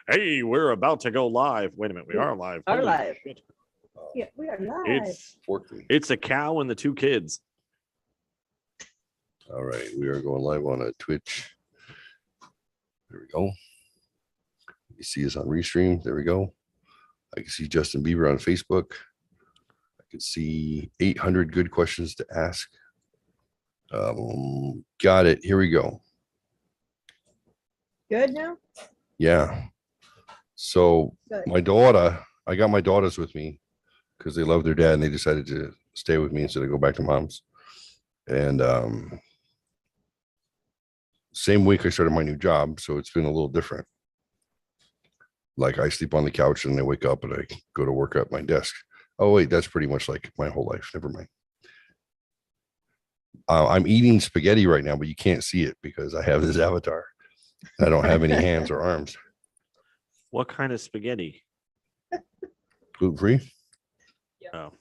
Hey, we're about to go live. Wait a minute, we are live. Are Holy live. shit. Yeah, we are live. It's a cow and the two kids. All right, we are going live on a Twitch. There we go. You see us on Restream. There we go. I can see Justin Bieber on Facebook. I can see 800 good questions to ask. Got it. Here we go. Good now? Yeah. So Good. I got my daughters with me because they love their dad and they decided to stay with me instead of go back to mom's. And same week I started my new job, so it's been a little different. Like I sleep on the couch and I wake up and I go to work at my desk. Oh wait, that's pretty much like my whole life. Never mind. I'm eating spaghetti right now, but you can't see it because I have this avatar. I don't have any hands or arms. What kind of spaghetti? Gluten-free? Oh,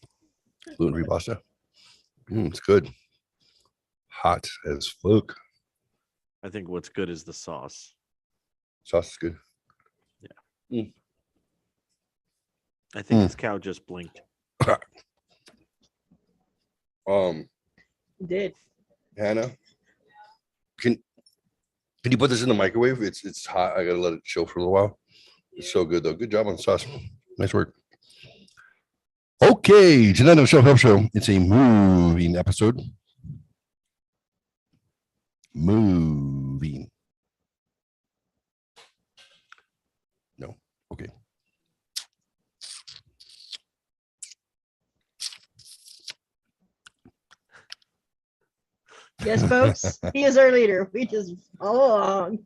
Gluten-free pasta. It's good. Hot as fuck. I think what's good is the sauce. Sauce is good. I think this cow just blinked. Did. Hannah, can you put this in the microwave? It's hot. I gotta let it chill for a little while. It's so good though. Good job on the sauce. Nice work. Okay, tonight on the Self Help Show, it's a moving episode. Moving. No. Okay. Yes, folks. He is our leader. We just follow along.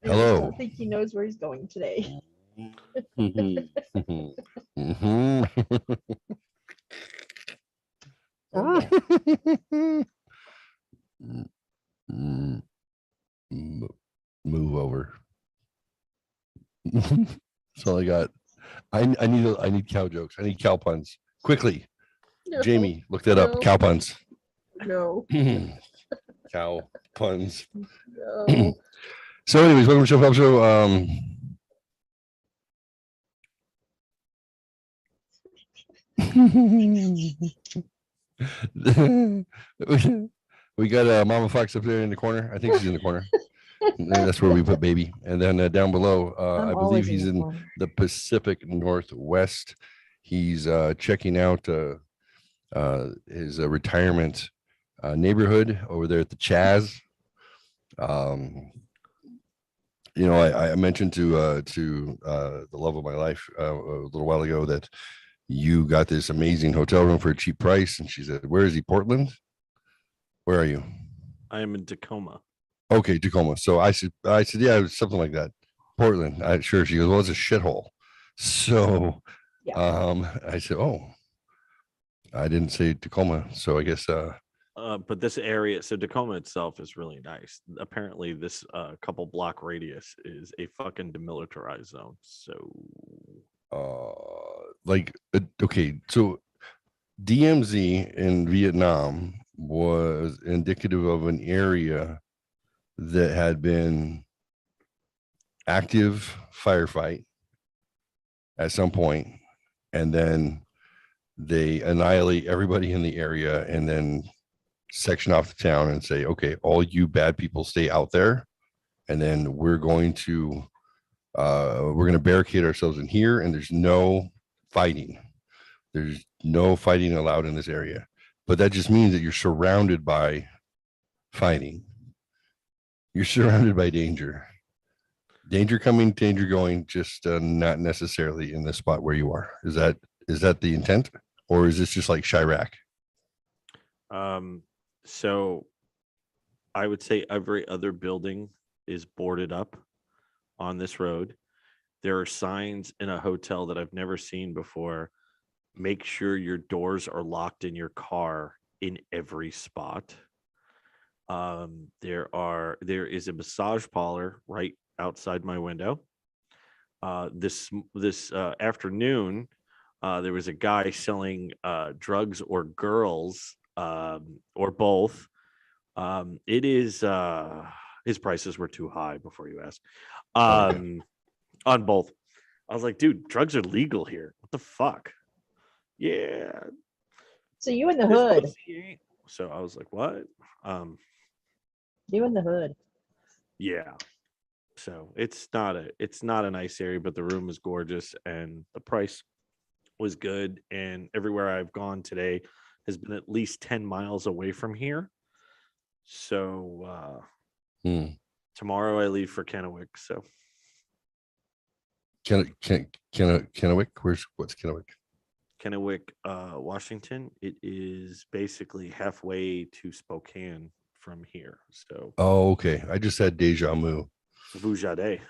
Hello. I don't think he knows where he's going today. Move over. That's all I got. I need cow jokes. I need cow puns. Quickly. No, Jamie, look that up. No. Cow puns. No. Cow puns. No. So, anyways, welcome to Show Help Show. We got Mama Fox up there in the corner. I think she's in the corner. That's where we put baby. And then down below, I believe he's in the Pacific Northwest. He's checking out his retirement neighborhood over there at the Chaz. You know, I mentioned to the love of my life a little while ago that you got this amazing hotel room for a cheap price, and she said, "Where is he? Portland? Where are you?" I am in Tacoma. Okay, Tacoma. So I said, yeah, something like that. Portland. Sure. She goes, well, it's a shithole. So, I said, oh, I didn't say Tacoma. So I guess. But this area, so Tacoma itself is really nice. Apparently, this couple block radius is a fucking demilitarized zone. So, okay, so DMZ in Vietnam was indicative of an area that had been active firefight at some point, and then they annihilate everybody in the area and then section off the town and say, okay, all you bad people stay out there, and then we're going to barricade ourselves in here, and there's no fighting allowed in this area. But that just means that you're surrounded by fighting. You're surrounded by danger coming, danger going, just not necessarily in the spot where you are. Is that the intent, or is this just like Chirac? So I would say every other building is boarded up on this road. There are signs in a hotel that I've never seen before. Make sure your doors are locked in your car in every spot. There is a massage parlor right outside my window. This afternoon, there was a guy selling drugs or girls, or both. It is His prices were too high before you ask. Okay. On both. I was like, dude, drugs are legal here. What the fuck? Yeah. So you in the this hood. pussy ain't- So I was like, what? You in the hood. Yeah. So it's not a nice area, but the room is gorgeous and the price was good. And everywhere I've gone today has been at least 10 miles away from here. So Hmm. tomorrow I leave for Kennewick. So Kennewick? What's Kennewick? Kennewick, Washington. It is basically halfway to Spokane from here. So Oh, okay. I just had deja vu. Vujade.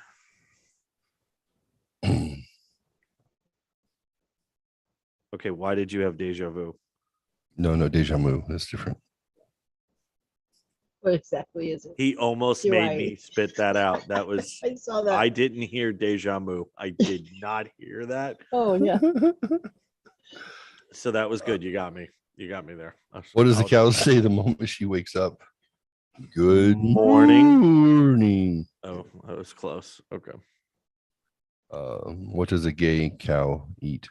Okay, why did you have deja vu? No, deja vu. That's different. What exactly is it? He almost Do made I- me spit that out. That was I saw that. I didn't hear deja vu. I did not hear that. Oh yeah. So that was good. You got me. You got me there. What does the I'll- cow say the moment she wakes up? Good Morning. morning. Oh, that was close. Okay. What does a gay cow eat?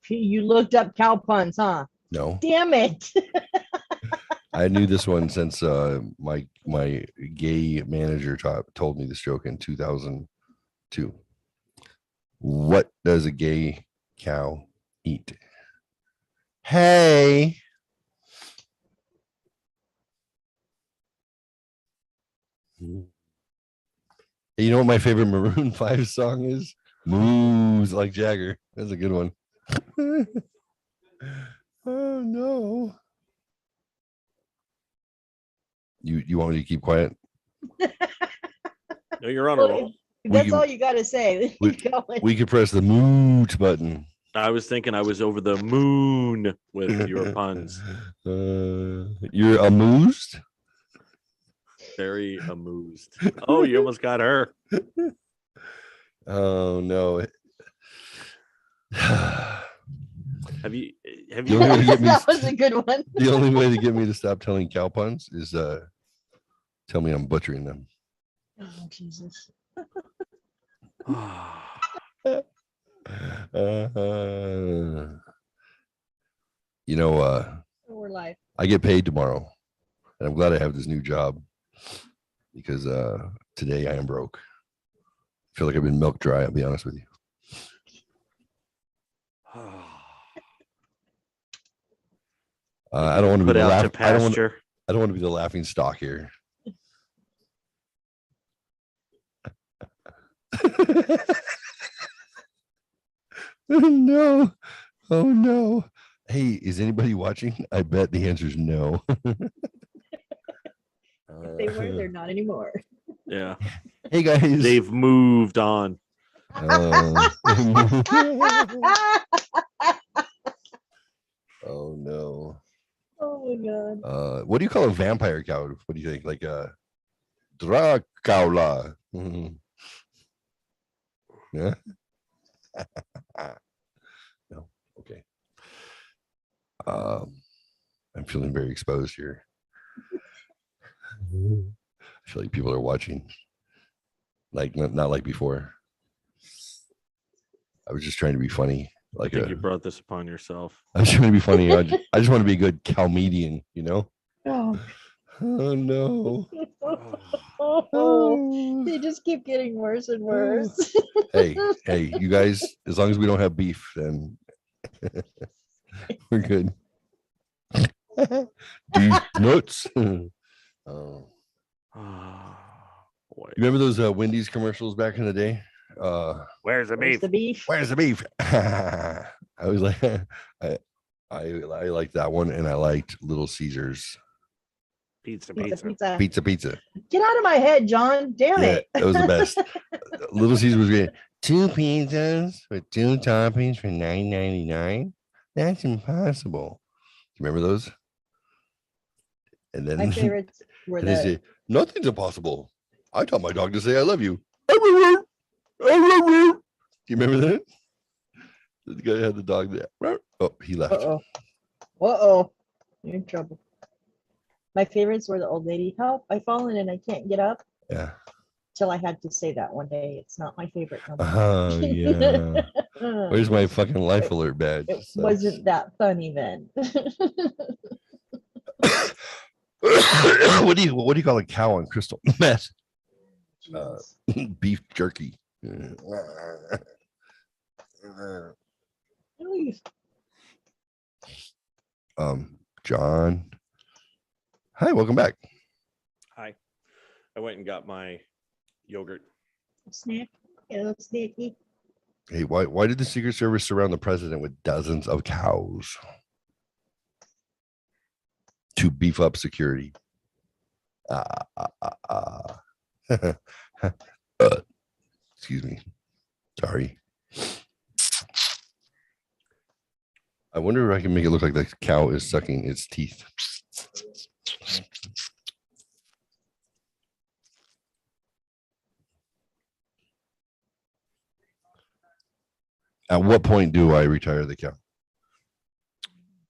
You looked up cow puns, huh? No, Damn it. I knew this one since my gay manager told me this joke in 2002. What does a gay cow eat? Hey. You know what my favorite Maroon 5 song is? Moves like Jagger. That's a good one. Oh no. You want me to keep quiet? No, you're on a Well, roll. if that's can- all you got to say. we- Keep going. We could press the mute button. I was thinking I was over the moon with your puns. You're amused? Very amused. Oh, you almost got her. Oh no. Have you The only way to get me That was a good one. the only way to get me to stop telling cow puns is tell me I'm butchering them. Oh Jesus. You know, We're live. I get paid tomorrow, and I'm glad I have this new job because today I am broke. I feel like I've been milk dry. I'll be honest with you. I don't want to be Put the out to I don't want. pasture. I don't want to be the laughing stock here. No. Oh no. Hey, is anybody watching? I bet the answer is no. If they were, they're not anymore. Yeah. Hey guys. They've moved on. Oh no. Oh my god. What do you call a vampire cow? What do you think? Like a Dracula. Mhm. Yeah. No. Okay. I'm feeling very exposed here. I feel like people are watching. Like not like before. I was just trying to be funny. I Like think you brought this upon yourself. I was trying to be funny. I just want to be a good comedian, you know? Oh. Oh no. Oh, they just keep getting worse and worse. Hey, you guys, as long as we don't have beef, then we're good. These nuts. Oh. Boy. You remember those Wendy's commercials back in the day? Where's the Where's beef? the beef? Where's the beef? I was like, I liked that one, and I liked Little Caesars Pizza, Pizza, pizza. pizza. pizza. Get out of my head, John. Damn Yeah, it. that was the best. Little Caesars was great. 2 pizzas with 2 toppings for $9.99. That's impossible. Do you remember those? And then My favorites were and they the say, nothing's impossible. I taught my dog to say I love you. Do you remember that? The guy had the dog there. Oh, he left. uh-oh. Uh-oh. You're in trouble. My favorites were the old lady, help, I've fallen and I can't get up. Yeah. Till I had to say that one day. It's not my favorite number. Oh yeah. Where's my fucking life alert badge? It wasn't that funny then. What do you call a cow on crystal meth? Jeez. Beef jerky. Really? John. Hi, welcome back. Hi. I went and got my yogurt. Snack. Yeah, that's snacky. Hey, why did the Secret Service surround the president with dozens of cows? To beef up security. Excuse me. Sorry. I wonder if I can make it look like the cow is sucking its teeth. At what point do I retire the cow?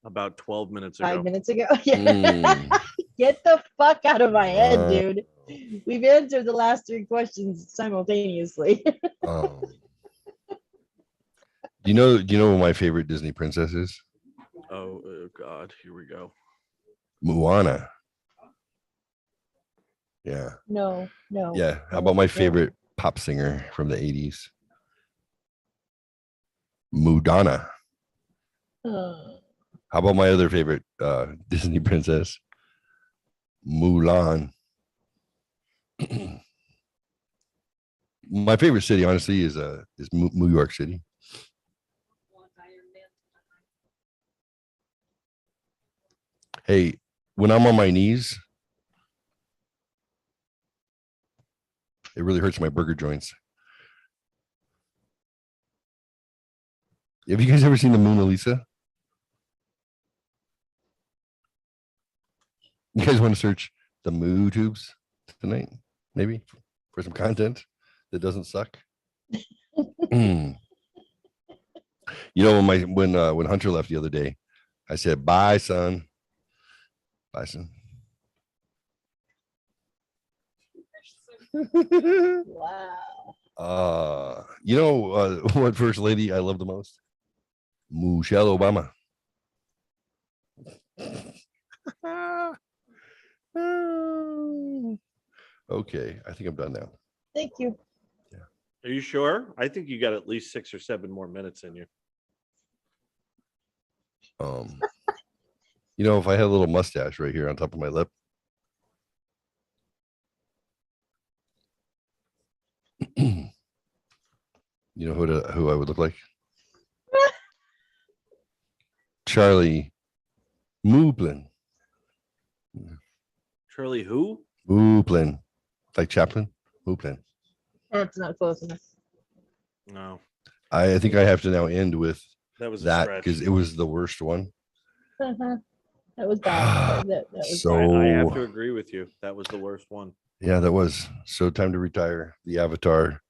About 12 minutes ago. 5 minutes ago. Yeah. Mm. Get the fuck out of my head, Uh, dude. We've answered the last 3 questions simultaneously. Do you know what my favorite Disney princess is? Oh, God. Here we go. Moana. Yeah. No. Yeah. How about my favorite pop singer from the 80s? Madonna. How about my other favorite Disney princess? Mulan. My favorite city, honestly, is New York City. Hey, when I'm on my knees, it really hurts my burger joints. Have you guys ever seen the Mona Lisa? You guys want to search the Moo Tubes tonight, maybe for some content that doesn't suck? Mm. You know, when Hunter left the other day, I said, "Bye, son. Bye, son." Wow. You know what first lady I love the most? Michelle Obama. Okay, I think I'm done now. Thank you. Are you sure? I think you got at least 6 or 7 more minutes in you. You know, if I had a little mustache right here on top of my lip. You know who I would look like? Charlie Mooplin. Charlie who? Mooplin. Like Chaplin? Mooplin. That's not close enough. No. I think I have to now end with That was a that stretch. because it was the worst one. That was bad. That was So I have to agree with you. That was the worst one. yeah, that was so time to retire the avatar.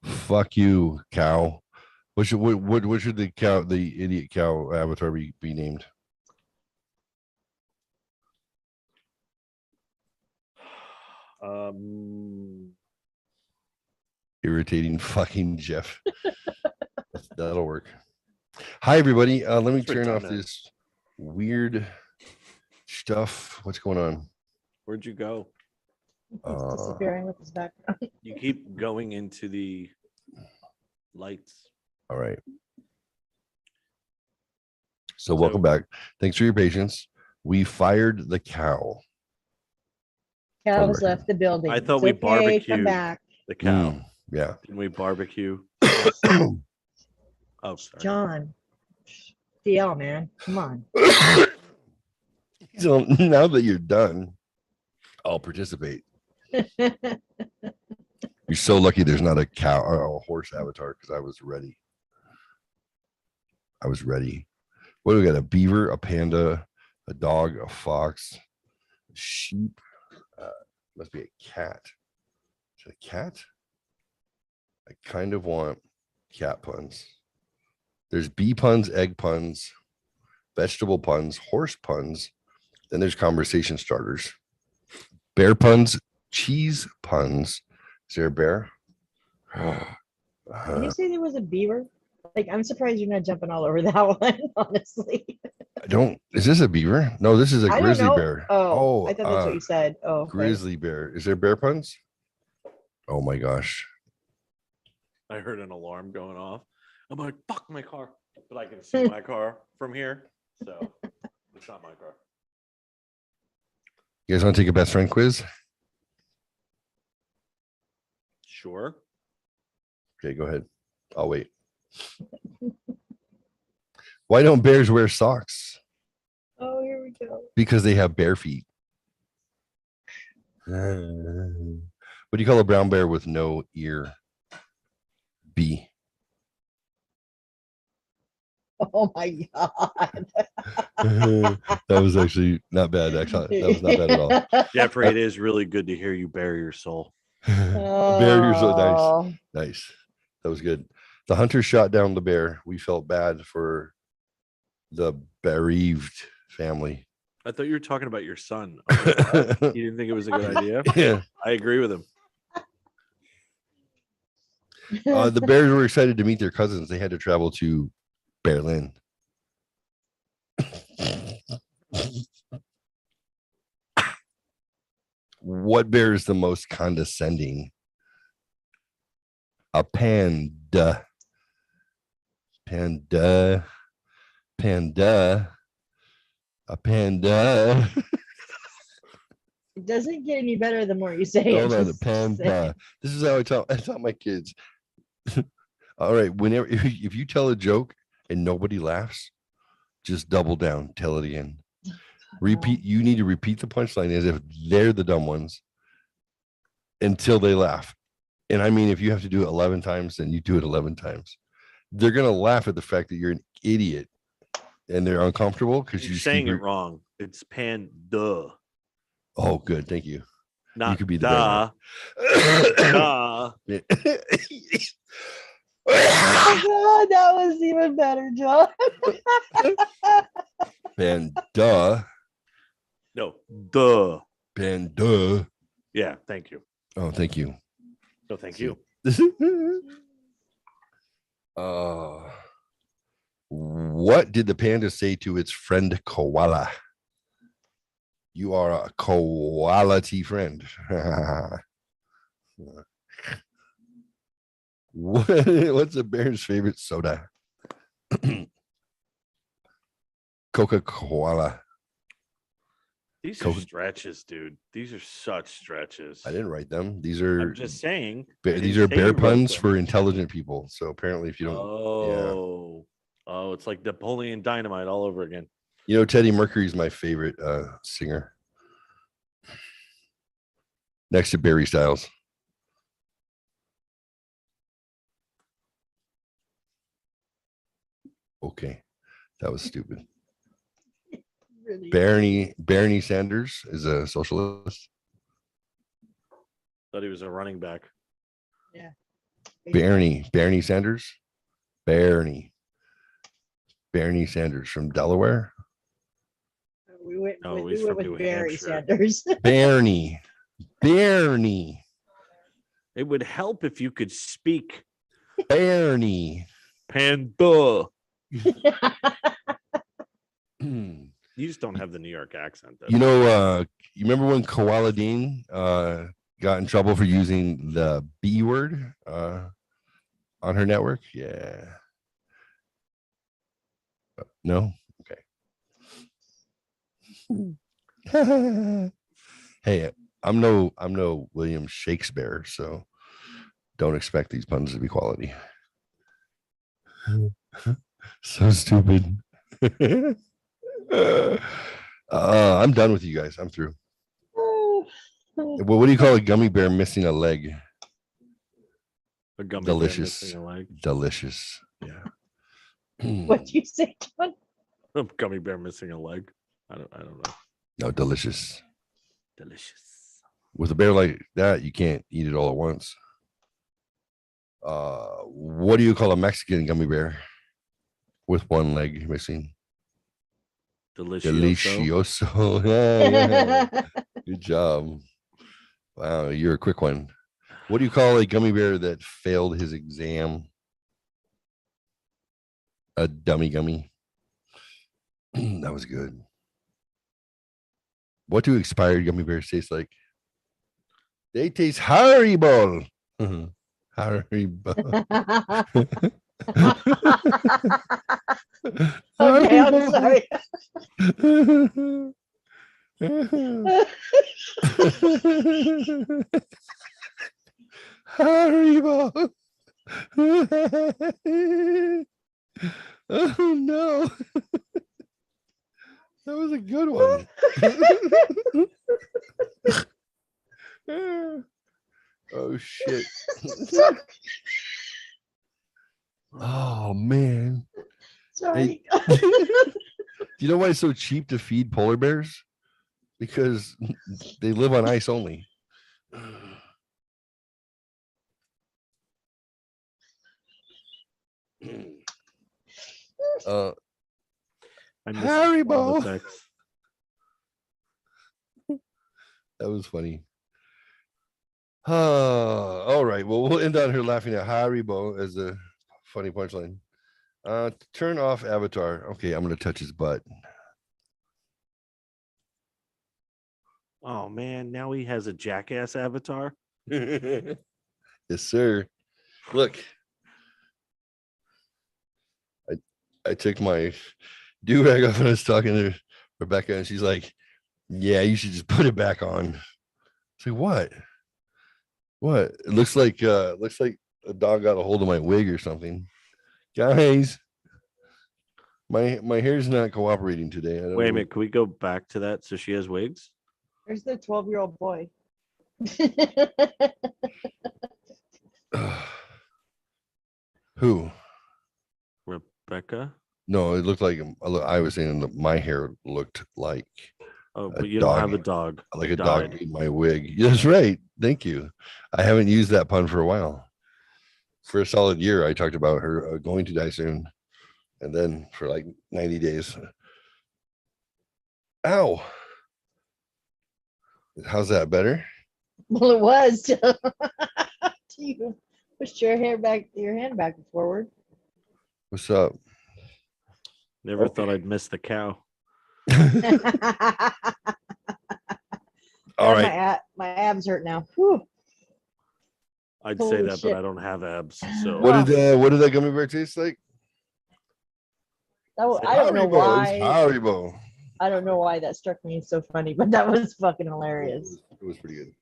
Fuck you, cow. What should the idiot cow avatar be named? Irritating fucking Jeff. That'll work. Hi everybody. Let me turn off this weird stuff. What's going on? Where'd you go? He's disappearing with his background. You keep going into the lights. All right. So welcome back. Thanks for your patience. We fired the cow. Cows left the building. I thought It's we okay, barbecued come back. the cow. Yeah. Didn't we barbecue? Yes. Oh, sorry. John. DL, man. Come on. So now that you're done, I'll participate. You're so lucky there's not a cow or a horse avatar because I was ready. What do we got? A beaver, a panda, a dog, a fox, a sheep. Must be a cat. Is it a cat? I kind of want cat puns. There's bee puns, egg puns, vegetable puns, horse puns. Then there's conversation starters. Bear puns, cheese puns. Is there a bear? Did you say there was a beaver? Like, I'm surprised you're not jumping all over that one, honestly. I don't. Is this a beaver? No, this is a I don't grizzly know. bear. Oh, I thought that's what you said. Oh, okay. Grizzly bear. Is there bear puns? Oh my gosh. I heard an alarm going off. I'm like, fuck my car. But I can see my car from here. So it's not my car. You guys want to take a best friend quiz? Sure. Okay, go ahead. I'll wait. Why don't bears wear socks? Oh, here we go. Because they have bare feet. What do you call a brown bear with no ear? B. Oh my God. That was actually not bad. Actually, that was not bad at all. Jeffrey, it is really good to hear you bare your soul. A bear, you're so nice. Oh. Nice. That was good. The hunter shot down the bear. We felt bad for the bereaved family. I thought you were talking about your son. You didn't think it was a good idea? Yeah. I agree with him. The bears were excited to meet their cousins. They had to travel to Berlin. What bear is the most condescending? A panda. Panda. Panda. A panda. It doesn't get any better the more you say it. Hold on, a just panda. This is how I tell my kids. All right, whenever if you tell a joke and nobody laughs, just double down, tell it again. Repeat. You need to repeat the punchline as if they're the dumb ones until they laugh. And I mean, if you have to do it 11 times, then you do it 11 times. They're gonna laugh at the fact that you're an idiot and they're uncomfortable because You're saying it wrong. It's panda. Oh, good. Thank you. Not You could be the da. Da. Oh, that was even better, John. Panda. No, duh. Panda. Yeah, thank you. Oh, thank you. No, thank you. What did the panda say to its friend koala? You are a quality friend. What's a bear's favorite soda? Coca-Cola. These are stretches, dude. These are such stretches. I didn't write them. These are I'm just saying. these are bear puns for intelligent people. So apparently, if you don't, Oh, it's like Napoleon Dynamite all over again. you know, Teddy Mercury is my favorite singer. Next to Barry Styles. Okay, that was stupid. Really? Bernie Sanders is a socialist. Thought he was a running back. Yeah. Bernie Sanders. Bernie Sanders from Delaware. We went, No, with, he's we went from with New Barry Hampshire. Sanders. Bernie. It would help if you could speak. Bernie. Panda. You You just don't have the New York accent. Though. know, you remember when Koala Dean got in trouble for using the B word on her network? Yeah. No? Okay. Hey, I'm no William Shakespeare, so don't expect these puns to be quality. So stupid. I'm done with you guys. I'm through. Well, what do you call a gummy bear missing a leg? A gummy Delicious. bear missing a leg. Delicious. Yeah. What do you say, John? A gummy bear missing a leg. I don't know. No, delicious. Delicious. With a bear like that, you can't eat it all at once. What do you call a Mexican gummy bear with one leg missing? Delicioso. Delicioso. Yeah. Good job. Wow, you're a quick one. What do you call a gummy bear that failed his exam? A dummy gummy. That was good. What do expired gummy bears taste like? They taste Haribo. Haribo. Okay, I'm sorry. Haribo. Oh no. That was a good one. Oh shit. Oh man. Sorry. Do you know why it's so cheap to feed polar bears? Because they live on ice only. I miss the sound Haribo. effects. That was funny. All right. Well, we'll end on her laughing at Haribo as a funny punchline. Turn off avatar. Okay, I'm gonna touch his butt. Oh man, now he has a jackass avatar. Yes, sir. Look, I took my do rag off and I was talking to Rebecca, and she's like, "Yeah, you should just put it back on." It's like, what? What? It looks like a dog got a hold of my wig or something. Guys, my hair's not cooperating today. I don't Wait a know. minute, can we go back to that? So she has wigs? There's the 12-year-old boy. Who? Rebecca? No, it looked like I was saying that my hair looked like Oh, A but you don't have dog. a dog. like He a dog died. in my wig. That's right. Thank you. I haven't used that pun for a while. For a solid year, I talked about her going to die soon, and then for like 90 days. Ow! How's that better? Well, it was. You pushed your hand back and forward. What's up? Never Okay. thought I'd miss the cow. All right. My abs hurt now. Whew. I'd say Holy that, but shit. I don't have abs. So What did that gummy bear taste like? I don't know Haribo. It was why. Haribo. I don't know why that struck me as so funny, but that was fucking hilarious. It was pretty good.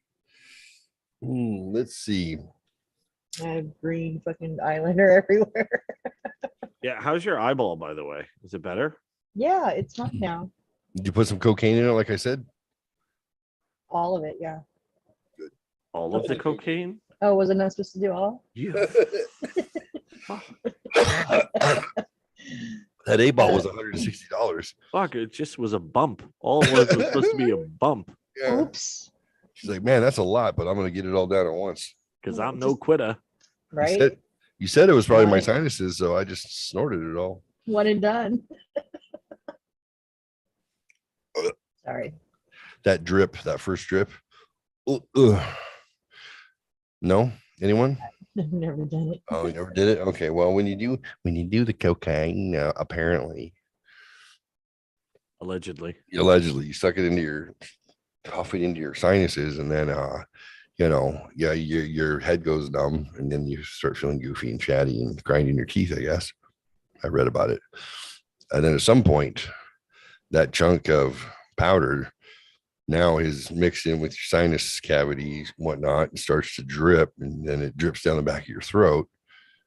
Let's see. I have green fucking eyeliner everywhere. yeah, how's your eyeball, by the way? Is it better? Yeah, it's fine now. Did you put some cocaine in it, like I said? All of it, yeah. All of the cocaine? Oh, was I not supposed to do all? Yeah. That 8-ball was $160. Fuck, it just was a bump. All it was supposed to be a bump Yeah. Oops. She's like, man, that's a lot, but I'm gonna get it all down at once. because I'm no quitter. Right? You said it was probably my Right. sinuses, so I just snorted it all. One and done. Sorry. That drip, that first drip. Ugh. No, anyone? I've never done it. Oh, you never did it. Okay, well, when you do the cocaine, apparently, Allegedly. allegedly, you suck it into your, cough it into your sinuses, and then your head goes numb, and then you start feeling goofy and chatty and grinding your teeth. I guess I read about it, and then at some point, that chunk of powder now is mixed in with your sinus cavities, whatnot, and starts to drip, and then it drips down the back of your throat,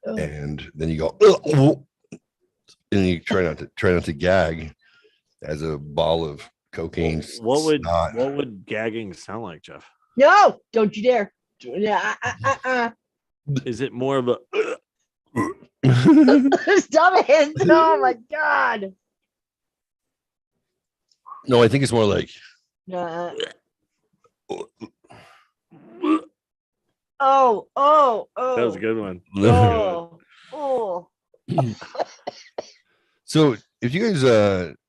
Ugh. and then you go, "Ugh," and you try not to gag as a ball of cocaine. What snot. would gagging sound like, Jeff? No, don't you dare. Yeah. Is it more of a Stop it. Oh my God. No, I think it's more like oh. that was a good one. Oh. So if you guys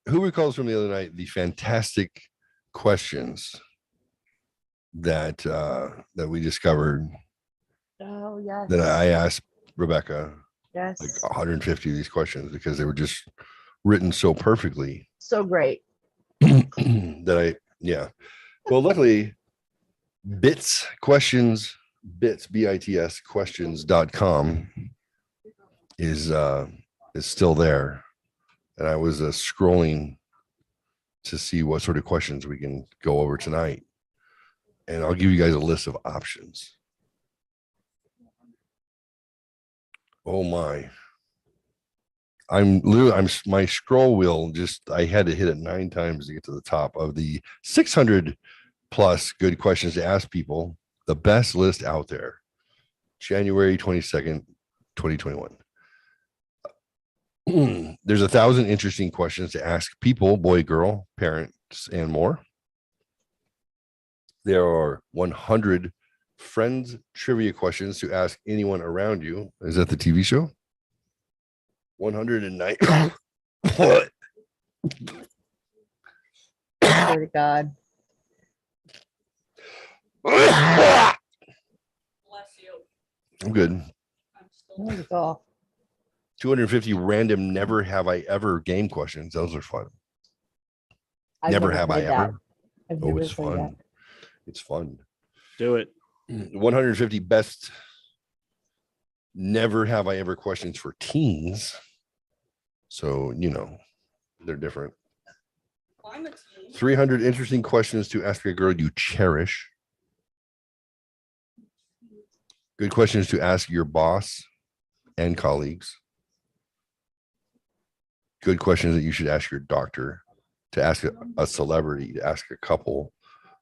who recalls from the other night the fantastic questions that we discovered Oh, yes. that I asked Rebecca Yes. like 150 of these questions because they were just written so perfectly So great. that yeah. Well, luckily, bits questions.com is still there. And I was scrolling to see what sort of questions we can go over tonight. And I'll give you guys a list of options. Oh my. My scroll wheel I had to hit it 9 times to get to the top of the 600 plus good questions to ask people. The best list out there. January 22nd, 2021. There's 1,000 interesting questions to ask people, boy, girl, parents, and more. There are 100 friends trivia questions to ask anyone around you. Is that the TV show? 109. What? Swear to God. I'm good. It's off. 250 random never have I ever game questions. Those are fun. I've Never have I played that. ever. I've Oh, never it's played that. fun. It's fun. Do it. 150 best never have I ever questions for teens. So, they're different. 300 interesting questions to ask a girl you cherish. Good questions to ask your boss and colleagues. Good questions that you should ask your doctor, to ask a celebrity, to ask a couple,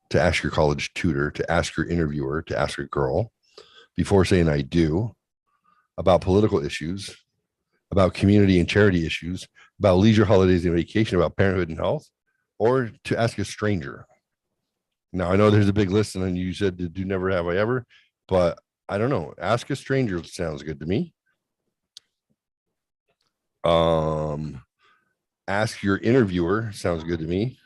to ask your college tutor, to ask your interviewer, to ask a girl before saying I do, about political issues, about community and charity issues, about leisure, holidays, and vacation, about parenthood and health, or to ask a stranger. Now, I know there's a big list, and then you said to do never have I ever, but I don't know. Ask a stranger sounds good to me. Ask your interviewer sounds good to me.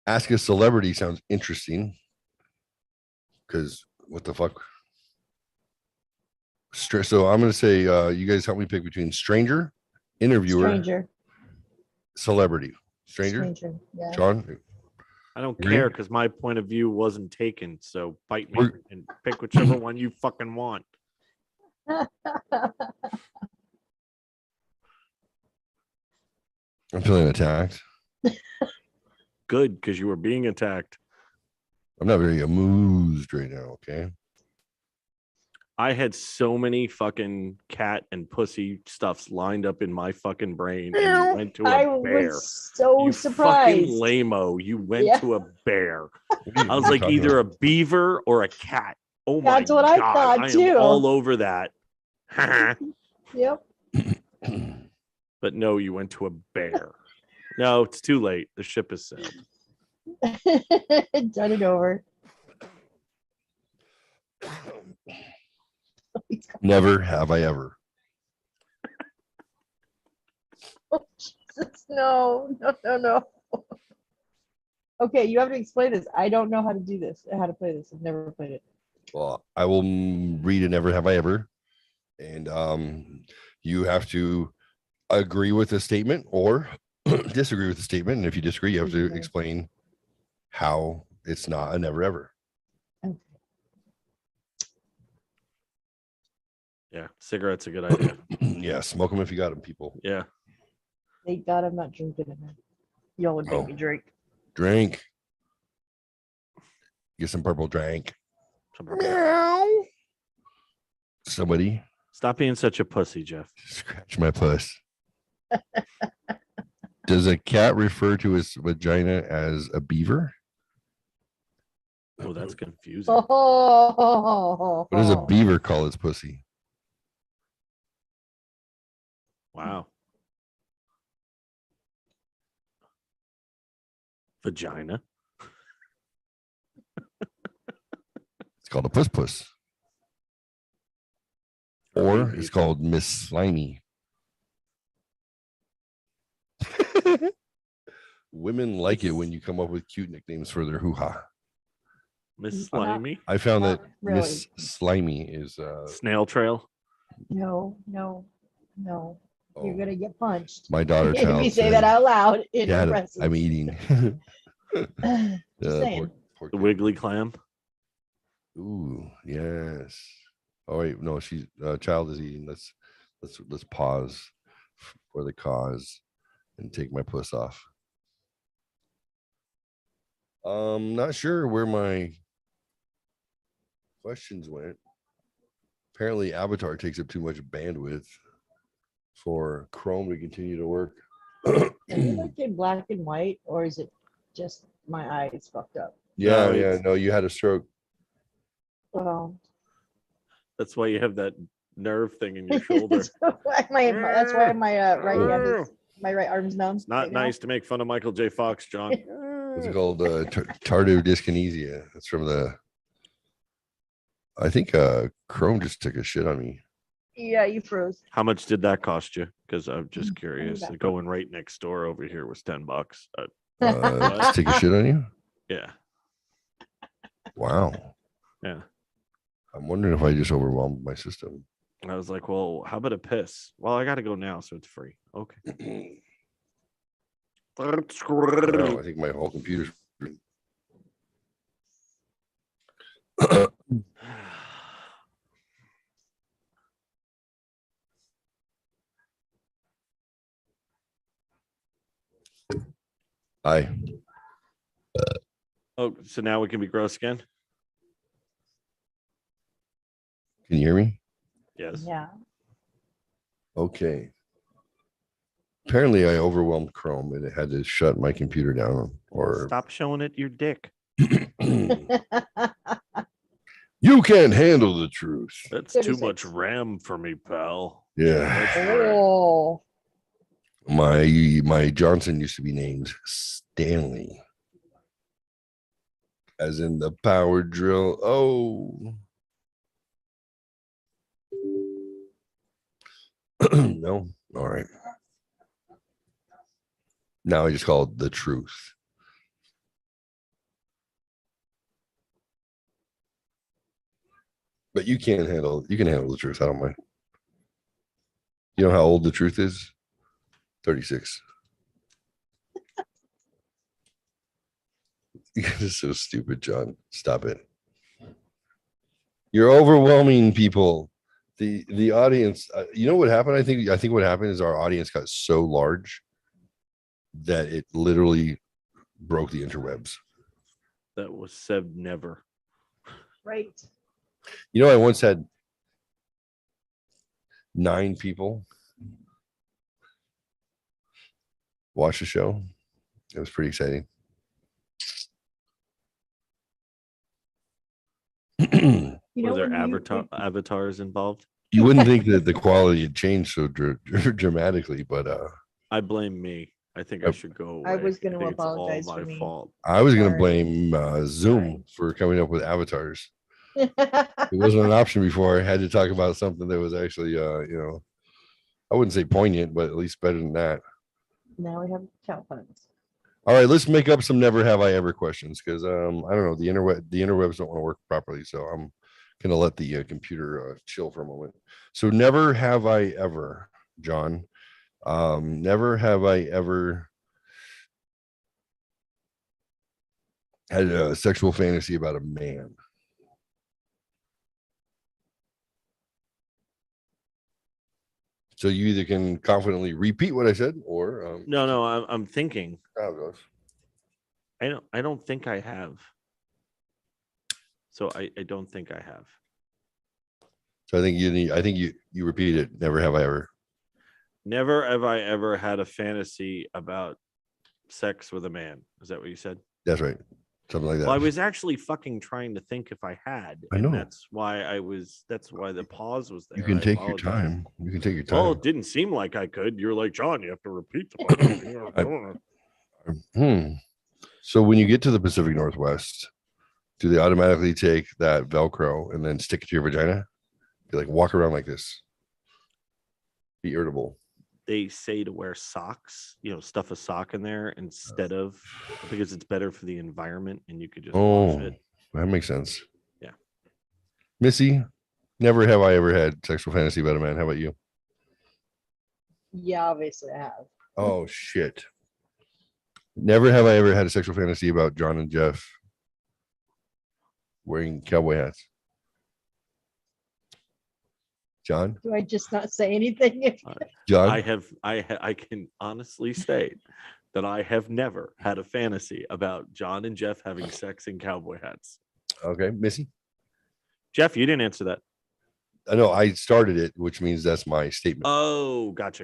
Ask a celebrity sounds interesting. Because what the fuck? So I'm going to say, you guys help me pick between stranger, interviewer, Stranger. celebrity. Stranger? Yeah. Sean? I don't Agree? care because my point of view wasn't taken. So bite me We're- and pick whichever one you fucking want. I'm feeling attacked. Good, because you were being attacked. I'm not very amused right now, okay? I had so many fucking cat and pussy stuffs lined up in my fucking brain, and you went to I a bear. was so You surprised. fucking lame-o. You went Yeah. to a bear. What are you I was like talking either about? a beaver or a cat. Oh my That's what I god! thought, I am too. all over that. Yep. But no, you went to a bear. No, it's too late. The ship has sailed. Done it over. Never have I ever. Oh, Jesus, no. Okay, you have to explain this. I don't know how to do this, how to play this. I've never played it. Well, I will read a never have I ever. And you have to agree with the statement or disagree with the statement. And if you disagree, you have to explain how it's not a never ever. Okay. Yeah, cigarettes a good idea. Yeah, smoke them if you got them, people. Yeah. Thank God I'm not drinking it. Y'all would make Oh. me drink. Drink. Get some purple drink. Meow. Somebody Stop being such a pussy, Jeff. scratch my puss. Does a cat refer to his vagina as a beaver? Oh, that's confusing. Oh, What does a beaver call his pussy? Wow. Vagina. It's called a puss puss. Or it's called Miss Slimy. Women like it when you come up with cute nicknames for their hoo-ha. Miss Slimy, I found that Not really. Miss Slimy is Snail Trail. No. You're oh, gonna get punched. my daughter If child you say said, that out loud in your Dad, presence. I'm eating. Just saying. The Wiggly Clam. Ooh, yes. Oh wait, no, she's child is eating. Let's pause for the cause and take my puss off. Not sure where my questions went. Apparently, Avatar takes up too much bandwidth for Chrome to continue to work. Is it like in black and white, or is it just my eyes fucked up? Yeah, No, yeah, it's- no, you had a stroke. Well, That's why you have that nerve thing in your shoulder. that's why my right hand is, my right arm's numb. It's not right now. nice to make fun of Michael J. Fox, John. What's it called? Tardive dyskinesia. That's from the. I think Chrome just took a shit on me. Yeah, you froze. How much did that cost you? Because I'm just Mm, curious. back. Going right next door over here was $10. Just take a shit on you. Yeah, Wow. yeah. I'm wondering if I just overwhelmed my system. I was like, well, how about a piss? Well, I got to go now, so it's free. Okay. Wow, I think my whole computer's. Hi. Oh, so now we can be gross again? Can you hear me? Yes. Yeah. Okay. Apparently, I overwhelmed Chrome and it had to shut my computer down. Or Stop showing it your dick. you can't handle the truth. That's too 36. much RAM for me, pal. Yeah. That's right. Oh, My Johnson used to be named Stanley, as in the power drill. Oh. No. All right. Now I just call it the truth. But you can handle the truth. I don't mind. You know how old the truth is? 36. This is so stupid, John. Stop it. You're overwhelming people. The audience, you know what happened? I think what happened is our audience got so large that it literally broke the interwebs. That was said never. right. You know, I once had 9 people watch the show. It was pretty exciting. You know Were there when you- avatars involved? You wouldn't think that the quality had changed so dramatically, but I blame me. I think I should go away. I was gonna think it's all apologize my for me. fault. I was going to Sorry. blame Zoom for coming up with avatars. Sorry. It wasn't an option before. I had to talk about something that was actually, I wouldn't say poignant, but at least better than that. Now we have cow puns. All right, let's make up some never have I ever questions because I don't know, the interwebs don't want to work properly, so I'm gonna let the computer chill for a moment. So never have I ever, John, never have I ever had a sexual fantasy about a man. So you either can confidently repeat what I said, or No, I'm thinking. how it goes. I don't think I have. So I don't think I have. So I think you repeat it. Never have I ever. Never have I ever had a fantasy about sex with a man. Is that what you said? That's right. Something like that. Well, I was actually fucking trying to think if I had. I and know. That's why the pause was there. You can I take your apologize. time. You can take your time. Well, it didn't seem like I could. You're like, John, you have to repeat the So when you get to the Pacific Northwest, do they automatically take that Velcro and then stick it to your vagina? You like walk around like this. Be irritable. they say to wear socks, stuff a sock in there instead of, because it's better for the environment and you could just wash Oh, it. that makes sense. Yeah. Missy, never have I ever had sexual fantasy about a man. How about you? Yeah, obviously I have. Oh shit. Never have I ever had a sexual fantasy about John and Jeff wearing cowboy hats. John? Do I just not say anything? John? I can honestly state that I have never had a fantasy about John and Jeff having sex in cowboy hats. Okay. Missy? Jeff, you didn't answer that. I know I started it, which means that's my statement. Oh, gotcha.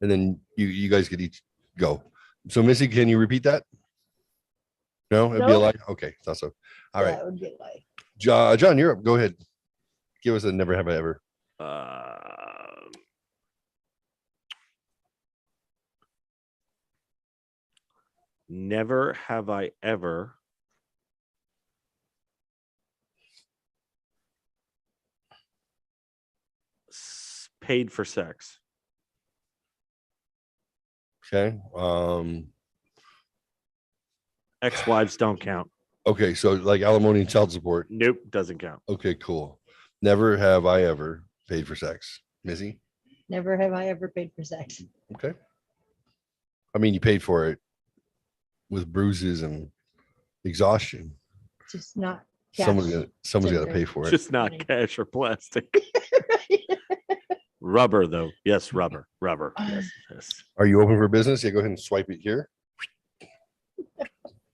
And then you guys could each go. So Missy, can you repeat that? No, it'd be a No. lie. Okay, thought so. All right. That would be like, John, you're up. Go ahead. Give us a never have I ever. Never have I ever paid for sex. Okay. Ex-wives don't count. Okay, so like alimony and child support. Nope, doesn't count. Okay, cool. Never have I ever paid for sex. Missy? never have I ever paid for sex. Okay. I mean, you paid for it with bruises and exhaustion. Just not Someone's cash. got to pay for it. Just not Money. cash or plastic. Rubber, though. Yes, rubber. Yes. Are you open for business? Yeah, go ahead and swipe it here.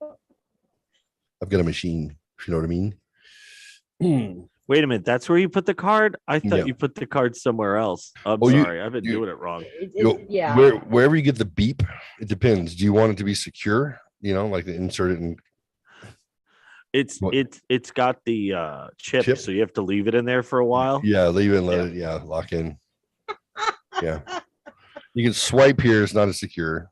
I've got a machine, if you know what I mean. Wait a minute. That's where you put the card? I thought Yeah. you put the card somewhere else. I'm Oh, sorry. I've been you- doing it wrong. Yeah. Wherever you get the beep, it depends. Do you want it to be secure? Like to insert it in. It's What? it's got the chip, Chip? so you have to leave it in there for a while. Yeah, leave it and let Yeah. it. Yeah, lock in. Yeah. You can swipe here. It's not as secure.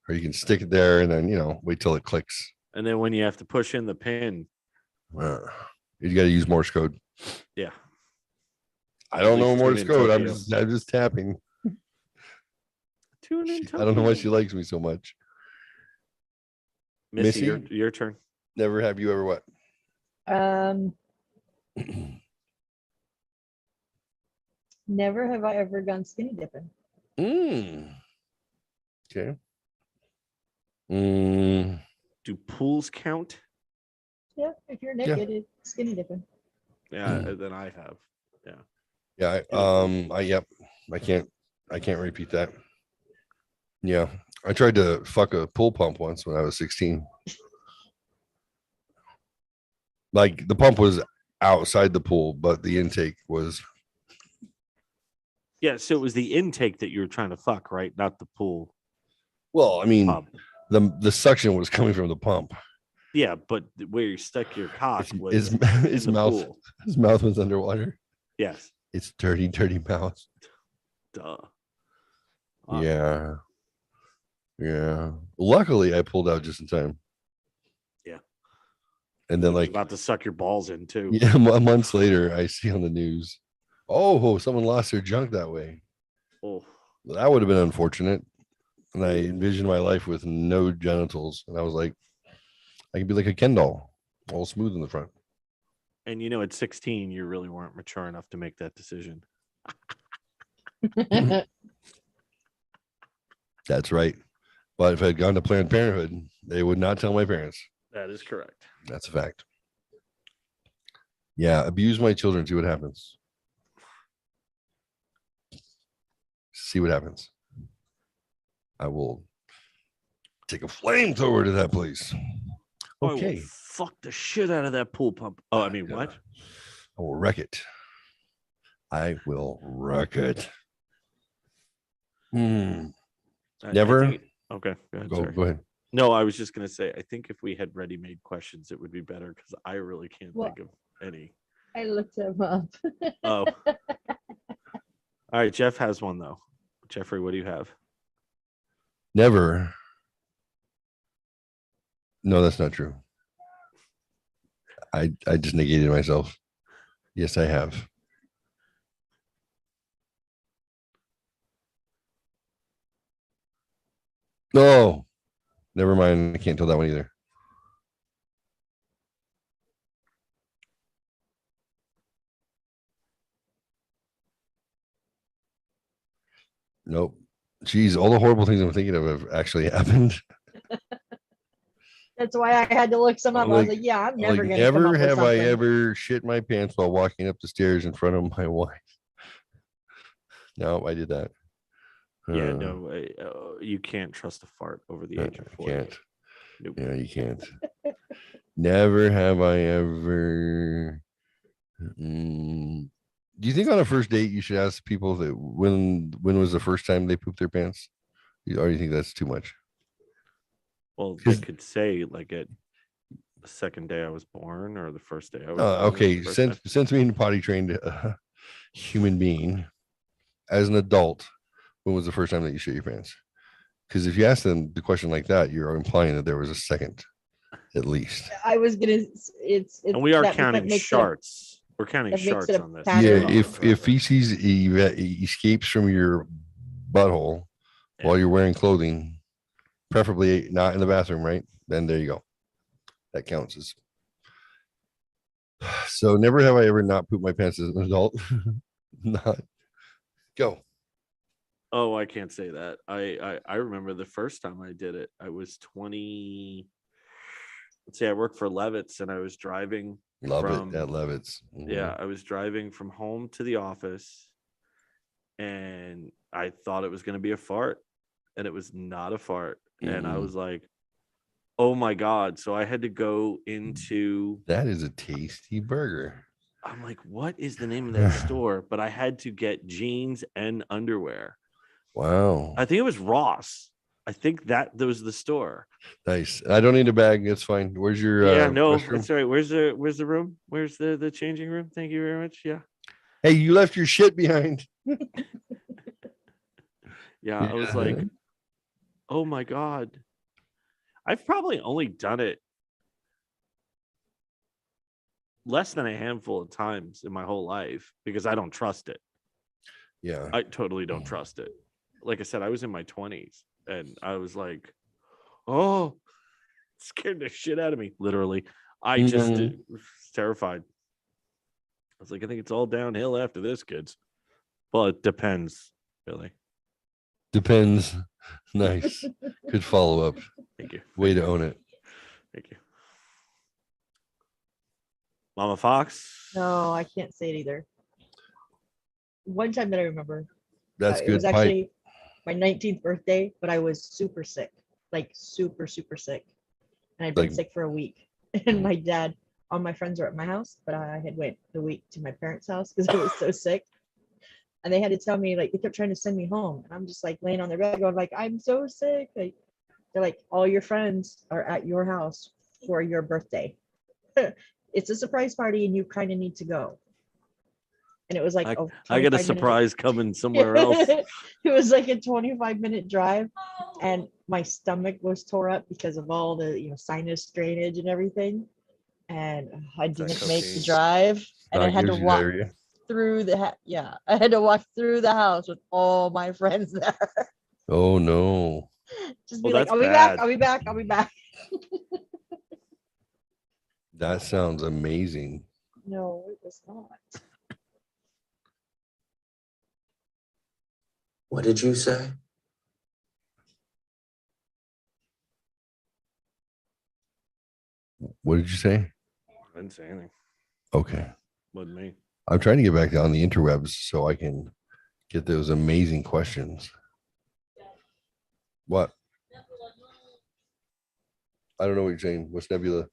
Or you can stick it there and then, wait till it clicks. And then when you have to push in the pin, You got to use Morse code. yeah. I don't know least Morse tune in code. I'm Tokyo. just tapping. Tune in. I don't know why Tokyo. she likes me so much. Missy, Missy? your turn. Never have you ever what? Never have I ever gone skinny dipping. Okay. Do pools count? Yeah, if you're naked, it's skinny dipping. Yeah, then I have. Yeah. Yep. I can't repeat that. Yeah. I tried to fuck a pool pump once when I was 16. Like the pump was outside the pool, but the intake was. Yeah, so it was the intake that you were trying to fuck, right? Not the pool Well, I mean, pump. the suction was coming from the pump. Yeah, but where you stuck your cock was His in the mouth. pool. His mouth was underwater. Yes. It's dirty mouth. Duh. Yeah. Yeah. Luckily, I pulled out just in time. Yeah. And then, I was like, about to suck your balls in too. yeah, months later, I see on the news, oh, someone lost their junk that way. Oh, That would have been unfortunate. And I envisioned my life with no genitals. And I was like, I could be like a Ken doll, all smooth in the front. and at 16, you really weren't mature enough to make that decision. That's right. But if I had gone to Planned Parenthood, they would not tell my parents. That is correct. That's a fact. Yeah, abuse my children. See what happens. See what happens. I will take a flamethrower to that place. I will Okay. fuck the shit out of that pool pump. Oh, I mean, what? I will wreck it. I will wreck it. Never. Okay. Go ahead. Go sorry. ahead. No, I was just going to say, I think if we had ready-made questions, it would be better because I really can't Well- think of any. I looked him up. Oh. All right. Jeff has one, though. Jeffrey, what do you have? Never. No, that's not true. I just negated myself. Yes, I have. No, never mind. I can't tell that one either. Nope. Geez, all the horrible things I'm thinking of have actually happened. That's why I had to look some up. I was Like- like, yeah, I'm never Like, gonna come never up with have I something. ever shit my pants while walking up the stairs in front of my wife. No, I did that. Yeah, Uh, no, you can't trust a fart over the age of I 40. can't. Nope. Yeah, you can't. Never have I ever. Do you think on a first date you should ask people that when was the first time they pooped their pants? Or do you think that's too much? Well, they 'Cause- could say like at the second day I was born or the first day I was born. was the Okay, first since being a potty trained human being as an adult, when was the first time that you shit your pants? Because if you ask them the question like that, you're implying that there was a second, at least. I was gonna. It's and we are that counting makes it a- sharts. We're counting that makes sharts it a on this. pattern. Yeah, Yeah. if feces escapes from your butthole while Yeah. you're wearing clothing, preferably not in the bathroom, right? Then there you go. That counts as. So never have I ever not pooped my pants as an adult. Not go. Oh, I can't say that. I remember the first time I did it. I was 20. Let's say I worked for Levitt's and I was driving Love from it at Levitt's. Mhm. yeah, I was driving from home to the office and I thought it was going to be a fart and it was not a fart and I Mm. was like, "Oh my god." So I had to go into That is a tasty burger. I'm like, "What is the name of that store?" But I had to get jeans and underwear. Wow. I think it was Ross. I think that was the store. Nice. I don't need a bag. It's fine. Where's your Yeah, no, restroom? it's all right. Where's the room? Where's the changing room? Thank you very much. Yeah. Hey, you left your shit behind. Yeah. I was like, Yeah. oh my God. I've probably only done it less than a handful of times in my whole life because I don't trust it. Yeah. I totally don't trust it. Like I said, I was in my 20s and I was like, oh, scared the shit out of me. Literally. I just was terrified. I was like, I think it's all downhill after this, kids. Well, it depends, really. Depends. Nice. Good follow up. Thank you. Way to own it. Thank you. Mama Fox. No, I can't say it either. One time that I remember, That's it good was pipe. actually my 19th birthday, but I was super sick, like super sick, and I'd been Like- sick for a week. And my dad, all my friends were at my house, but I had went the week to my parents' house because I was so sick. And they had to tell me, like, they kept trying to send me home, and I'm just like laying on the bed going like, I'm so sick. Like, they're like, all your friends are at your house for your birthday. It's a surprise party, and you kind of need to go. And it was like, I got a 25 minute surprise coming somewhere else. It was like a 25-minute drive, and my stomach was tore up because of all the sinus drainage and everything. And I Is that didn't make the cocaine? drive, and I That had to gives you walk diarrhea. through the I had to walk through the house with all my friends there. Oh no. Just Well, be like, that's I'll be bad. back, I'll be back, I'll be back. That sounds amazing. No, it was not. What did you say? What did you say? I didn't say anything. Okay. Wasn't me. I'm trying to get back on the interwebs so I can get those amazing questions. What? I don't know what you're saying. What's Nebula?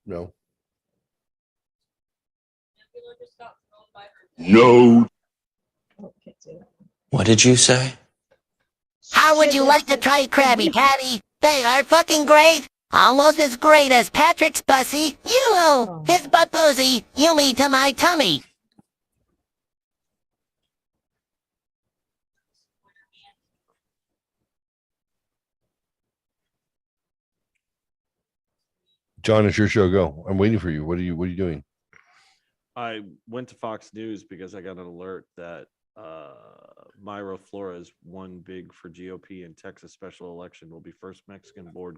No. No. Oh, can't say that. What did you say? How would you like to try Krabby Patty? They are fucking great! Almost as great as Patrick's bussy. His butt boozy, yummy to my tummy. John, it's your show. Go. I'm waiting for you. What are you doing? I went to Fox News because I got an alert that Myra Flores won big for GOP in Texas special election. Will be first Mexican-born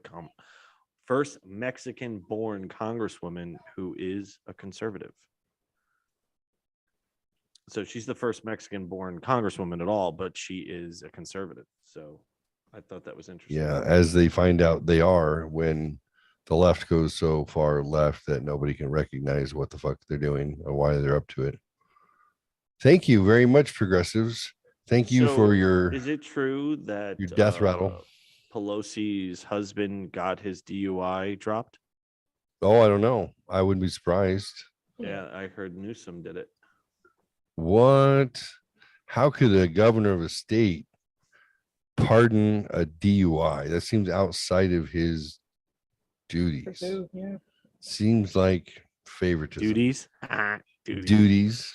congresswoman who is a conservative. So she's the first Mexican-born congresswoman at all, but she is a conservative. So I thought that was interesting. Yeah, as they find out they are when the left goes so far left that nobody can recognize what the fuck they're doing or why they're up to it. Thank you very much, progressives. Thank you So, for your Is it true that your death rattle. Pelosi's husband got his DUI dropped? Oh, I don't know. I wouldn't be surprised. Yeah, I heard Newsom did it. What? How could a governor of a state pardon a DUI? That seems outside of his duties. Yeah. Seems like favoritism. Duties. Duties.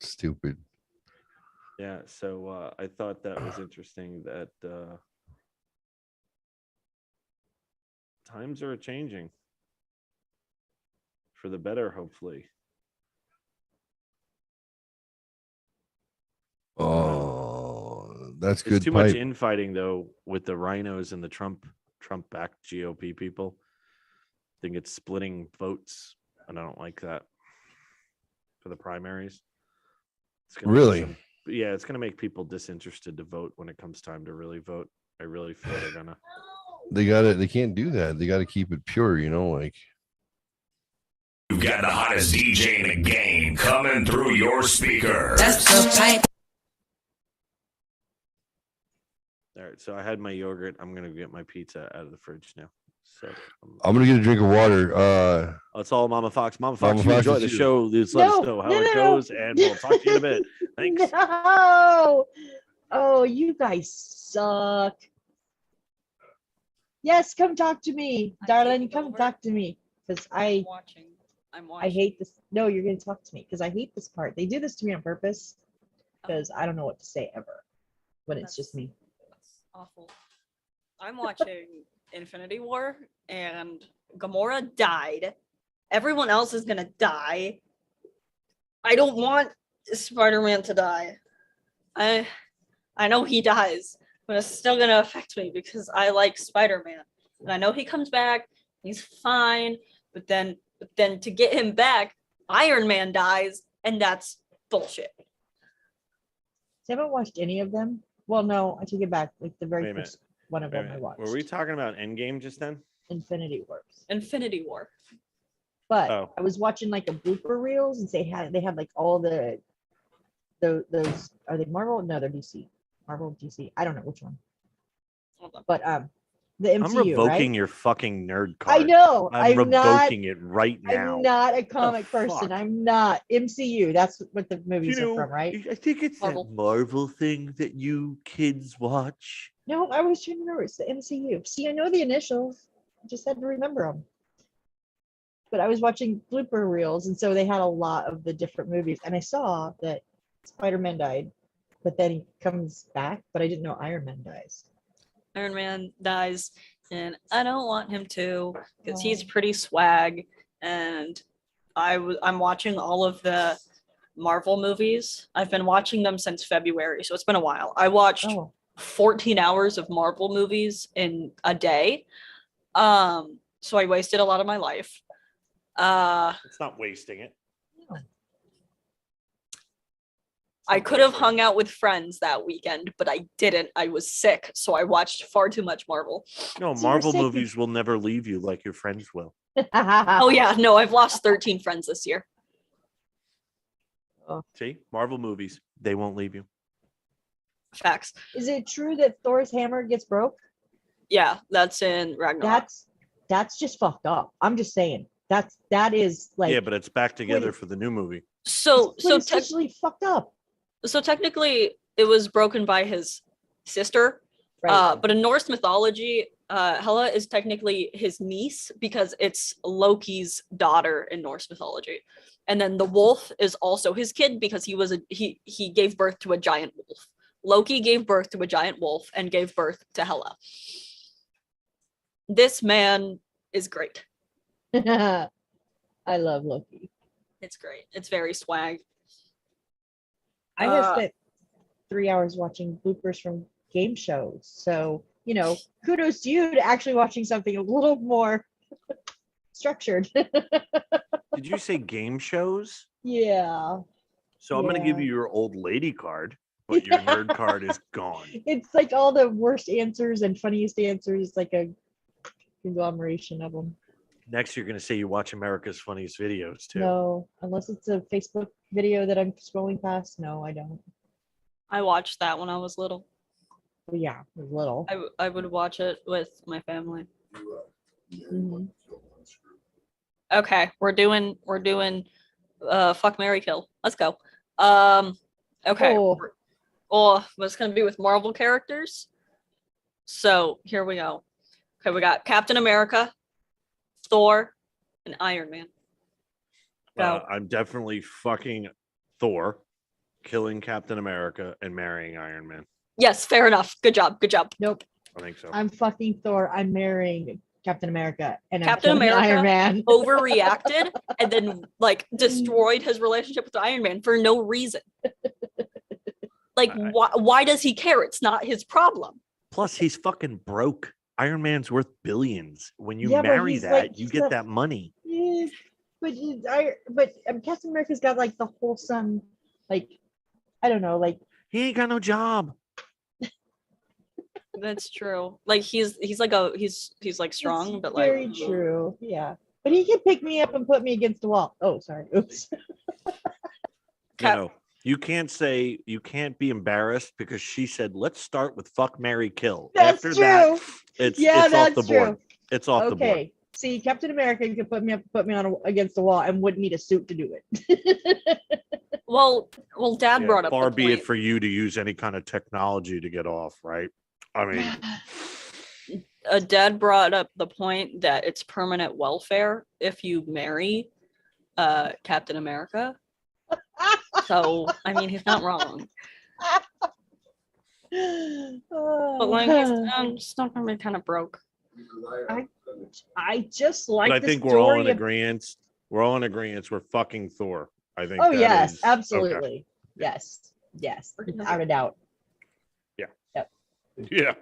Stupid. Yeah, so I thought that was interesting that times are changing for the better, hopefully. Oh, that's There's good. too pipe. much infighting though with the rhinos and the Trump-backed GOP people. I think it's splitting votes, and I don't like that for the primaries. It's gonna Really? it's gonna make people disinterested to vote when it comes time to really vote. I really feel they're gonna. They can't do that. They gotta keep it pure, like You've got the hottest DJ in the game coming through your speaker. That's so tight. All right, so I had my yogurt. I'm gonna get my pizza out of the fridge now. So I'm gonna get a drink of water. it's all Mama Fox. Mama Fox, Mama you Fox enjoy is the you. show. Just let us No, know how no, it no, goes, and we'll talk to you in a bit. Thanks. No. Oh, you guys suck. Yes, come talk to me, darling. Come talk to me, because I'm watching. I hate this. No, you're gonna talk to me because I hate this part. They do this to me on purpose because I don't know what to say ever when it's just me. That's awful. I'm watching Infinity War and Gamora died. Everyone else is gonna die. I don't want Spider-Man to die. I know he dies, but it's still gonna affect me because I like Spider-Man. And I know he comes back, he's fine, but then to get him back, Iron Man dies, and that's bullshit. I haven't watched any of them. Well, no, I take it back. Like the Wait very a minute. first one of Wait a them I minute. watched. Were we talking about Endgame just then? Infinity Wars. Infinity War. But Oh. I was watching like a blooper reels and they had like all those are they Marvel? No, they're DC. Marvel, DC. I don't know which one. Hold on. But the MCU, I'm revoking right? your fucking nerd card. I know. I'm I'm not. revoking it right now. I'm not a comic person. fuck? I'm not MCU. That's what the movies You are know, from, right? I think it's Marvel. that Marvel thing that you kids watch. No, I was trying to remember. It's the MCU. See, I know the initials. I just had to remember them. But I was watching blooper reels, and so they had a lot of the different movies. And I saw that Spider-Man died, but then he comes back. But I didn't know Iron Man dies. Iron Man dies, and I don't want him to because he's Oh. pretty swag. And I'm watching all of the Marvel movies. I've been watching them since February, so it's been a while. I watched Oh, 14 hours of Marvel movies in a day. So I wasted a lot of my life. It's not wasting it. no. I could have hung out with friends that weekend, but I didn't. I was sick, so I watched far too much Marvel. No, So you're Marvel sick. movies will never leave you like your friends will. Oh yeah, no, I've lost 13 friends this year. See, Marvel movies, they won't leave you. Facts. Is it true that Thor's hammer gets broke? Yeah, that's in Ragnarok. That's just fucked up. I'm just saying. That is like Yeah, but it's back together Wait. for the new movie. So quintessentially fucked up. so technically it was broken by his sister. Right. But in Norse mythology, Hela is technically his niece because it's Loki's daughter in Norse mythology. And then the wolf is also his kid because he gave birth to a giant wolf. Loki gave birth to a giant wolf and gave birth to Hela. This man is great. I love Loki. It's great. It's very swag. I have Uh, spent 3 hours watching bloopers from game shows. So, kudos to you to actually watching something a little more structured. Did you say game shows? Yeah. So I'm going to give Yeah. you your old lady card, but your nerd card is gone. It's like all the worst answers and funniest answers, like a conglomeration of them. Next, you're going to say you watch America's Funniest Videos too. No, unless it's a Facebook video that I'm scrolling past. No, I don't. I watched that when I was little. But yeah, I was little. I would watch it with my family. Mhm. Okay, we're doing fuck Mary Kill. Let's go. Okay. Oh. What's gonna be with Marvel characters? So here we go. Okay, we got Captain America, Thor, and Iron Man. Go. I'm definitely fucking Thor, killing Captain America, and marrying Iron Man. Yes, fair enough. Good job. Good job. Nope. I think so. I'm fucking Thor. I'm marrying Captain America, and I'm Captain killing America? Iron Man. Overreacted and then like destroyed his relationship with Iron Man for no reason. Like, why does he care? It's not his problem. Plus, he's fucking broke. Iron Man's worth billions. When you Yeah, but marry he's that, like- you he's get not- that money. Yeah, but Captain America's got like the wholesome, like, I don't know, like He ain't got no job. That's true. Like he's like strong, it's but like very true. Yeah, but he can pick me up and put me against the wall. Oh, sorry. Oops. You can't be embarrassed because she said, let's start with fuck, marry, kill. That's After true. that, it's off that's the board. true. It's off the board. Okay. See, Captain America could put me up, put me on against the wall, and wouldn't need a suit to do it. well, Dad Yeah, brought up far the be point. it for you to use any kind of technology to get off, right? I mean, Dad brought up the point that it's permanent welfare if you marry Captain America. So I mean, he's not wrong. But like, he's just not gonna be kind of broke. I just like. but I the think we're all in story of- agreement. We're all in agreement. We're fucking Thor. I think. Oh that yes, is- absolutely. okay. Yes, without a doubt. Yeah.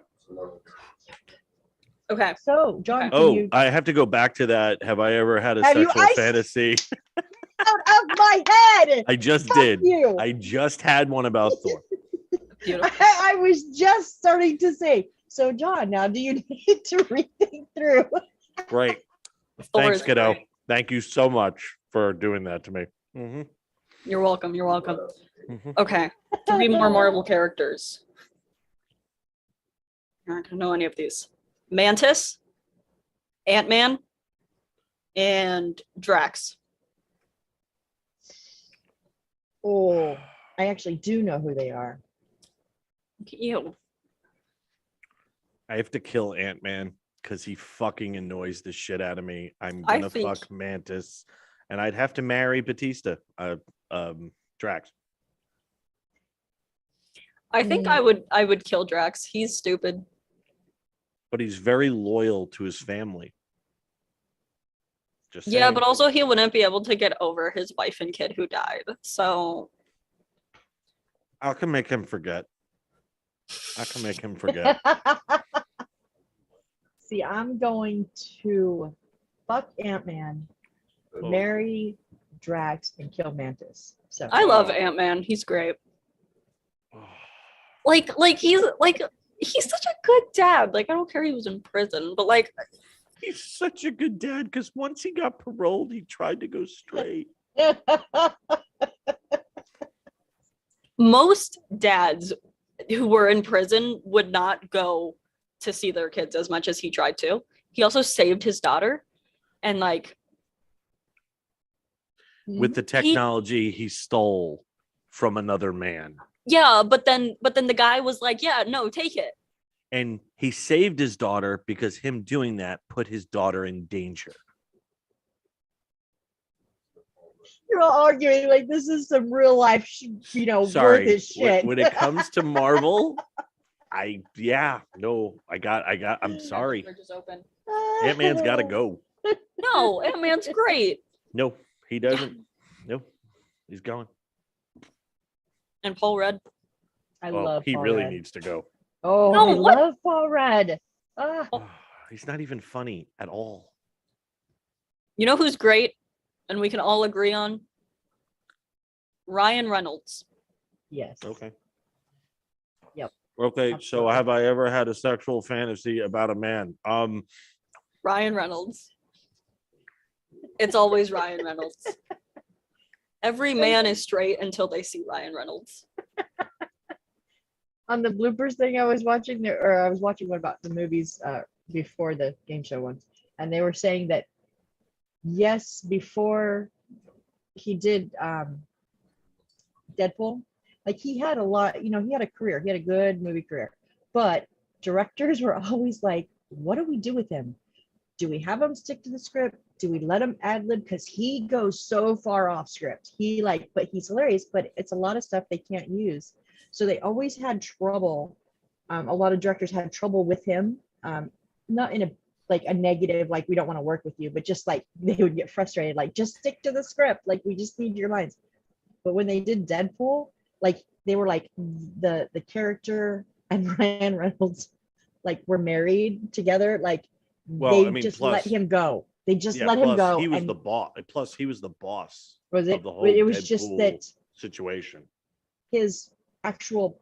Okay. So, John, can Oh, you I have to go back to that. Have I ever had a Have you- sexual I- fantasy? out of my head? I just Fuck did. you. I just had one about Thor. Beautiful. I was just starting to say. So, John, now do you need to rethink through? Great. Thor Thanks, is kiddo. great. Thank you so much for doing that to me. You're welcome. You're welcome. Mhm. Okay. 3 more Marvel characters. You're not gonna know any of these. Mantis, Ant-Man, and Drax. Oh, I actually do know who they are. Look at you. I have to kill Ant-Man because he fucking annoys the shit out of me. I'm I gonna think- fuck Mantis, and I'd have to marry Batista. Drax. I think Mm. I would kill Drax. He's stupid. But he's very loyal to his family. Just Yeah, saying. but also he wouldn't be able to get over his wife and kid who died. So I can make him forget. I can make him forget. See, I'm going to fuck Ant-Man, Oh. marry Drax, and kill Mantis. So I love Ant-Man. He's great. Like he's such a good dad. Like I don't care he was in prison, but like He's such a good dad because once he got paroled, he tried to go straight. most dads who were in prison would not go to see their kids as much as he tried to. He also saved his daughter and like With the technology he stole from another man. yeah, but then the guy was like, yeah, no, take it. And he saved his daughter because him doing that put his daughter in danger. You're all arguing like this is some real life, worth Sorry. his shit. When it comes to Marvel, I'm sorry. Bridge is open. Ant-Man's gotta go. No, Ant-Man's great. No, he doesn't. Nope. He's gone. And Paul Rudd. I Well, love he Paul really Rudd. needs to go. Oh, No, I what? love Paul Rudd. Ah, He's not even funny at all. You know who's great and we can all agree on? Ryan Reynolds. yes. Okay. Yep. Okay, so Absolutely. have I ever had a sexual fantasy about a man? Ryan Reynolds. It's always Ryan Reynolds. Every man is straight until they see Ryan Reynolds. On the bloopers thing I was watching there, or I was watching one about the movies before the game show ones, and they were saying that yes, before he did Deadpool, like he had a lot, he had a career, he had a good movie career, but directors were always like, what do we do with him? Do we have him stick to the script? Do we let him ad lib? Because he goes so far off script. But he's hilarious, but it's a lot of stuff they can't use. So they always had trouble. A lot of directors had trouble with him. Not in a negative, like we don't want to work with you, but just like they would get frustrated, like just stick to the script. Like we just need your lines. But when they did Deadpool, like they were like the character and Ryan Reynolds like were married together. Like Well, they I mean, just plus- let him go. They just Yeah, let him plus go. he was and the boss. Plus, he was the boss was of it? the whole It was just Deadpool that situation. his actual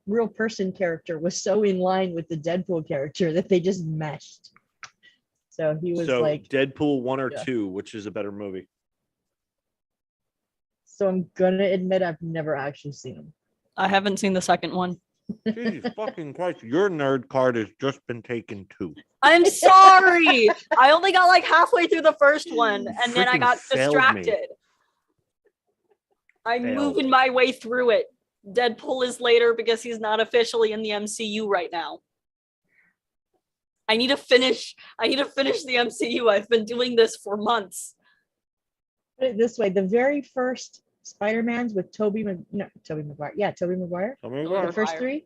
real person character was so in line with the Deadpool character that they just meshed. So he was So like, Deadpool 1 or Yeah. 2, which is a better movie? so I'm gonna admit I've never actually seen him. I haven't seen the second one. Jesus fucking Christ. Your nerd card has just been taken too. I'm sorry. I only got like halfway through the first one and then I Freaking got failed me. distracted. I'm Failed. moving my way through it. Deadpool is later because he's not officially in the MCU right now. I need to finish the MCU. I've been doing this for months. Put it this way, the very first Spider-Mans with Tobey Maguire. Yeah, Tobey Maguire. Tell me The what. first Maguire.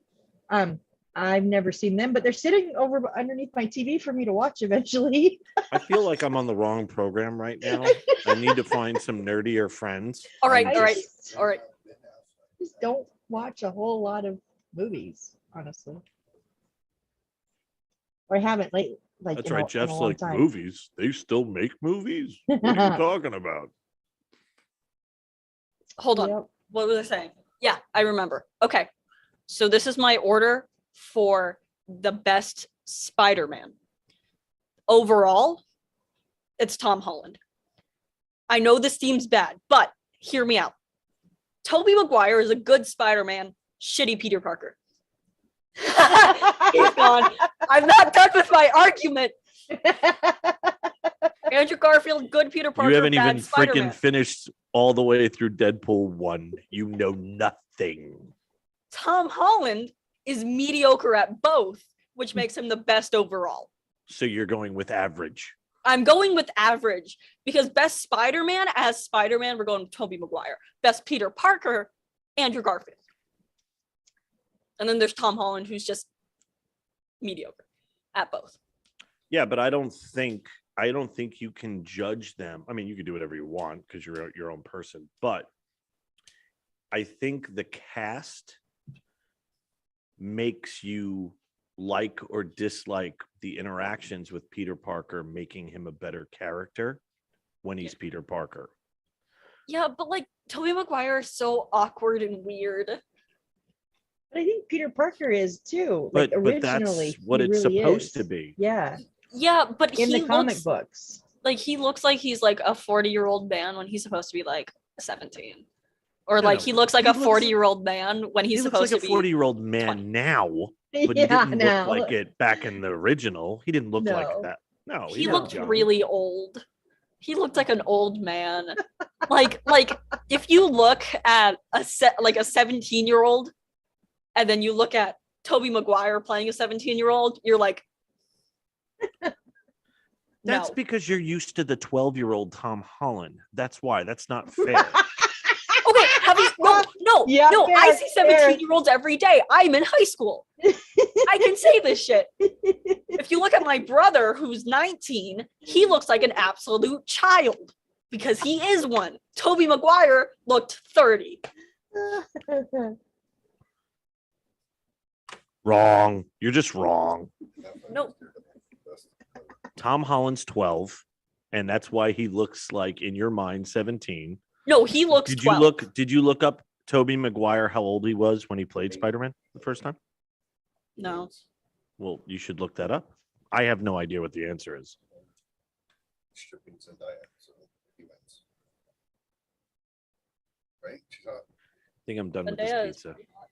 3. I've never seen them, but they're sitting over underneath my TV for me to watch eventually. I feel like I'm on the wrong program right now. I need to find some nerdier friends. All right, I all right, just- all right. just don't watch a whole lot of movies, honestly. Or I haven't lately. Like That's in right. a Jeff's long like, time. movies? They still make movies? What are you talking about? Hold on. Yep. What was I saying? Yeah, I remember. Okay. So this is my order for the best Spider-Man. Overall, it's Tom Holland. I know this seems bad, but hear me out. Tobey Maguire is a good Spider-Man, shitty Peter Parker. He's gone. I'm not done with my argument. Andrew Garfield, good Peter Parker, You haven't bad even Spider-Man. freaking finished all the way through Deadpool 1. You know nothing. Tom Holland is mediocre at both, which makes him the best overall. So you're going with average. I'm going with average because best Spider-Man as Spider-Man, we're going with Tobey Maguire. Best Peter Parker, Andrew Garfield. And then there's Tom Holland, who's just mediocre at both. Yeah, but I don't think you can judge them. I mean, you can do whatever you want because you're your own person, but I think the cast makes you like or dislike the interactions with Peter Parker, making him a better character when he's Peter Parker. Yeah, but like Tobey Maguire is so awkward and weird. But I think Peter Parker is too. But Like originally, that's what he it's really supposed is. to be. Yeah, Yeah, but in he the comic looks books. like he looks like he's like a 40-year-old man when he's supposed to be like 17. Or No, like no. he looks like He a looks- 40-year-old man when he's He looks supposed like a to be 40-year-old man 20. now, but he Yeah, didn't now. look like it back in the original. He didn't look like No. that. No, He was looked young. really old. He looked like an old man. like if you look at a 17-year-old and then you look at Tobey Maguire playing a 17-year-old, you're like That's no. because you're used to the 12-year-old Tom Holland. That's why. That's not fair. Okay, have you no, Yeah, I fair, see fair. 17-year-olds every day. I'm in high school. I can say this shit. If you look at my brother who's 19, he looks like an absolute child. because he is one. Toby Maguire looked 30. Wrong. You're just wrong. No. Tom Holland's 12, and that's why he looks like, in your mind, 17. No, he looks Did 12. you look up Toby Maguire, how old he was when he played Spider-Man the first time? No. Well, you should look that up. I have no idea what the answer is. Stripping Zendaya, so he wins. Right? She's hot. I think I'm done with this Zendaya is pizza. pretty hot.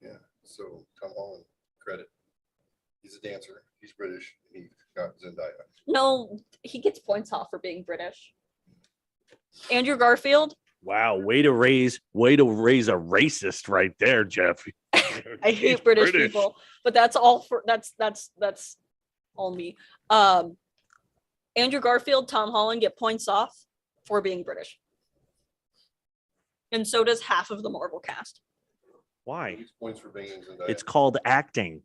Yeah. So Tom Holland, credit. He's a dancer. He's British. And he got Zendaya. No, he gets points off for being British. Andrew Garfield. Wow, way to raise a racist right there, Jeff. I He's hate British people, but that's all for that's all me. Andrew Garfield, Tom Holland get points off for being British. And so does half of the Marvel cast. Why? He gets points for banging Zendaya. It's called acting.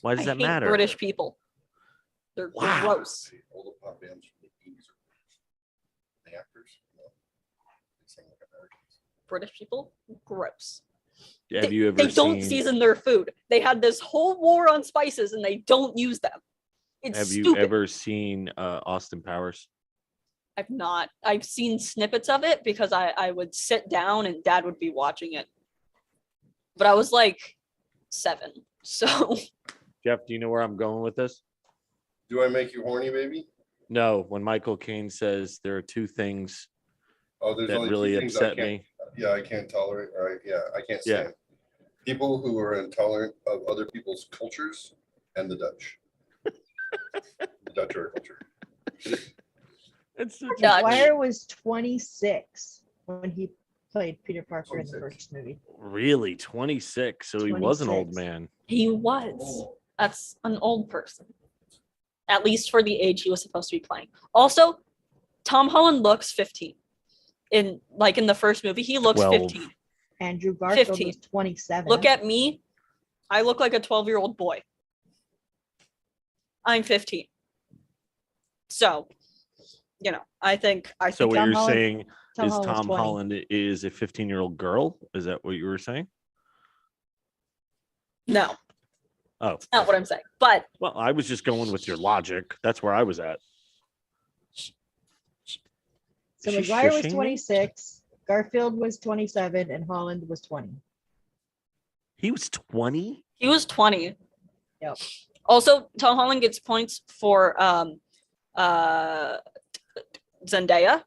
Why does I that hate matter? British people. They're Wow. gross. All the pop bands from the 80s are the actors. You know, they sing like Americans. British people, gross. Have you ever They don't seen? season their food. They had this whole war on spices and they don't use them. It's Have you stupid. ever seen Austin Powers? I've not. I've seen snippets of it because I would sit down and dad would be watching it. But I was like 7. So Jeff, do you know where I'm going with this? Do I make you horny, baby? No. When Michael Caine says there are 2 things Oh, there's that only really two things I upset can't- me. Yeah, I can't tolerate. Or I can't Yeah. stand people who are intolerant of other people's cultures and the Dutch. The Dutch are a culture. It's such Dutch. Maguire was 26 when he played Peter Parker in the 26. first movie. really 26. So he was an old 26. man. he was. That's an old person. At least for the age he was supposed to be playing. Also, Tom Holland looks 15. In the first movie, he looks 12. 15. Andrew Garfield 15. was 27. Look at me. I look like a 12-year-old boy. I'm 15. So, I think So what Tom you're Holland- saying Tom is Holland was Tom 20. Holland is a 15-year-old girl? Is that what you were saying? no, Oh, that's not what I'm saying. But well, I was just going with your logic. That's where I was at. So Is she Maguire was shushing me? 26, Garfield was 27, and Holland was 20. He was 20? he was 20. Yep. Also, Tom Holland gets points for Zendaya.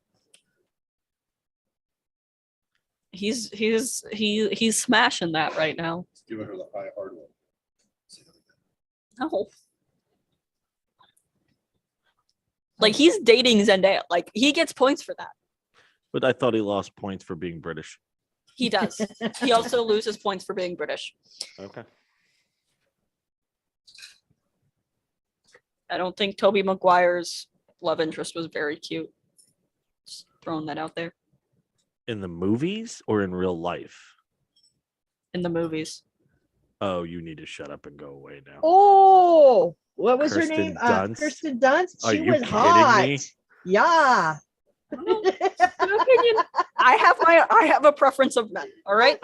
He's smashing that right now. It's giving her the high hard one. No. Like he's dating Zendaya. Like he gets points for that. But I thought he lost points for being British. He does. He also loses points for being British. Okay. I don't think Toby Maguire's love interest was very cute. Just throwing that out there In the movies or in real life? in the movies. Oh, you need to shut up and go away now. Oh, what was her Kirsten name? Dunst? Kirsten Dunst. Are She you was kidding hot. me? Yeah. Good opinion. I have a preference of men. All right.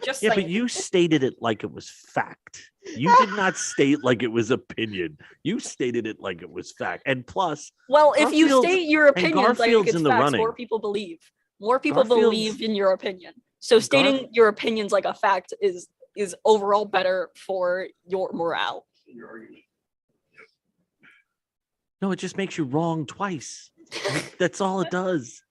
Just Yeah, saying. but you stated it like it was fact. You did not state like it was opinion. You stated it like it was fact. And plus, Well, if you Garfield's- state your and opinions like Garfield's it's in the facts, running. more people believe. More people Garfield's- believe in your opinion. So stating your opinions like a fact is overall better for your morale. Your argument. no, it just makes you wrong twice. That's all it does.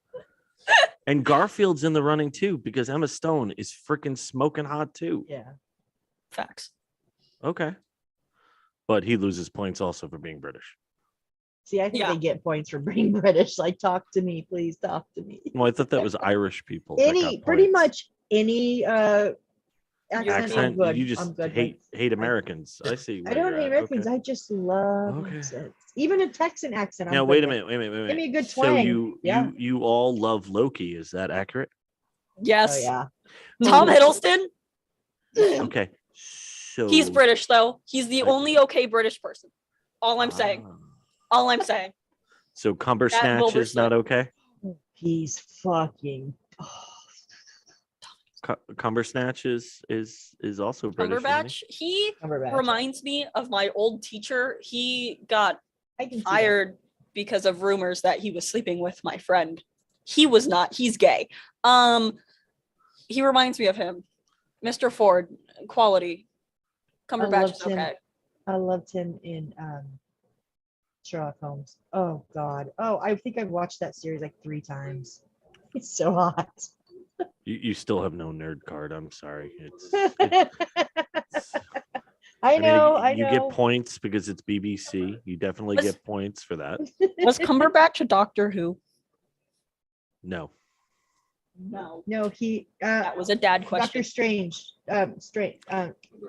And Garfield's in the running too because Emma Stone is freaking smoking hot too. Yeah. Facts. Okay. But he loses points also for being British. See, I think Yeah. they get points for being British. Like, talk to me, please talk to me. Well, I thought that was Irish people. that Any, got pretty points. much any accent, I'm Accent. good. You just I'm good hate with. Americans. I see. I where don't you're hate at. Americans. Okay. I just love Okay. accents. Even a Texan accent. I'm Now good wait a with. minute. Wait a minute. Wait a minute. Give me a good So twang. Yeah. you all love Loki. Is that accurate? Yes. Oh yeah. Tom Hiddleston. Okay. So He's British though. He's the I- only okay British person. All I'm saying. Ah. All I'm saying. So Cumber That Snatch is not okay. He's fucking. Oh, Cumber Snatch is also British. Isn't he? Cumberbatch, he Cumberbatch. reminds me of my old teacher. He got I can see that. fired because of rumors that he was sleeping with my friend. He was not. He's gay. He reminds me of him. Mr. Ford, quality. Cumberbatch loved is him. okay. I loved him in Sherlock Holmes. Oh God. Oh, I think I've watched that series like 3 times. It's so hot. You still have no nerd card. I'm sorry. I know. You get points because it's BBC. You definitely Was- get points for that. Was Cumberbatch a Doctor Who? No. No. No, he. That was a dad question. Doctor Strange. Strange.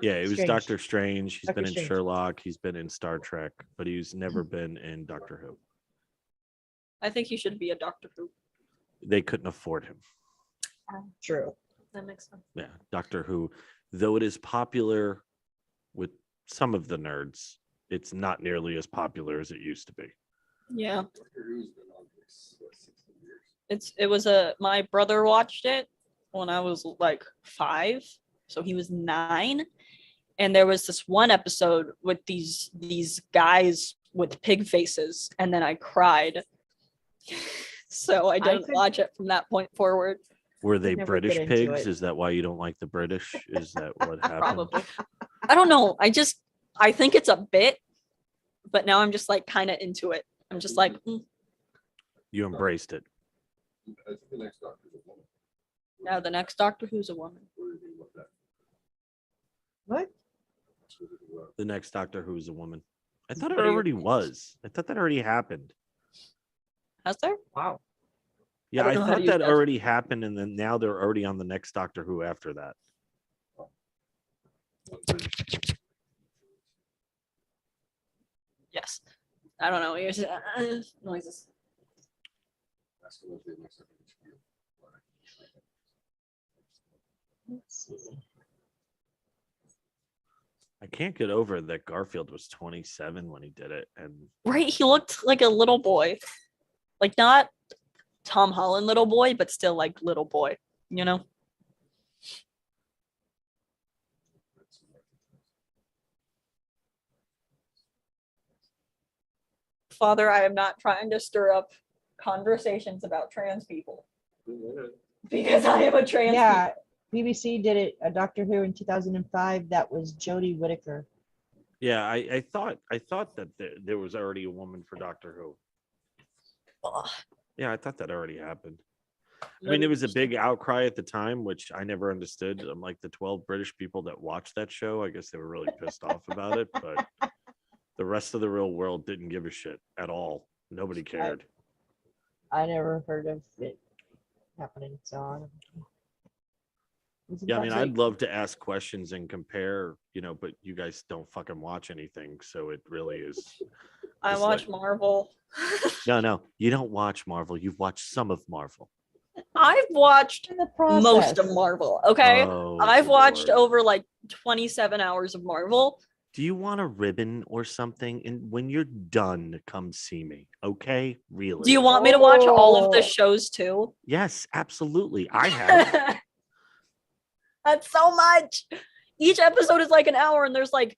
Yeah, it was Strange. Doctor Strange. He's Doctor been in Strange. Sherlock. He's been in Star Trek, but he's never been in Doctor Who. I think he should be a Doctor Who. They couldn't afford him. True. That makes sense. Yeah, Doctor Who, though it is popular with some of the nerds, it's not nearly as popular as it used to be. Yeah. My brother watched it when I was like 5, so he was 9, and there was this one episode with these guys with pig faces, and then I cried. So I didn't watch it from that point forward. Were they never British get into pigs? it. Is that why you don't like the British? Is that what happened? Probably. I don't know. I think it's a bit, but now I'm just like kind of into it. I'm just like, You embraced it. now the next Doctor Who's a woman. What? The next Doctor Who is a woman. I thought it What are your already thoughts? was. I thought that already happened. Has there? Wow. Yeah, don't I know how to thought use that that. already happened, and then now they're already on the next Doctor Who after that. Yes. I don't know. Here's noises. Let's see. I can't get over that Garfield was 27 when he did it, and Right, he looked like a little boy, like not Tom Holland little boy, but still like little boy. You know. Father, I am not trying to stir up conversations about trans people because I am a trans. Yeah, BBC did it. A Doctor Who in 2005. That was Jodie Whittaker. yeah, I thought that there was already a woman for Doctor Who. Ugh. Yeah, I thought that already happened. I mean, it was a big outcry at the time, which I never understood. I'm like the 12 British people that watched that show. I guess they were really pissed off about it, but the rest of the real world didn't give a shit at all. Nobody cared. I never heard of it happening. So I don't know. Isn't Yeah, I that mean, like- I'd love to ask questions and compare, but you guys don't fucking watch anything, so it really is. I It's watch like- Marvel. No, you don't watch Marvel. You've watched some of Marvel. I've watched in the process. most of Marvel. Okay, Oh, I've watched Lord. over like 27 hours of Marvel. Do you want a ribbon or something? And when you're done, come see me. Okay? Really? Do you want me to watch all of the Oh. shows too? Yes, absolutely. I have. That's so much. Each episode is like an hour, and there's like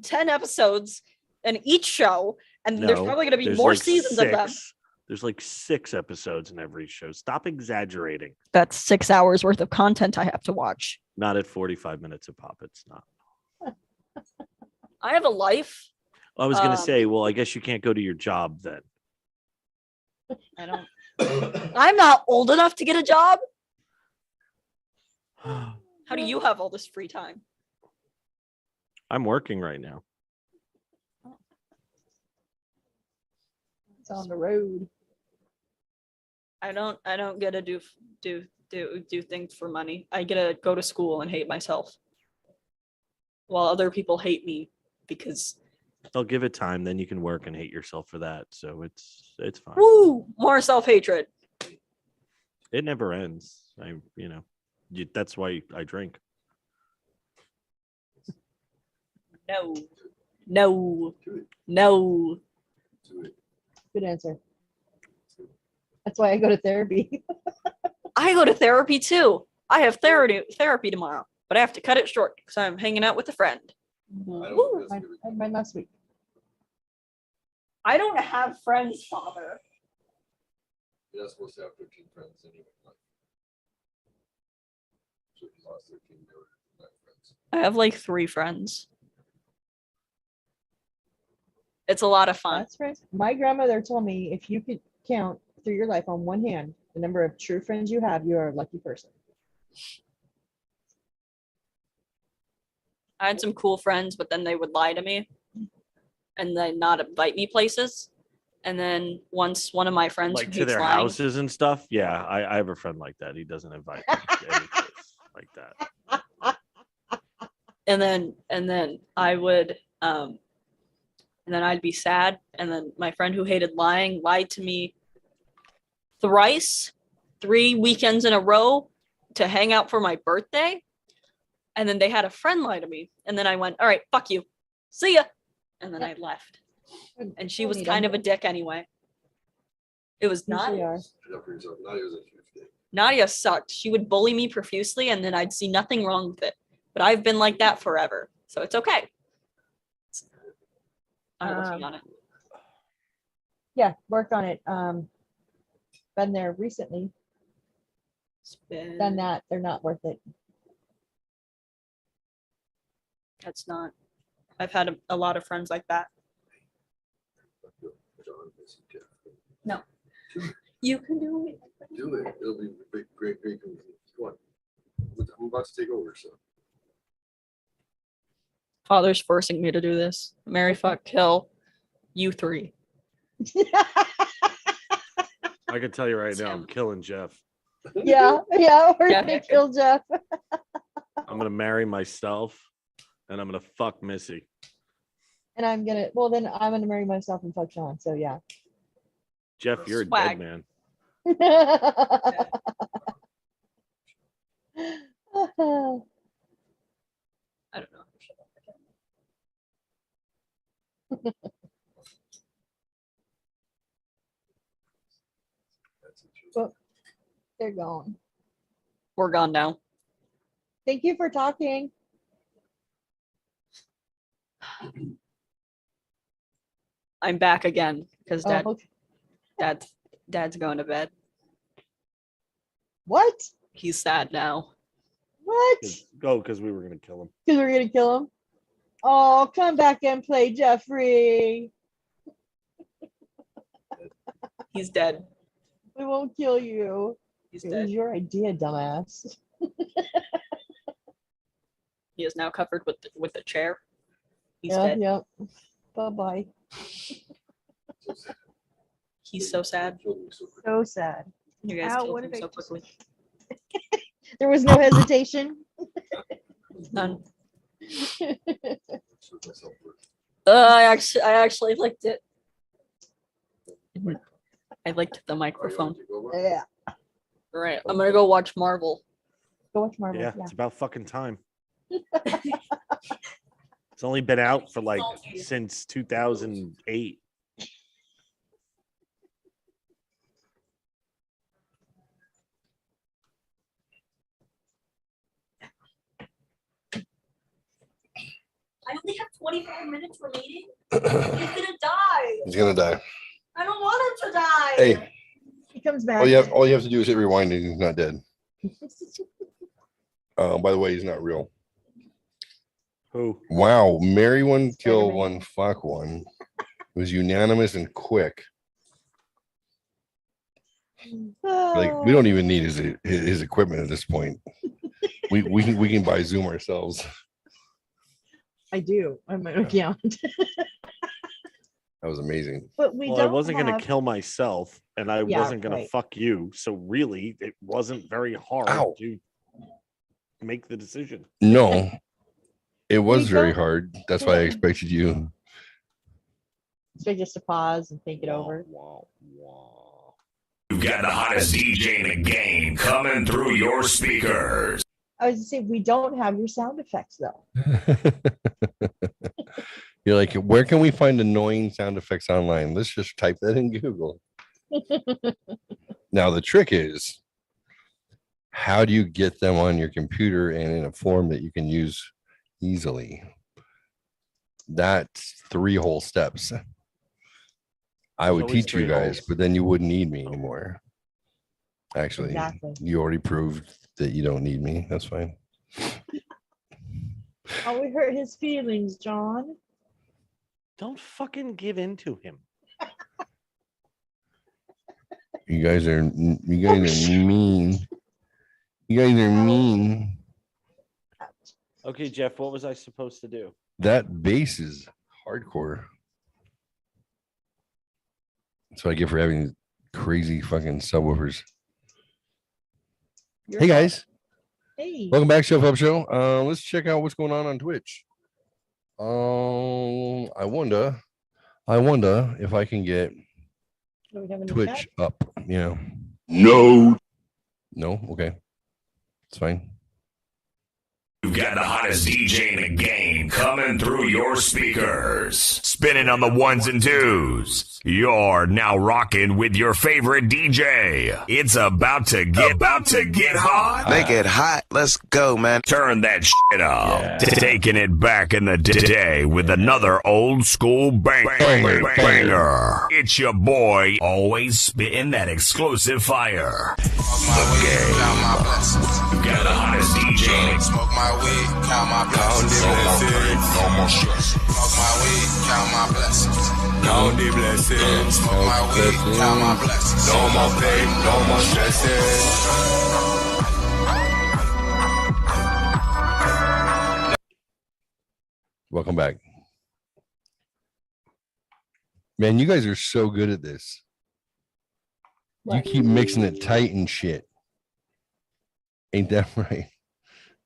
10 episodes in each show, and there's No, probably going to be there's more like seasons of them. 6. There's like 6 episodes in every show. Stop exaggerating. That's 6 hours worth of content I have to watch. Not at 45 minutes a pop. It's not. I have a life. I was going to Um, say, well, I guess you can't go to your job then. I don't. I'm not old enough to get a job. How do you have all this free time? I'm working right now. It's on the road. I don't get to do things for money. I get to go to school and hate myself, while other people hate me because I'll give it time, then you can work and hate yourself for that. So it's fine. woo, more self-hatred. It never ends. That's why I drink. No. No. No. Good answer. That's why I go to therapy. I go to therapy too. I have therapy tomorrow, but I have to cut it short because I'm hanging out with a friend. Ooh, I had mine last week. I don't have friends, Father. You're not supposed to have 13 friends anyway. So if you lost 13, they were not friends. I have like 3 friends. It's a lot of fun. That's right. My grandmother told me if you could count through your life on one hand the number of true friends you have, you are a lucky person. I had some cool friends, but then they would lie to me and then not invite me places. And then once one of my friends Like who to hates their lying, houses and stuff. Yeah, I have a friend like that. He doesn't invite me to any place like that. and then I would and then I'd be sad. And then my friend who hated lying lied to me thrice, 3 weekends in a row to hang out for my birthday. And then they had a friend lie to me. And then I went, all right, fuck you. See ya. And then I left. And she was kind of a dick anyway. It was not. Usually are. Nadia sucked. She would bully me profusely and then I'd see nothing wrong with it. But I've been like that forever. So it's okay. I'm working on it. Yeah, work on it. Been there recently. Done that. They're not worth it. That's not. I've had a lot of friends like that. No. You can do it. Do it. It'll be great. Come on. I'm about to take over, so. Father's forcing me to do this. Marry, fuck, kill. You 3. I can tell you right now, I'm killing Jeff. Yeah, we're Yeah. gonna kill Jeff. I'm gonna marry myself, and I'm gonna fuck Missy. And I'm gonna marry myself and fuck Sean. So yeah. Jeff, you're Swag. a dead man. I don't know. They're gone. We're gone now. Thank you for talking. I'm back again because Oh, okay. dad's going to bed. What? He's sad now. What? Go, because we were gonna kill him. Because we're gonna kill him. Oh, come back and play, Jeffrey. He's dead. We won't kill you. He's It dead. was your idea, dumbass. He is now covered with the chair. He's Yeah, dead. yep. Bye-bye. He's so sad. So sad. You guys Ow, killed what him did I so just- quickly. There was no hesitation. None. I actually liked it. I liked the microphone. Yeah. All right, I'm gonna go watch Marvel. Go watch Marvel. Yeah, Yeah. it's about fucking time. It's only been out for like since 2008. I only have 24 minutes remaining. He's gonna die. He's gonna die. I don't want him to die. Hey, He comes back. all you have to do is hit rewind and he's not dead. By the way, he's not real. Who? Wow, marry one, kill Spider-Man. one, fuck one. It was unanimous and quick. Like we don't even need his equipment at this point. We can buy Zoom ourselves. I do on my account. That was amazing. But we Well, don't I wasn't gonna have- kill myself, and I Yeah, wasn't gonna right. fuck you. So really, it wasn't very hard Ow. to make the decision. No, it was We very don't- hard. That's why I expected you. So just to pause and think it over. Wah, wah. You've got the hottest DJ in the game coming through your speakers. I was to say we don't have your sound effects though. You're like, where can we find annoying sound effects online? Let's just type that in Google. Now the trick is, how do you get them on your computer and in a form that you can use easily? That's 3 whole steps. I would always teach you 3 guys, holes. but then you wouldn't need me anymore. Actually, Exactly. you already proved that you don't need me. That's fine. Oh, we hurt his feelings, John. Don't fucking give in to him. You guys are mean. You guys are mean. Okay, Jeff, what was I supposed to do? That bass is hardcore. That's what I get for having crazy fucking subwoofers. Your Hey fault. guys, Hey. welcome back, Show Up Show. Let's check out what's going on Twitch. I wonder if I can get Do we have any Twitch chat? up. You know, no, okay, it's fine. You've got the hottest DJ in the game coming through your speakers. Spinning on the ones and twos. You're now rocking with your favorite DJ. It's about to get hot. Make it hot. Let's go, man. Turn that shit up. Yeah. Taking it back in the day with another old school banger. It's your boy, always spitting that exclusive fire. My weed, count my blessings. You got the hottest DJ. Smoke my weed, count my blessings. No more stress. Smoke my weed, count my blessings. Count the blessings. Smoke my weed, count my blessings. No more pain, no more stressing. Welcome back, man. You guys are so good at this. You What? keep mixing it tight and shit. Ain't that right?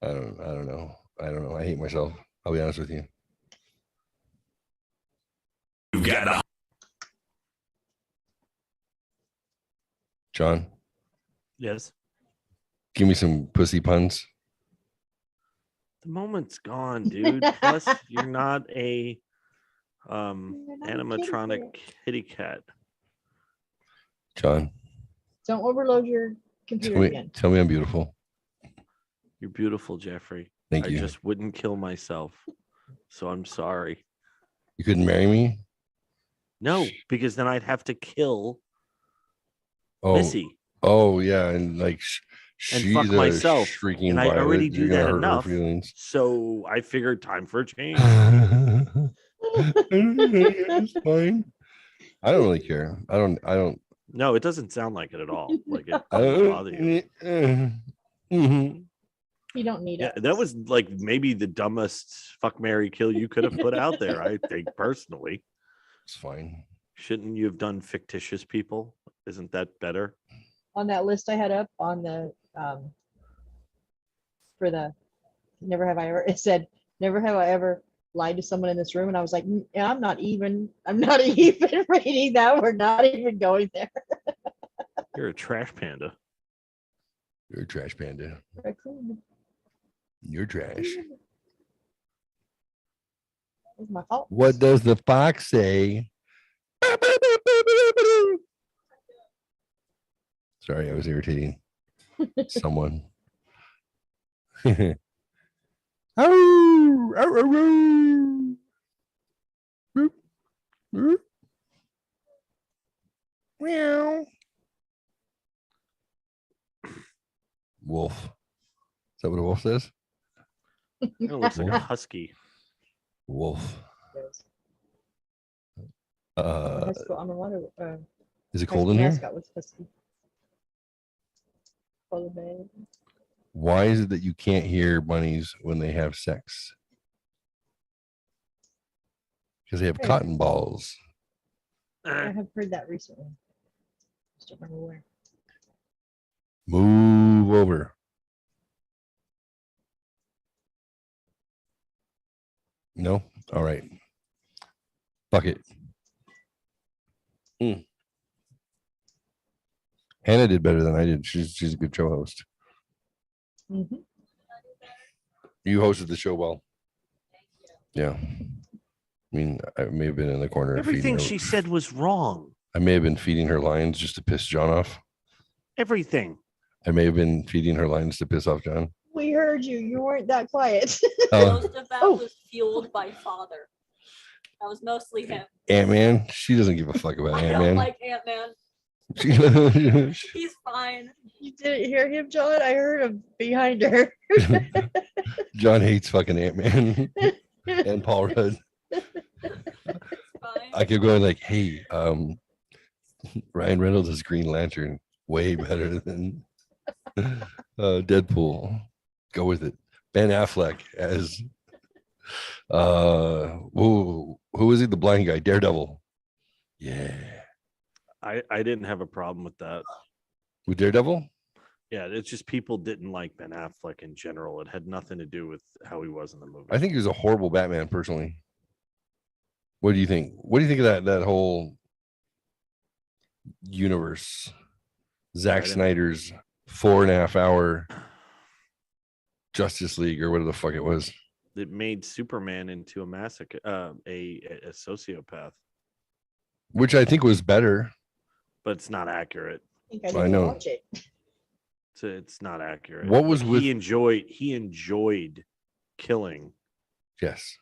I don't know. I hate myself. I'll be honest with you. You got the John, Yes. give me some pussy puns. The moment's gone, dude. Plus, you're not a You're not a animatronic kitty cat. John, Don't overload your tell computer me, again. tell me I'm beautiful. You're beautiful, Jeffrey. Thank I you. just wouldn't kill myself. So I'm sorry. You couldn't marry me? No, because then I'd have to kill Oh, Missy. oh yeah, and like And she's fuck a myself, shrieking and I violet. already You're do gonna that hurt her enough. feelings. So I figured time for a change. It's fine. I don't really care. I don't. No, it doesn't sound like it at all. Like it I doesn't don't bother you. Mhm. You don't need Yeah, it. that was like maybe the dumbest fuck Mary kill you could have put out there, I think personally. It's fine. Shouldn't you have done fictitious people? Isn't that better? On that list I had up on the for the never have I ever, it said never have I ever lied to someone in this room, and I was like, yeah, I'm not even reading that. We're not even going there. You're a trash panda. You're a trash panda. Raccoon. You're trash. It's my fault. What does the fox say? Sorry, I was irritating someone. Ow, ow, ow, ow. Boop, boop. Meow. Wolf. Is that what a wolf says? It looks like a husky. Wolf. Yes. Uh, Husky on the water. is it cold in husky here? mascot was husky. Polar bear. Why is it that you can't hear bunnies when they have sex? Because they have Hey. cotton balls. I have heard that recently. Just don't remember where. Move over. No? All right. Fuck it. Hannah did better than I did. She's a good show host. Mhm. You hosted the show well. Yeah. I mean, I may have been in the corner. Everything feeding her- she said was wrong. I may have been feeding her lines just to piss John off. Everything. I may have been feeding her lines to piss off John. We heard you. You weren't that quiet. Oh, Most of that Oh. was fueled by father. That was mostly him. Ant-Man. She doesn't give a fuck about I don't Ant-Man. like Ant-Man. He's fine. You didn't hear him, John? I heard him behind her. John hates fucking Ant-Man and Paul Rudd. Fine. I kept going like, hey, Ryan Reynolds is Green Lantern. Way better than Deadpool. Go with it. Ben Affleck as who is he? The blind guy, Daredevil. Yeah. I didn't have a problem with that. With Daredevil? Yeah, it's just people didn't like Ben Affleck in general. It had nothing to do with how he was in the movie. I think he was a horrible Batman personally. What do you think? What do you think of that whole universe? Zack Snyder's 4.5 hour Justice League or whatever the fuck it was. It made Superman into a massacre, a sociopath, Which I think was better. but it's not accurate. I think I I know. know. Watch it. It's not accurate. What was Like, with- he enjoyed killing, Yes.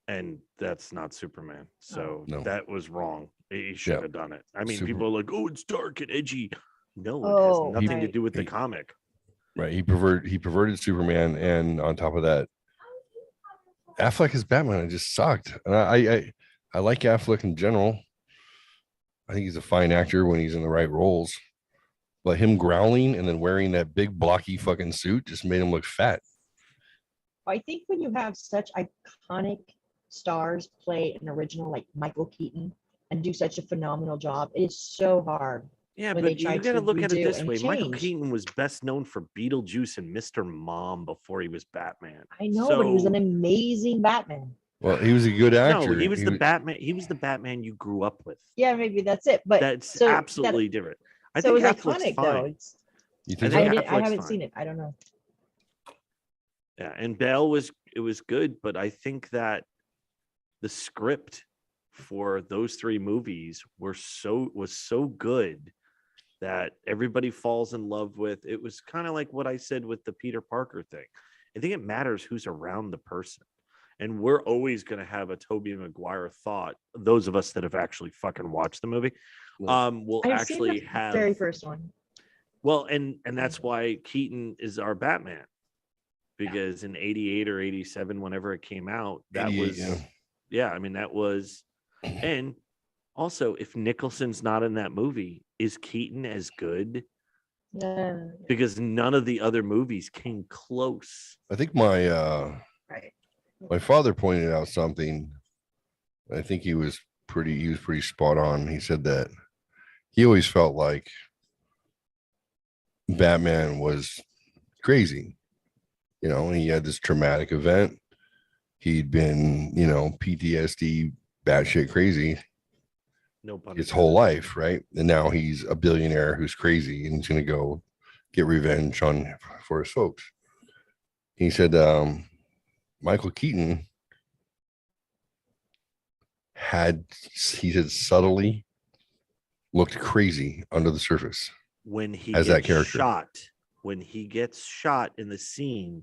and that's not Superman. So No. that was wrong. He should Yeah. have done it. I mean, Super- people are like, "Oh, it's dark and edgy." No, it Oh, has nothing to right. do with the He- comic. Right. He perverted Superman, and on top of that, Affleck as Batman, it just sucked. And I like Affleck in general. I think he's a fine actor when he's in the right roles. But him growling and then wearing that big blocky fucking suit just made him look fat. I think when you have such iconic stars play an original like Michael Keaton and do such a phenomenal job, it is so hard. Yeah, when but they you tried got to to look at it redo this and way. Michael change. Keaton was best known for Beetlejuice and Mr. Mom before he was Batman. I know, but he was an So- amazing Batman. Well, he was a good actor. No, he was the Batman. He was the Batman you grew up with. Yeah, maybe that's it. But That's so absolutely different. I so think it's Affleck's iconic though. fine. It's, You I think think so? I Affleck's haven't fine. seen it. I don't know. Yeah, and Bale was good, but I think that the script for those three movies was so good that everybody falls in love with. It was kind of like what I said with the Peter Parker thing. I think it matters who's around the person. And we're always going to have a Tobey Maguire thought. Those of us that have actually fucking watched the movie, will I've actually seen the have very first one. well, and that's why Keaton is our Batman, because in '88 or '87, whenever it came out, that 88, was yeah. I mean, that was, and also if Nicholson's not in that movie, is Keaton as good? Yeah. Because none of the other movies came close. I think my Right. my father pointed out something. I think he was pretty spot on. He said that he always felt like Batman was crazy. You know, he had this traumatic event. He'd been, PTSD, batshit crazy No pun his whole intended. life, right? And now he's a billionaire who's crazy and he's gonna go get revenge for his folks. He said Michael Keaton he said subtly looked crazy under the surface. When he as gets that character. when he gets shot in the scene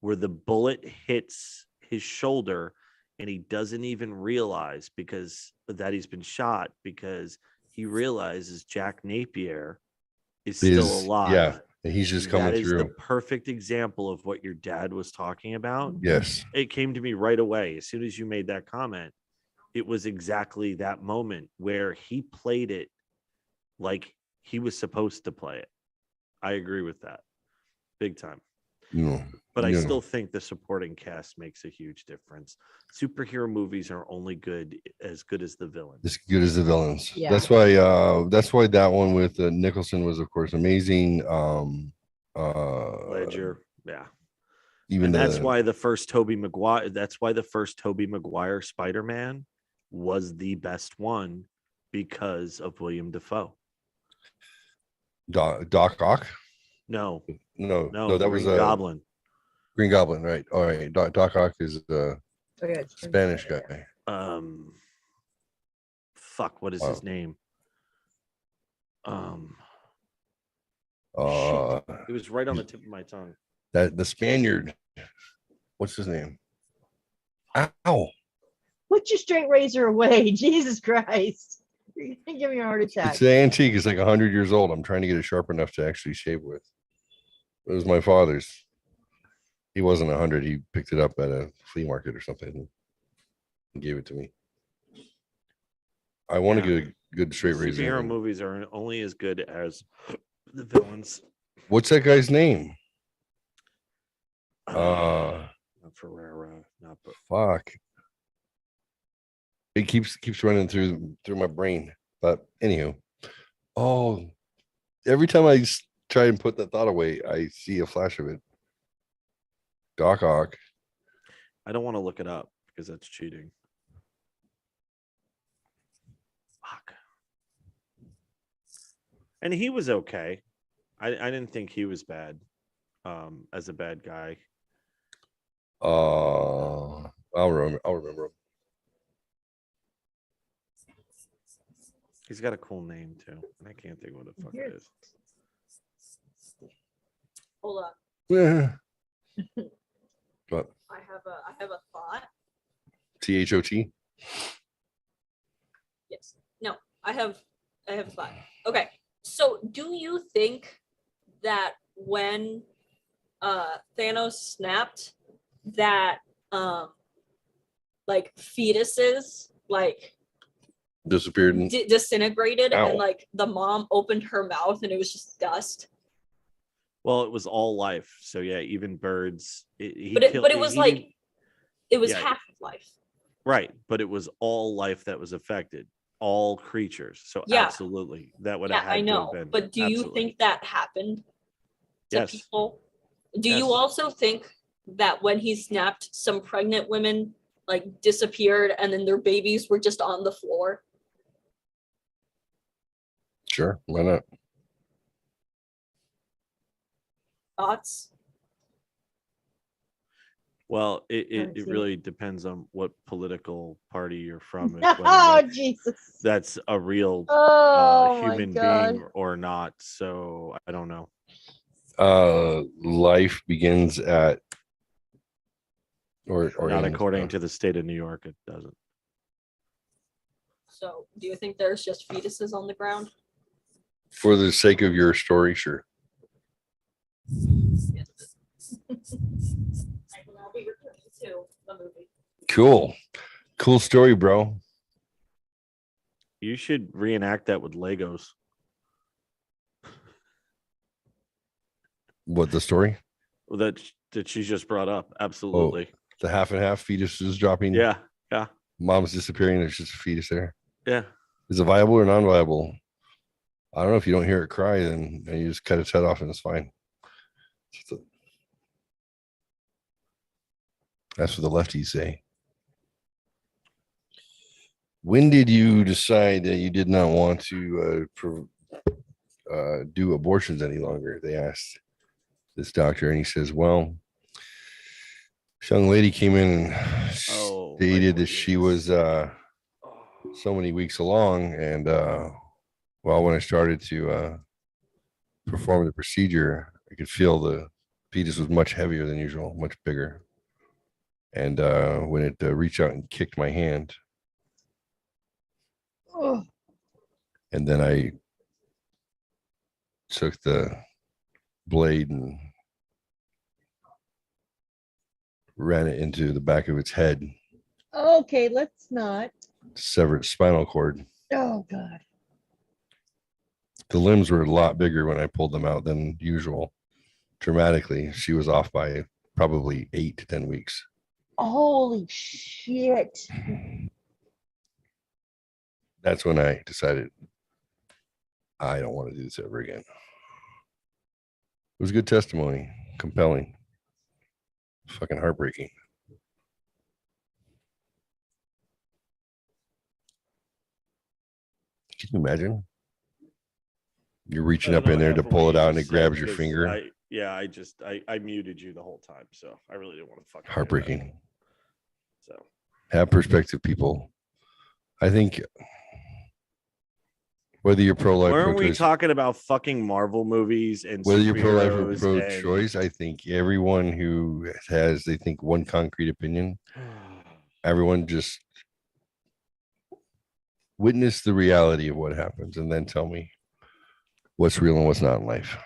where the bullet hits his shoulder and he doesn't even realize because that he's been shot, because he realizes Jack Napier is still alive. Yeah, and he's just coming That is through. the perfect example of what your dad was talking about. Yes. It came to me right away. As soon as you made that comment, it was exactly that moment where he played it like he was supposed to play it. I agree with that. Big time. But I Yeah. still think the supporting cast makes a huge difference. Superhero movies are only good as the villain. As good as the villains. Yeah. That's why that one with Nicholson was of course amazing. Ledger, yeah. Even And that's why the first Tobey Maguire Spider-Man was the best one, because of William Dafoe. Doc Ock. No, No, that Green was Goblin. Green Goblin, right? All right, Doc Ock is a Oh, yeah, it's Spanish guy. Fuck, what is Wow. his name? Uh, It was right on the tip of my tongue. that the Spaniard, what's his name? Ow. Put your straight razor away. Jesus Christ. You're gonna give me a heart attack. It's an antique. It's like 100 years old. I'm trying to get it sharp enough to actually shave with. It was my father's. He wasn't 100. He picked it up at a flea market or something and gave it to me. I want to get a good straight razor. Superhero movies are only as good as the villains. What's that guy's name? Not Ferrera, not Fuck. It keeps running through my brain. But anywho, oh, every time I try and put that thought away, I see a flash of it. Doc Ock. I don't want to look it up because that's cheating. Fuck. And he was okay. I didn't think he was bad as a bad guy. I'll remember him. He's got a cool name too. And I can't think what the fuck it is. Hold on. Yeah. What? I have a thought. THOT? Yes. No, I have a thought. Okay. So do you think that when Thanos snapped that like fetuses like Disappeared. And disintegrated Ow. and like the mom opened her mouth and it was just dust? Well, it was all life. So yeah, even birds. But it was like it was yeah. half of life. Right, but it was all life that was affected, all creatures. So Yeah. absolutely, that would Yeah, have had I to know. have been. But do you Absolutely. think that happened to Yes. people? Do you Yes. also think that when he snapped, some pregnant women like disappeared and then their babies were just on the floor? Sure, why not? Thoughts? Well, it Haven't seen it. really depends on what political party you're from. Oh, Jesus. That's a real Oh, my human God. being or not. So I don't know. Life begins at or Not ends, according to the state of New York, it doesn't. So do you think there's just fetuses on the ground? for the sake of your story, sure. I will now be returning to the movie. Cool story, bro. You should reenact that with Legos. What, the story? That she just brought up. Absolutely. The half and half fetuses dropping. Yeah. Mom's disappearing. There's just a fetus there. Yeah. Is it viable or non-viable? I don't know. If you don't hear it cry, then you just cut its head off and it's fine. That's what the lefties say. When did you decide that you did not want to do abortions any longer? They asked this doctor, and he says, well, this young lady came in and stated that she was so many weeks along, and well, when I started to perform the procedure, I could feel the fetus was much heavier than usual, much bigger. And when it reached out and kicked my hand, and then I took the blade and ran it into the back of its head, Okay, let's not. severed spinal cord. Oh, God. The limbs were a lot bigger when I pulled them out than usual. Dramatically, she was off by probably 8 to 10 weeks. Holy shit. That's when I decided I don't want to do this ever again. It was good testimony, compelling, fucking heartbreaking. Can you imagine? You're reaching I up don't in know there to half of pull what it you out and just it grabs said your because finger. I muted you the whole time, so I really didn't want to fucking hear that. Heartbreaking. So Have perspective, people. I think Whether you're pro-life, Weren't we pro-choice, talking about fucking Marvel movies and whether you're pro-life or superheroes pro-choice, I think everyone who has, they think, one concrete opinion, everyone just witness the reality of what happens and then tell me what's real and what's not in life,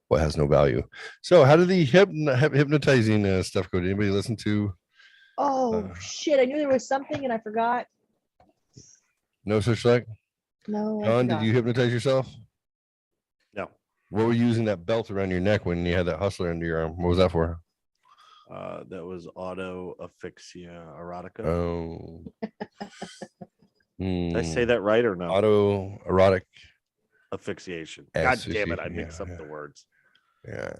what has no value. So how did the hypnotizing stuff go? Did anybody listen to Oh shit! I knew there was something and I forgot. No Such Luck? No, I John, did forgot. you hypnotize yourself? No. What were you using that belt around your neck when you had that hustler under your arm? What was that for? that was auto asphyxia erotica. Oh. Did I say that right or no? Auto erotic Asphyxiation. God damn it! I asphyxiation, mixed yeah, up yeah. the words. Yeah.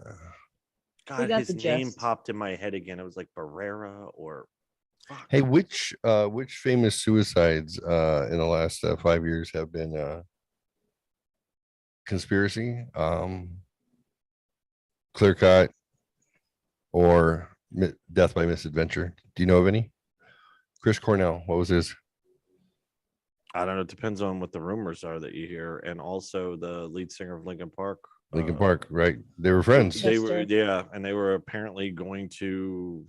God, got his the name gist. popped in my head again. It was like Barrera or. Fuck. Hey, which famous suicides in the last 5 years have been conspiracy, clear cut, or death by misadventure? Do you know of any? Chris Cornell, what was his? I don't know. It depends on what the rumors are that you hear, and also the lead singer of Linkin Park. Lincoln Park, right? They were friends. They were, Chester. yeah, and they were apparently going to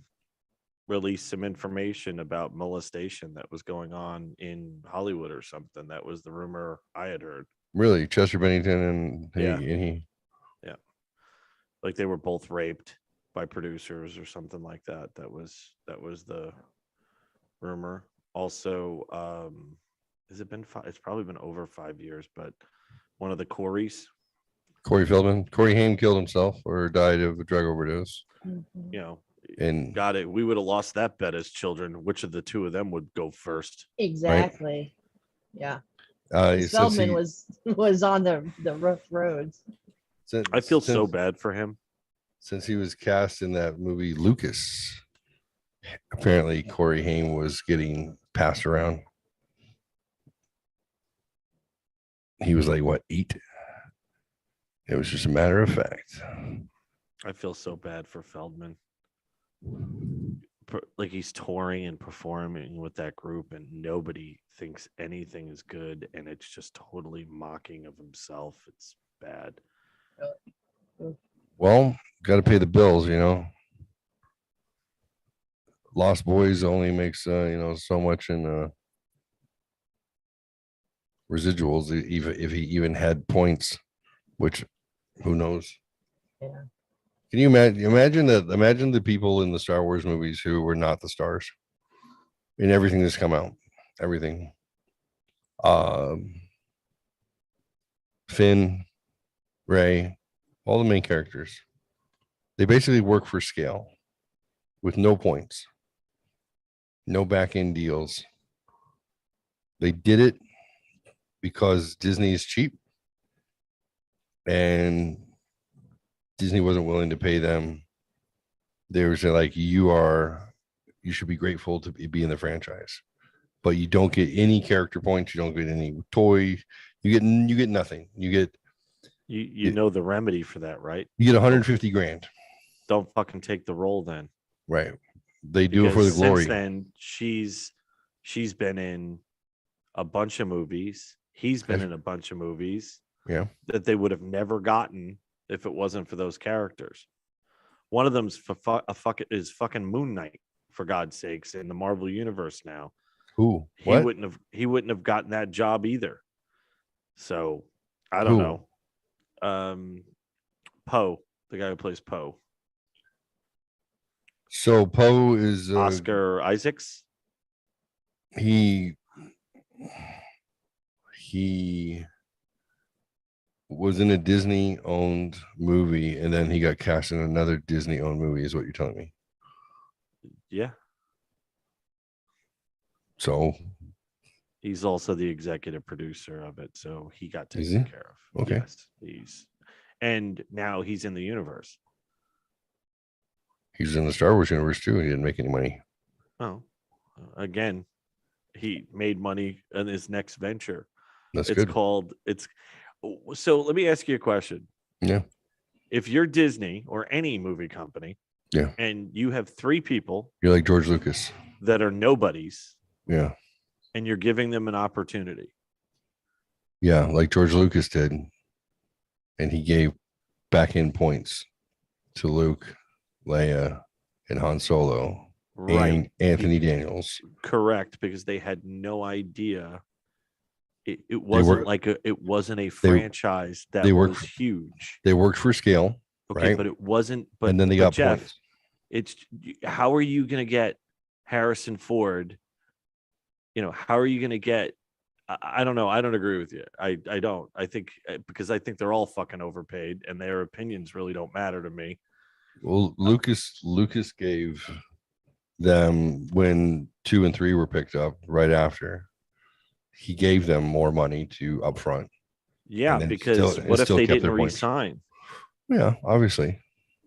release some information about molestation that was going on in Hollywood or something. That was the rumor I had heard. Really, Chester Bennington and Yeah. he. Like they were both raped by producers or something like that. That was the rumor. Also, has it been it's probably been over 5 years, but one of the Coreys, Corey Feldman, Corey Haim killed himself or died of a drug overdose. Mhm. you know, And got it. We would have lost that bet as children. Which of the two of them would go first? Exactly. Yeah. since Feldman he- was on the rough roads. since- I feel so since- bad for him. Since he was cast in that movie Lucas. Apparently, Corey Haim was getting passed around. He was like, what, 8? It was just a matter of fact. I feel so bad for Feldman. Like he's touring and performing with that group, and nobody thinks anything is good, and it's just totally mocking of himself. It's bad. Well, got to pay the bills, you know. Lost Boys only makes so much in residuals, even if he even had points, which who knows. Yeah. Can you imagine the people in the Star Wars movies who were not the stars in everything that's come out, everything. Finn, Ray, all the main characters, they basically work for scale with no points, no back end deals. They did it because Disney is cheap and Disney wasn't willing to pay them. They were saying like, you should be grateful to be in the franchise, but you don't get any character points. You don't get any toy. You get nothing. You know the remedy for that, right? You get 150 grand. Don't fucking take the role then. Right. They do it for the Because glory. Since then, she's been in a bunch of movies. He's been in a bunch of movies. Yeah. That they would have never gotten if it wasn't for those characters. One of them's is fucking Moon Knight, for God's sakes, in the Marvel universe now. Who? He What? wouldn't have gotten that job either. So I don't know. Poe, the guy who plays Poe. So Poe is Oscar Isaacs. He was in a Disney owned movie and then he got cast in another Disney owned movie, is what you're telling me. Yeah. So He's also the executive producer of it, so he got Is taken he? care of. Okay. Yes, and now he's in the universe. he's in the Star Wars universe too. He didn't make any money. Oh, again, he made money in his next venture. That's It's good. called it's. So let me ask you a question. Yeah. If you're Disney or any movie company, Yeah. and you have 3 people You're like George Lucas. that are nobodies, Yeah. and you're giving them an opportunity, Yeah, like George Lucas did. And he gave back end points to Luke, Leia, and Han Solo, Right. and Anthony Daniels. Correct, because they had no idea. It were- wasn't a franchise that they was worked- huge. They worked for scale, Okay, right? but it wasn't. But and then they but got Jeff, points. it's how are you going to get Harrison Ford? How are you going to get? I don't know. I don't agree with you. I don't. I think because I think they're all fucking overpaid, and their opinions really don't matter to me. Well, Lucas gave them when 2 and 3 were picked up right after. He gave them more money to upfront. Yeah, then because still- what if still they kept didn't their points. resign? Yeah, obviously.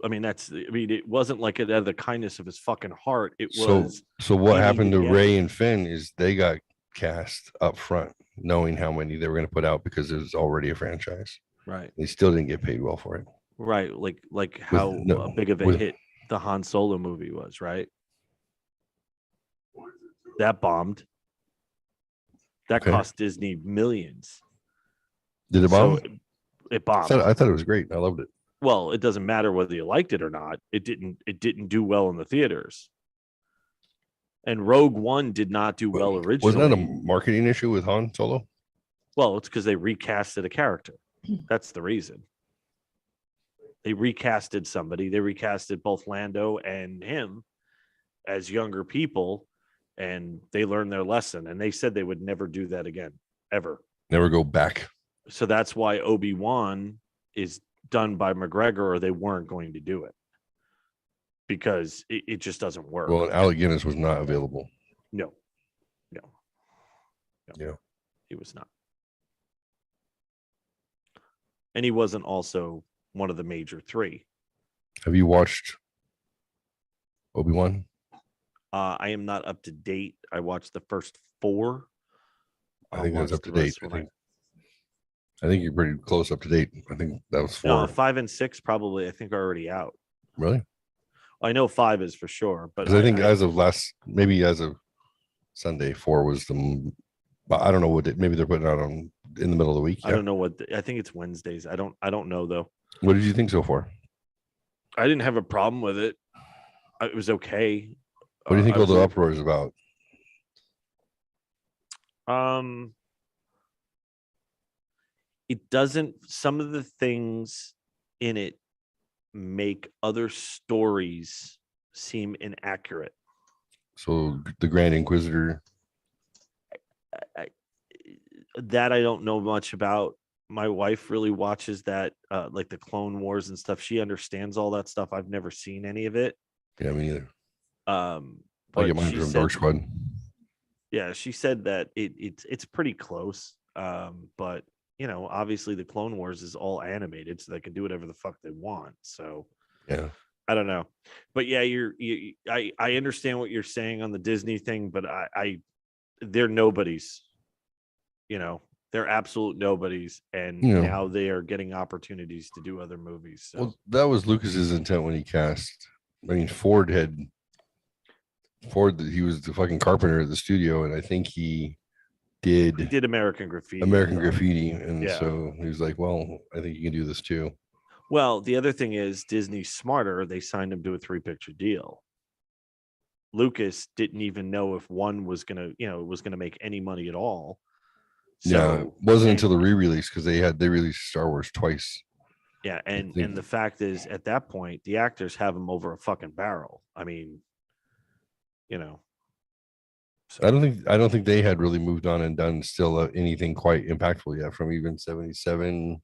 I mean, it wasn't like it out of the kindness of his fucking heart. It So was so what we happened need to to get Ray it. and Finn is they got cast up front, knowing how many they were going to put out because it was already a franchise. right, They still didn't get paid well for it. right, like how big of a with- hit the Han Solo movie was, right? That bombed. That Okay. cost Disney millions. Did it bomb? So it bombed. I thought it was great. I loved it. Well, it doesn't matter whether you liked it or not. It didn't do well in the theaters. And Rogue One did not do well originally. Wasn't that a marketing issue with Han Solo? Well, it's because they recasted a character. That's the reason. They recasted somebody. They recasted both Lando and him as younger people, and they learned their lesson. And they said they would never do that again, ever. Never go back. So that's why Obi-Wan is done by McGregor, or they weren't going to do it because it just doesn't work. Well, and Alec Guinness was not available. No. Yeah. He was not. And he wasn't also one of the major three. Have you watched Obi-Wan? I am not up to date. I watched the first 4. I I'll think that's watch up to the date. rest when I think you're pretty close up to date. I think that was 4. No, 5 and 6 probably I think are already out. Really? I know 5 is for sure, but Because I think as of as of Sunday, 4 was but I don't know maybe they're putting out in the middle of the week. I don't know what I think it's Wednesdays. I don't know though. What did you think so far? I didn't have a problem with it. It was okay. What do you think I all the was- uproar is about? It doesn't. Some of the things in it make other stories seem inaccurate. So the Grand Inquisitor. That I don't know much about. My wife really watches that, like the Clone Wars and stuff. She understands all that stuff. I've never seen any of it. Yeah, me neither. I But get mine she from said, Dark Squad. yeah, she said that it's pretty close. But obviously the Clone Wars is all animated, so they can do whatever the fuck they want. So Yeah. I don't know, but yeah, I understand what you're saying on the Disney thing, but they're nobodies. They're absolute nobodies, and Yeah. now they are getting opportunities to do other movies. So Well, that was Lucas's intent when he cast. I mean, Ford, he was the fucking carpenter at the studio, and I think he they did did American Graffiti. American Graffiti. And Yeah. so he was like, well, I think you can do this too. Well, the other thing is Disney's smarter. They signed him to a 3-picture deal. Lucas didn't even know if one was gonna make any money at all. Yeah, it wasn't until the re-release because they released Star Wars twice. Yeah, and think- the fact is, at that point, the actors have him over a fucking barrel. I mean, I don't think they had really moved on and done still anything quite impactful yet from even 77.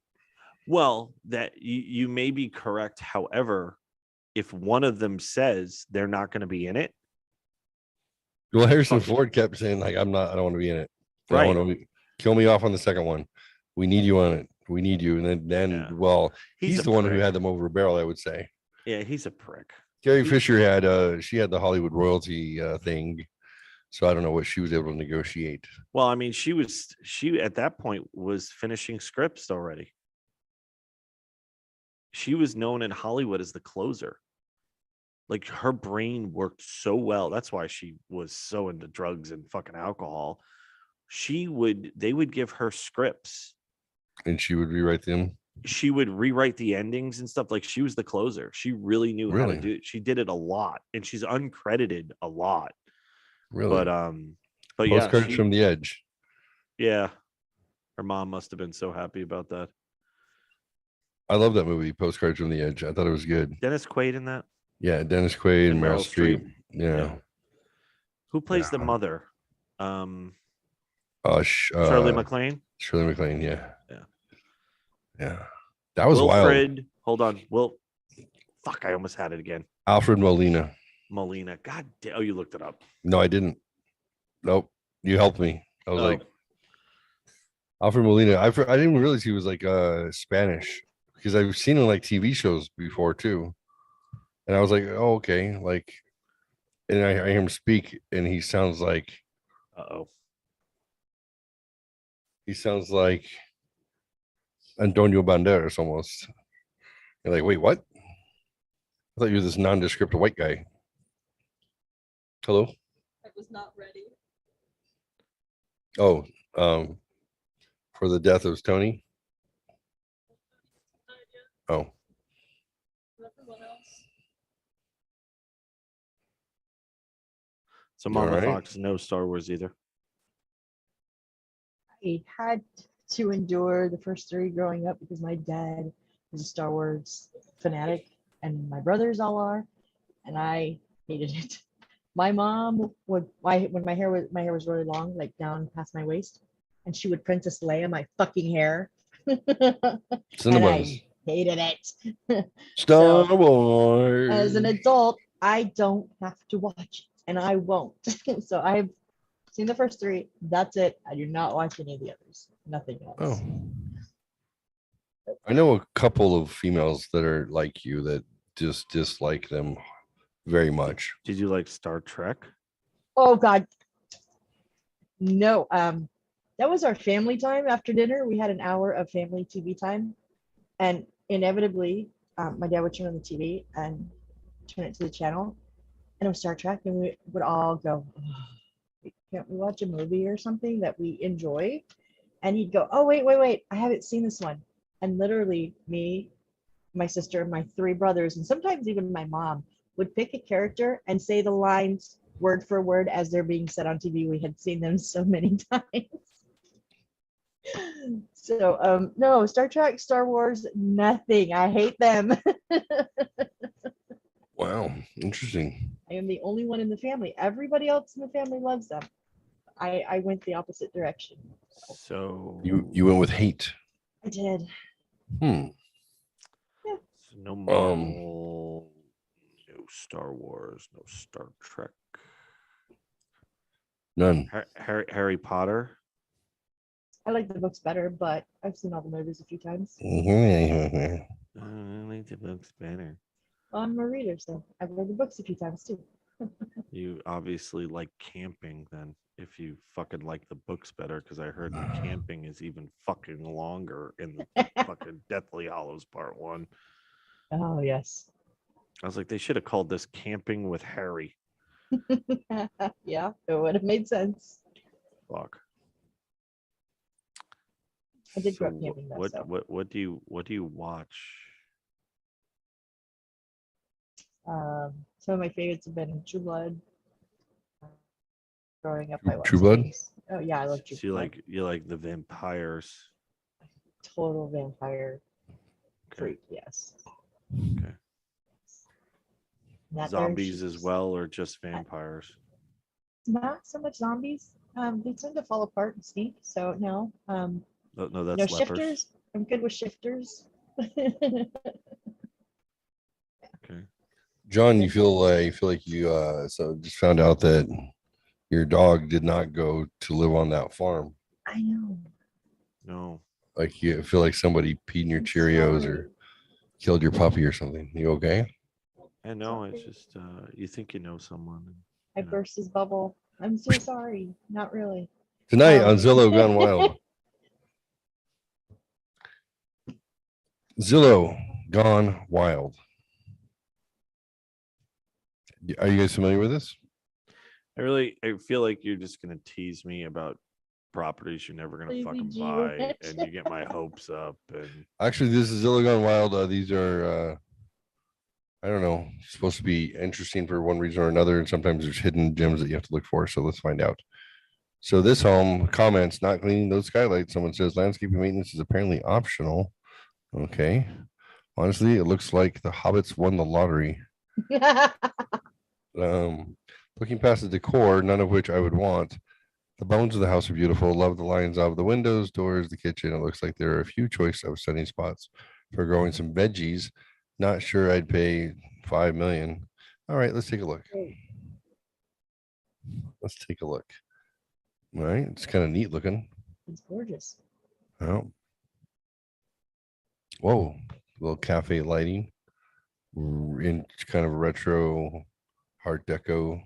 Well, that you may be correct. However, if one of them says they're not going to be in it, Well, Harrison Fuck. Ford kept saying like, I don't want to be in it. I Right. don't want to kill me off on the second one. We need you on it. We need you. And then Yeah. well, he's a the one who prick. had them over a barrel, I would say. Yeah, he's a prick. Carrie He- Fisher had she had the Hollywood royalty thing. So I don't know what she was able to negotiate. Well, I mean, she at that point was finishing scripts already. She was known in Hollywood as the closer. Like her brain worked so well. That's why she was so into drugs and fucking alcohol. They would give her scripts And she would rewrite them. She would rewrite the endings and stuff. Like she was the closer. She really knew how to Really? do it. She did it a lot, and she's uncredited a lot. Really? But yeah, Postcards from the Edge. yeah. Her mom must have been so happy about that. I love that movie, Postcards from the Edge. I thought it was good. Dennis Quaid in that. Yeah, Dennis Quaid and And Meryl Meryl Streep. Yeah. Who plays the Yeah. mother? Charlie McLean. Shirley MacLaine. Yeah. Yeah. Yeah. That was wild. Wilfred. Hold on. Fuck, I almost had it again. Alfred Molina. Molina. God damn. Oh, you looked it up. No, I didn't. Nope. You helped me. I was Oh. like, Alfred Molina. I didn't realize he was like Spanish because I've seen him like TV shows before too. And I was like, oh, okay. Like, and I hear him speak, and he sounds like Antonio Banderas almost. You're like, wait, what? I thought you were this nondescript white guy. Hello? I was not ready. Oh, for the death of Tony. Oh, Everyone else. So You Mama alright? Fox, no Star Wars either. I had to endure the first three growing up because my dad was a Star Wars fanatic, and my brothers all are, and I hated it. My mom would, when my hair was really long, like down past my waist, and she would Princess Leia my fucking hair. And Cinemas. I hated it. Star So, Wars. as an adult, I don't have to watch it, and I won't. So I've seen the first three. That's it. I do not watch any of the others. Nothing else. Oh. I know a couple of females that are like you that just dislike them very much. Did you like Star Trek? Oh God. No. That was our family time after dinner. We had an hour of family TV time, and inevitably, my dad would turn on the TV and turn it to the channel, and it was Star Trek, and we would all go, "Oh, can't we watch a movie or something that we enjoy?" And he'd go, "Oh, wait, I haven't seen this one." And literally, me, my sister, my three brothers, and sometimes even my mom would pick a character and say the lines word for word as they're being said on TV. We had seen them so many times. So, no, Star Trek, Star Wars, nothing. I hate them. Wow, interesting. I am the only one in the family. Everybody else in the family loves them. I went the opposite direction. So You went with hate. I did. So no Marvel, no Star Wars, no Star Trek. None. Harry Potter. I like the books better, but I've seen all the movies a few times. Mhm. I like the books better. Well, I'm a reader, so I've read the books a few times too. You obviously like camping then, if you fucking like the books better, because I heard the camping is even fucking longer in the fucking Deathly Hollows Part 1. Oh, yes. I was like, they should have called this Camping with Harry. Yeah, it would have made sense. Fuck. I did grow So up camping though, what, so. what do you watch? Some of my favorites have been True Blood. Growing up, I watched True Blood? things. Oh yeah, I love True So Blood. you like the vampires. Total vampire Okay. freak, yes. Okay. That Zombies there's as well, or just vampires? not so much zombies. They tend to fall apart and stink. So no. No, No that's lepers. shifters. I'm good with shifters. Okay. John, you feel like you so just found out that your dog did not go to live on that farm. I know. No. Like you feel like somebody peed in your I'm Cheerios sorry. or killed your puppy or something. You okay? I know. It's just you think you know someone. I you know. burst his bubble. I'm so sorry. Not really. Tonight Um, on Zillow Gone Wild. Zillow Gone Wild. Are you guys familiar with this? I feel like you're just gonna tease me about properties you're never gonna Lazy fucking G buy, Ranch. and you get my hopes up. And Actually, this is Zilla Gone Wild. These are, I don't know, supposed to be interesting for one reason or another. And sometimes there's hidden gems that you have to look for. So let's find out. So this home comments, not cleaning those skylights. Someone says landscaping maintenance is apparently optional. Okay. Honestly, it looks like the hobbits won the lottery. Looking past the decor, none of which I would want. The bones of the house are beautiful. Love the lines of the windows, doors, the kitchen. It looks like there are a few choice of sunny spots for growing some veggies. Not sure I'd pay 5 million. All right, let's take a look. Let's take a look. All right, it's kind of neat looking. It's gorgeous. Oh. Whoa, little cafe lighting in kind of retro Art Deco.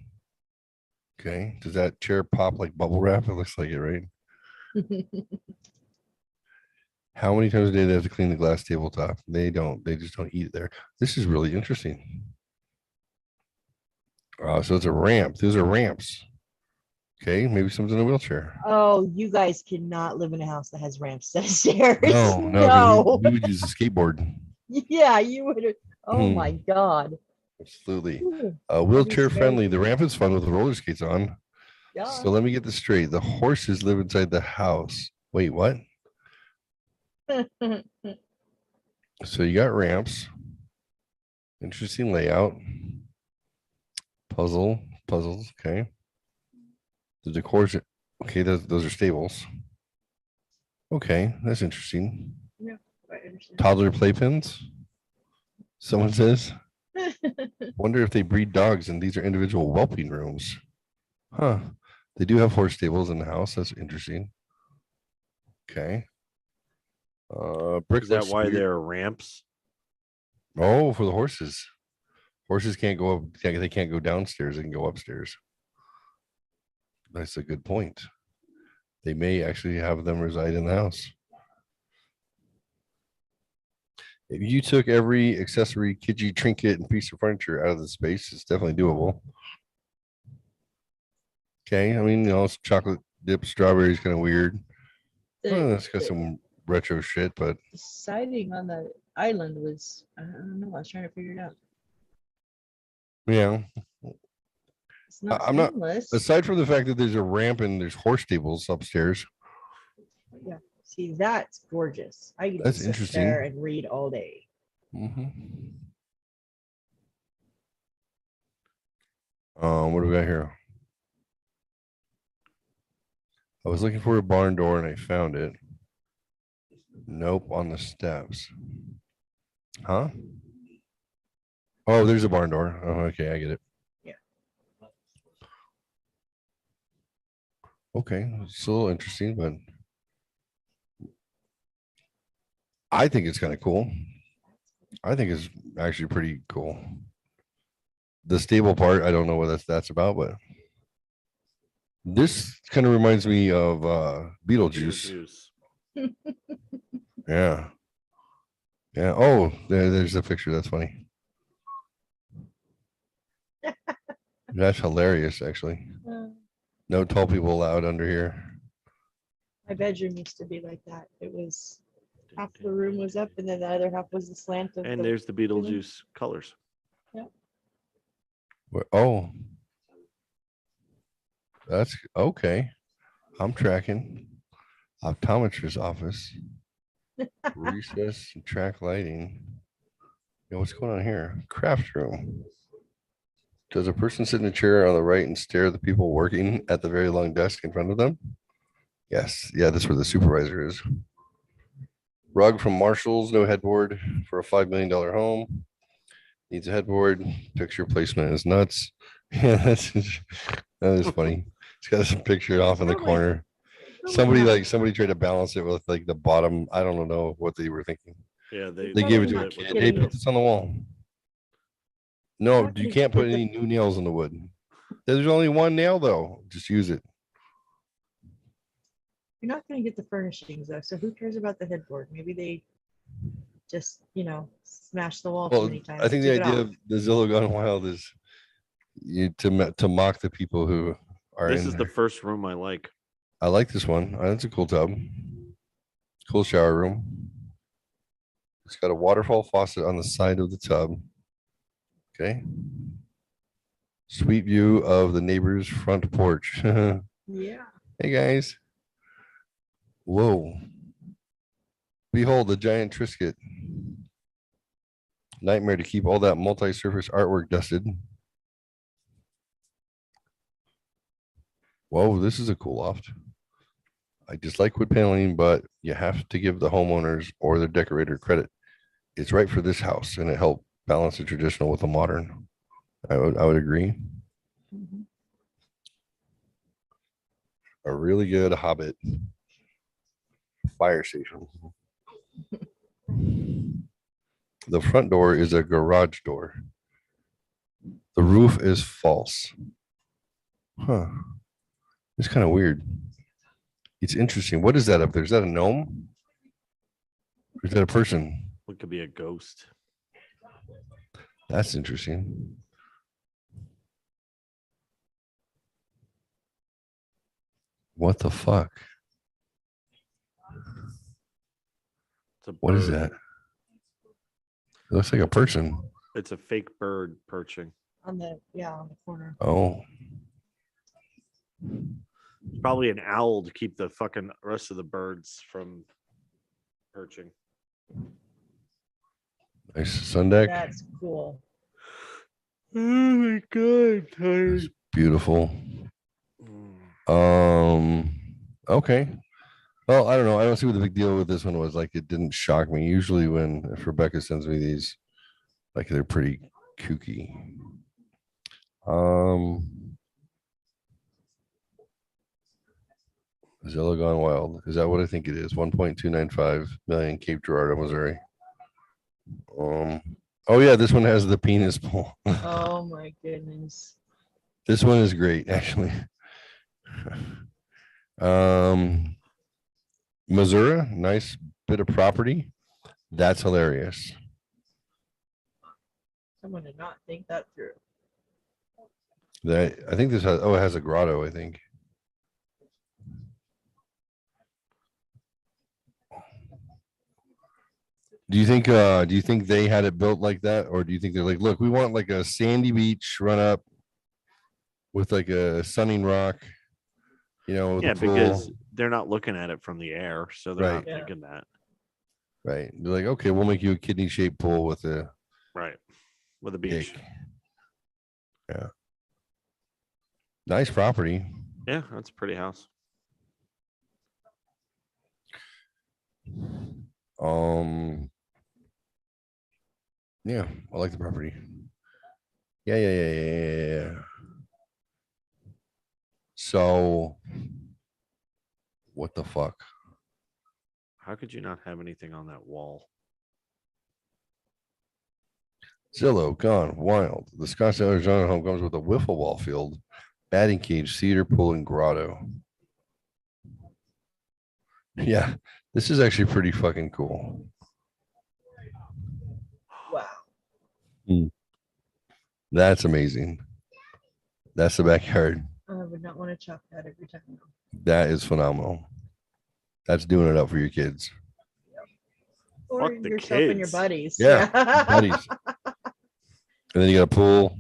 Okay, does that chair pop like bubble wrap? It looks like it, right? How many times a day do they have to clean the glass tabletop? They don't. They just don't eat it there. This is really interesting. So it's a ramp. Those are ramps. Okay, maybe someone's in a wheelchair. Oh, you guys cannot live in a house that has ramps to stairs. No, 'cause we would use a skateboard. Yeah, you would. Oh my God. Absolutely. Ooh, Wheelchair scary. friendly. The ramp is fun with the roller skates on. yeah. So let me get this straight. The horses live inside the house. Wait, what? So you got ramps. Interesting layout. Puzzles. Okay. The decor's okay. Those are stables. Okay, that's interesting. I understand. Toddler playpens. Someone says. Wonder if they breed dogs and these are individual whelping rooms. Huh. They do have horse stables in the house. That's interesting. Okay. Brick is that looks why weird. there are ramps? Oh, for the horses. Horses can't go up. They can't go downstairs. They can go upstairs. That's a good point. They may actually have them reside in the house. If you took every accessory, kitschy trinket, and piece of furniture out of the space, it's definitely doable. Okay, I mean, some chocolate dip strawberries kind of weird. It's got some retro shit, but The siding on the island was, I don't know, I was trying to figure it out. yeah. It's not I'm not- stainless. Aside from the fact that there's a ramp and there's horse stables upstairs, Yeah. See, that's gorgeous. I could That's just sit interesting. there and read all day. What do we got here? I was looking for a barn door and I found it. Nope, on the steps. Huh? Oh, there's a barn door. Oh, okay, I get it. Yeah. Okay, it's a little interesting, but I think it's kind of cool. I think it's actually pretty cool. The stable part, I don't know what that's about, but this kind of reminds me of Beetlejuice. Yeah. Yeah. Oh, there's a picture. That's funny. That's hilarious, actually. No tall people allowed under here. My bedroom used to be like that. It was half the room was up and then the other half was the slant of And the, there's the Beetlejuice colors. Oh, that's okay. I'm tracking. Optometrist office. Recess and track lighting. Yeah, what's going on here? Craft room. Does a person sit in a chair on the right and stare at the people working at the very long desk in front of them? Yes. Yeah, that's where the supervisor is. Rug from Marshall's, no headboard for a $5 million home. Needs a headboard. Picture placement is nuts. Yeah, that is funny. It's got some picture off in the corner. Somebody tried to balance it with like the bottom. I don't know what they were thinking. Yeah, They gave it to a kid. Hey, put this on the wall. No, you can't put any new nails in the wood. There's only one nail though. Just use it. You're not going to get the furnishings though. So who cares about the headboard? Maybe they just, smash the wall too Well, many times. I think and the took it idea off. of the Zillow Gone Wild is to mock the people who are This in is there. the first room I like. I like this one. That's a cool tub. Cool shower room. It's got a waterfall faucet on the side of the tub. Okay. Sweet view of the neighbor's front porch. Hey Yeah. guys. Whoa. Behold the giant Trisket. Nightmare to keep all that multi-surface artwork dusted. Whoa, this is a cool loft. I dislike wood paneling, but you have to give the homeowners or the decorator credit. It's right for this house, and it helped balance the traditional with the modern. I would agree. Mhm. A really good Hobbit fire station. The front door is a garage door. The roof is false. Huh. It's kind of weird. It's interesting. What is that up there? Is that a gnome? Or is that a person? It could be a ghost. That's interesting. What the fuck? It's a What is bird. that? It looks like a person. It's a fake bird perching. On the corner. Oh, It's probably an owl to keep the fucking rest of the birds from perching. nice sun deck. That's cool. Oh my god, It's beautiful. Mm. Okay. Well, I don't know. I don't see what the big deal with this one was. Like, it didn't shock me. Usually, if Rebecca sends me these, like, they're pretty kooky. Zillow Gone Wild. Is that what I think it is? 1.295 million, Cape Girardeau, Missouri. Oh yeah, this one has the penis pole. Oh my goodness. This one is great, actually. Missouri, nice bit of property. That's hilarious. Someone did not think that through. That I think this has, it has a grotto, I think. Do you think they had it built like that? Or do you think they're like, look, we want like a sandy beach run up with like a sunning rock, with Yeah, a pool. because they're not looking at it from the air, so they're Right. not Yeah. thinking that. Right. They're like, okay, we'll make you a kidney shaped pool with a Right. With a beach. dick. Yeah. Nice property. Yeah, that's a pretty house. Yeah, I like the property. Yeah. So what the fuck? How could you not have anything on that wall? Zillow Gone Wild. The Scottsdale, Arizona home comes with a wiffle ball field, batting cage, cedar pool, and grotto. Yeah, this is actually pretty fucking cool. Wow. That's amazing. That's the backyard. I would not want to chop that every time. That is phenomenal. That's doing it up for your kids. Or Fuck the yourself and your kids. buddies. Yeah, buddies. And then you got a pool.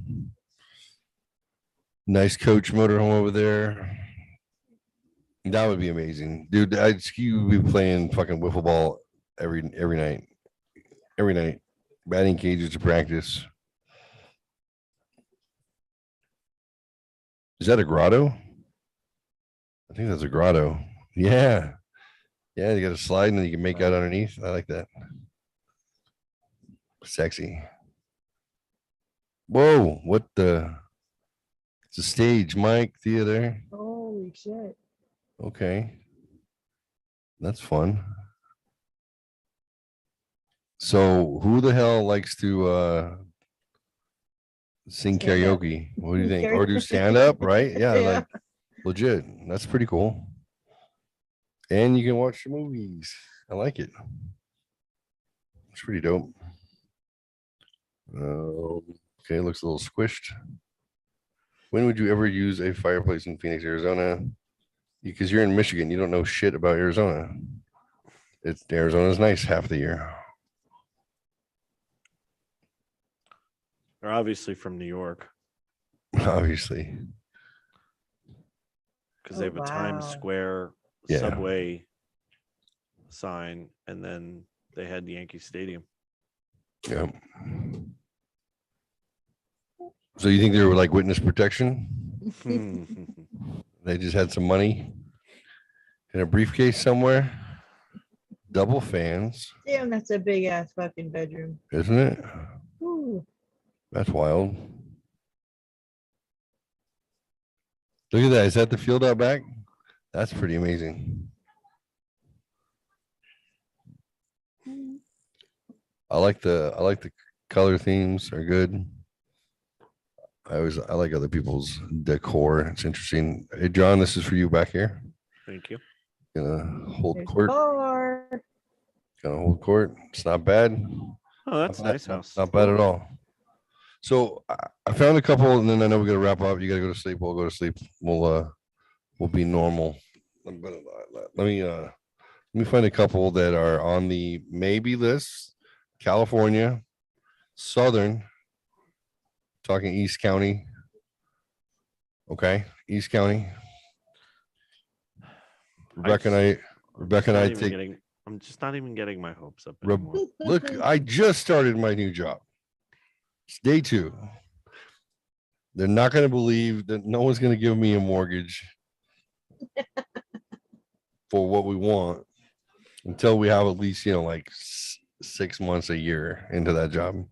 Nice coach motorhome over there. That would be amazing, dude. You would be playing fucking wiffle ball every night. Every night. Batting cages to practice. Is that a grotto? I think that's a grotto. Yeah. Yeah, you got a slide and then you can make out underneath. I like that. Sexy. Whoa, what the? It's a stage, Mike, theater. Holy shit. Okay. That's fun. So who the hell likes to sing Stand up. karaoke? What do you think? Or do stand up, right? Yeah, Yeah. like legit. That's pretty cool. And you can watch the movies. I like it. It's pretty dope. Okay, looks a little squished. When would you ever use a fireplace in Phoenix, Arizona? because you're in Michigan, you don't know shit about Arizona. Arizona's nice half the year. They're obviously from New York Obviously. because they have a Times wow. Square Yeah. subway sign, and then they had Yankee Stadium. Yeah. So you think they were like witness protection? They just had some money in a briefcase somewhere. Double fans, Damn, that's a big ass fucking bedroom. isn't it? Ooh. That's wild. Look at that. Is that the field out back? That's pretty amazing. I like the color themes are good. I like other people's decor. It's interesting. Hey John, this is for you back here. Thank you. Gonna hold There's court. bar. Gonna hold court. It's not bad. Oh, that's a Not bad, nice house. Not bad at all. So I found a couple, and then I know we gotta wrap up. You gotta go to sleep. We'll go to sleep. We'll be normal. Let me find a couple that are on the maybe list. California, Southern, talking East County. Okay, East County. Rebecca and I take. I'm just not even getting my hopes up Re- anymore. Look, I just started my new job. It's day 2. They're not going to believe that no one's going to give me a mortgage for what we want until we have at least, like 6 months, a year into that job.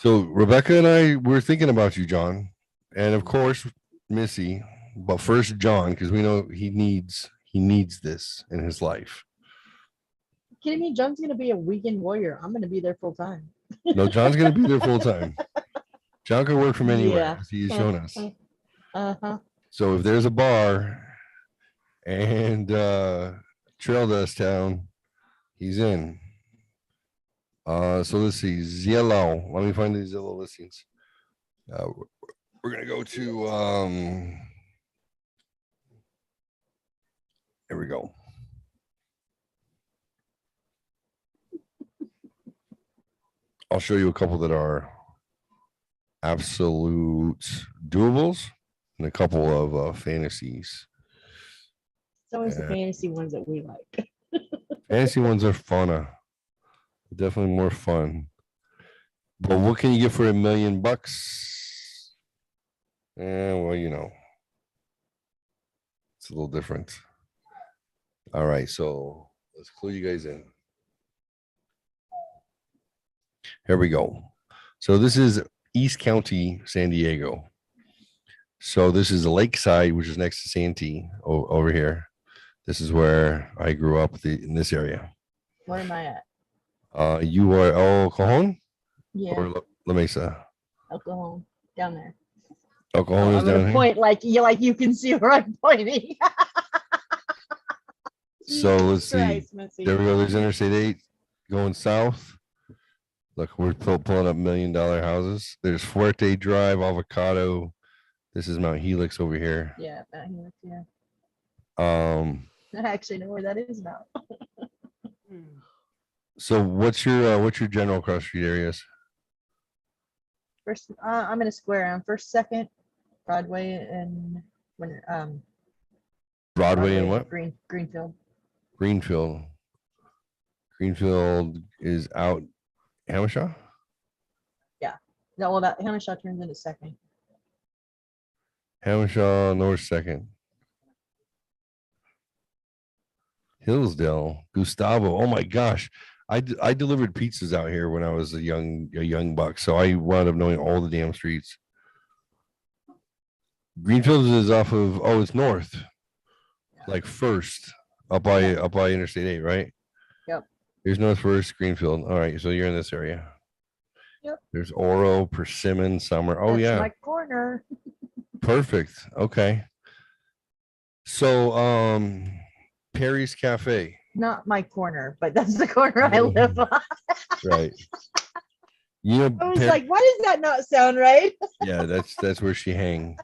So Rebecca and I were thinking about you, John, and of course, Missy, but first John, because we know he needs this in his life. Kidding me? John's gonna be a weekend warrior. I'm gonna be there full time. No, John's going to be there full time. John can work from anywhere, Yeah. as he's shown us. Uh-huh. So if there's a bar and Trail Dust Town, he's in. So let's see, Zillow. Let me find these Zillow listings. We're gonna go to here we go. I'll show you a couple that are absolute doables and a couple of fantasies. It's always the fantasy ones that we like. Fantasy ones are funner. Definitely more fun. But what can you get for $1 million? Well, it's a little different. All right, so let's clue you guys in. Here we go. So this is East County, San Diego. So this is the Lakeside, which is next to Santee over here. This is where I grew up in this area. Where am I at? You are El Cajon? Yeah. Or La Mesa? El Cajon, down there. El Cajon is I'm down gonna here. point like you can see where I'm pointing. So let's Jesus see. Christ, Missy. There we go. There's Interstate 8 going south. Look, we're pulling up $1 million houses. There's Fuerte Drive, Avocado. This is Mount Helix over here. Yeah, Mount Helix, yeah. I actually know where that is now. So what's your general cross street areas? First, I'm in a square. I'm first, second, Broadway, and Broadway and what? Greenfield. Greenfield. Greenfield is out Hamishaw? No, well, that Hamishaw turns into second. Hamishaw, North Second. Hillsdale, Gustavo. Oh my gosh. I delivered pizzas out here when I was a young buck. So I wound up knowing all the damn streets. Greenfield is off of, it's north. Like first up by Interstate 8, right? Yep. Here's North First, Greenfield. All right, so you're in this area. Yep. There's Oro, Persimmon, Summer. Oh That's yeah. my corner. Perfect. Okay. So Perry's Cafe. Not my corner, but that's the corner I live on. Right. I was like, why does that not sound right? Yeah, that's where she hang.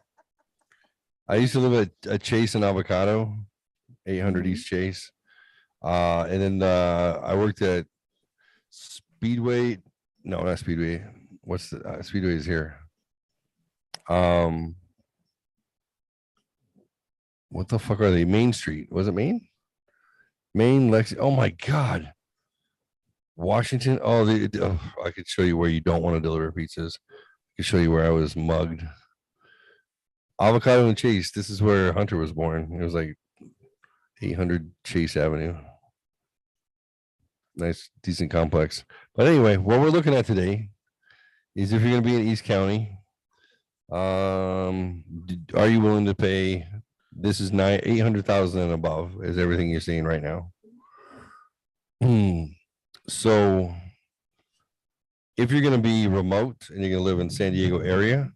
I used to live at Chase and Avocado, 800 Mhm. East Chase. And then I worked at Speedway. No, not Speedway. What's the Speedway is here. What the fuck are they? Main Street. Was it Main? Main Lexi. Oh my God. Washington. Oh, I could show you where you don't want to deliver pizzas. I could show you where I was mugged. Avocado and Chase. This is where Hunter was born. It was like 800 Chase Avenue. Nice, decent complex. But anyway, what we're looking at today is if you're going to be in East County, are you willing to pay? This is 800,000 and above is everything you're seeing right now. So if you're going to be remote and you're going to live in San Diego area,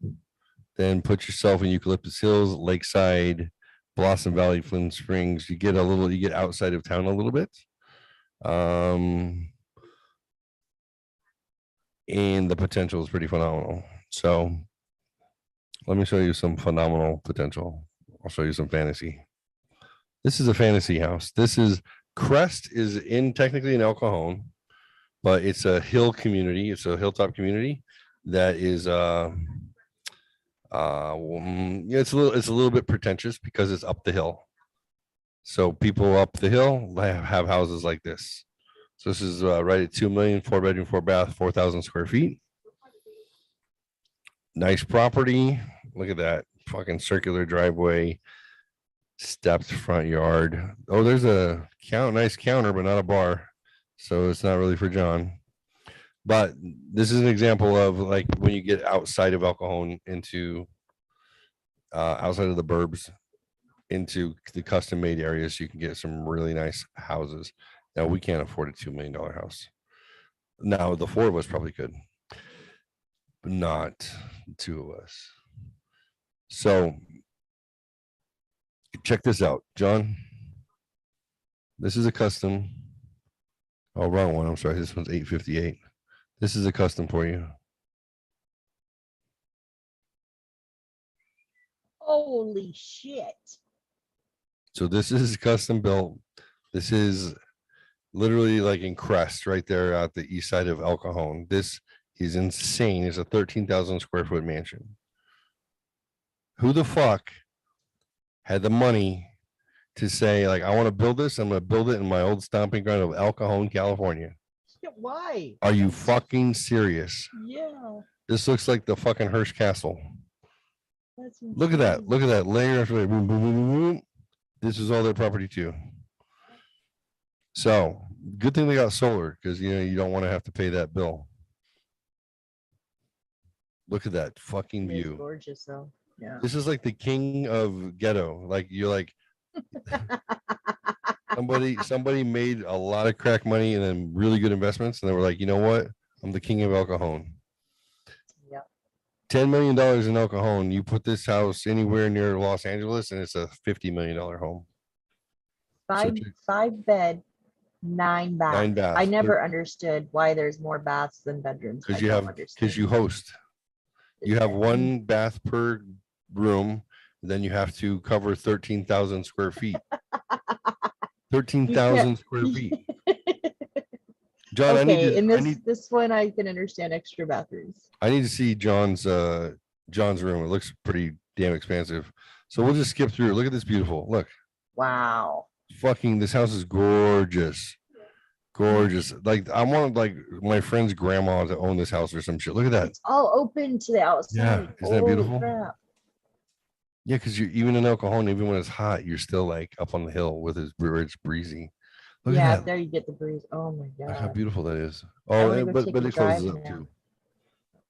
then put yourself in Eucalyptus Hills, Lakeside, Blossom Valley, Flint Springs. You get outside of town a little bit. And the potential is pretty phenomenal. So let me show you some phenomenal potential. I'll show you some fantasy. This is a fantasy house. This is Crest is technically in El Cajon, but it's a hill community. It's a hilltop community that is it's a little bit pretentious because it's up the hill. So people up the hill have houses like this. So this is right at 2 million, 4-bedroom, 4-bath, 4,000 square feet. Nice property. Look at that fucking circular driveway, stepped front yard. Oh, there's a nice counter, but not a bar. So it's not really for John. But this is an example of like when you get outside of El Cajon into outside of the burbs into the custom made areas, you can get some really nice houses. Now we can't afford a $2 million house. Now the four of us probably could, but not the two of us. So check this out, John. This is a custom. Oh, wrong one. I'm sorry. This one's 858. This is a custom for you. Holy shit. So this is custom built. This is literally like in Crest right there at the east side of El Cajon. This is insane. It's a 13,000 square foot mansion. Who the fuck had the money to say, like, I want to build this? I'm going to build it in my old stomping ground of El Cajon, California. Why? Are you fucking serious? Yeah. This looks like the fucking Hearst Castle. That's Look at that. insane. Look at that layer after layer. Boom, boom, boom, boom, boom. This is all their property too. So good thing they got solar because you don't want to have to pay that bill. Look at that fucking It is view. gorgeous though. Yeah. This is like the king of ghetto. Like you're like somebody made a lot of crack money and then really good investments, and they were like, you know what? I'm the king of El Cajon. Yeah. $10 million in El Cajon. You put this house anywhere near Los Angeles, and it's a $50 million home. Five bed, 9 baths. 9 baths. I never understood why there's more baths than bedrooms. Because I you host. You have Yeah. 1 bath per room. Then you have to cover 13,000 square feet. 13,000 square feet. John, Okay, this one I can understand extra bathrooms. I need to see John's room. It looks pretty damn expansive. So we'll just skip through. Look at this beautiful. Look. Wow. Fucking this house is gorgeous. Gorgeous. Like I want like my friend's grandma to own this house or some shit. Look at that. It's all open to the outside. Yeah, isn't that Holy beautiful? crap. Yeah, because you're even in El Cajon, even when it's hot, you're still like up on the hill with his where it's breezy. Look Yeah, at that. there you get the breeze. Oh my Look how god. beautiful that is. I Oh, wanna go but take it a closes drive up now. too.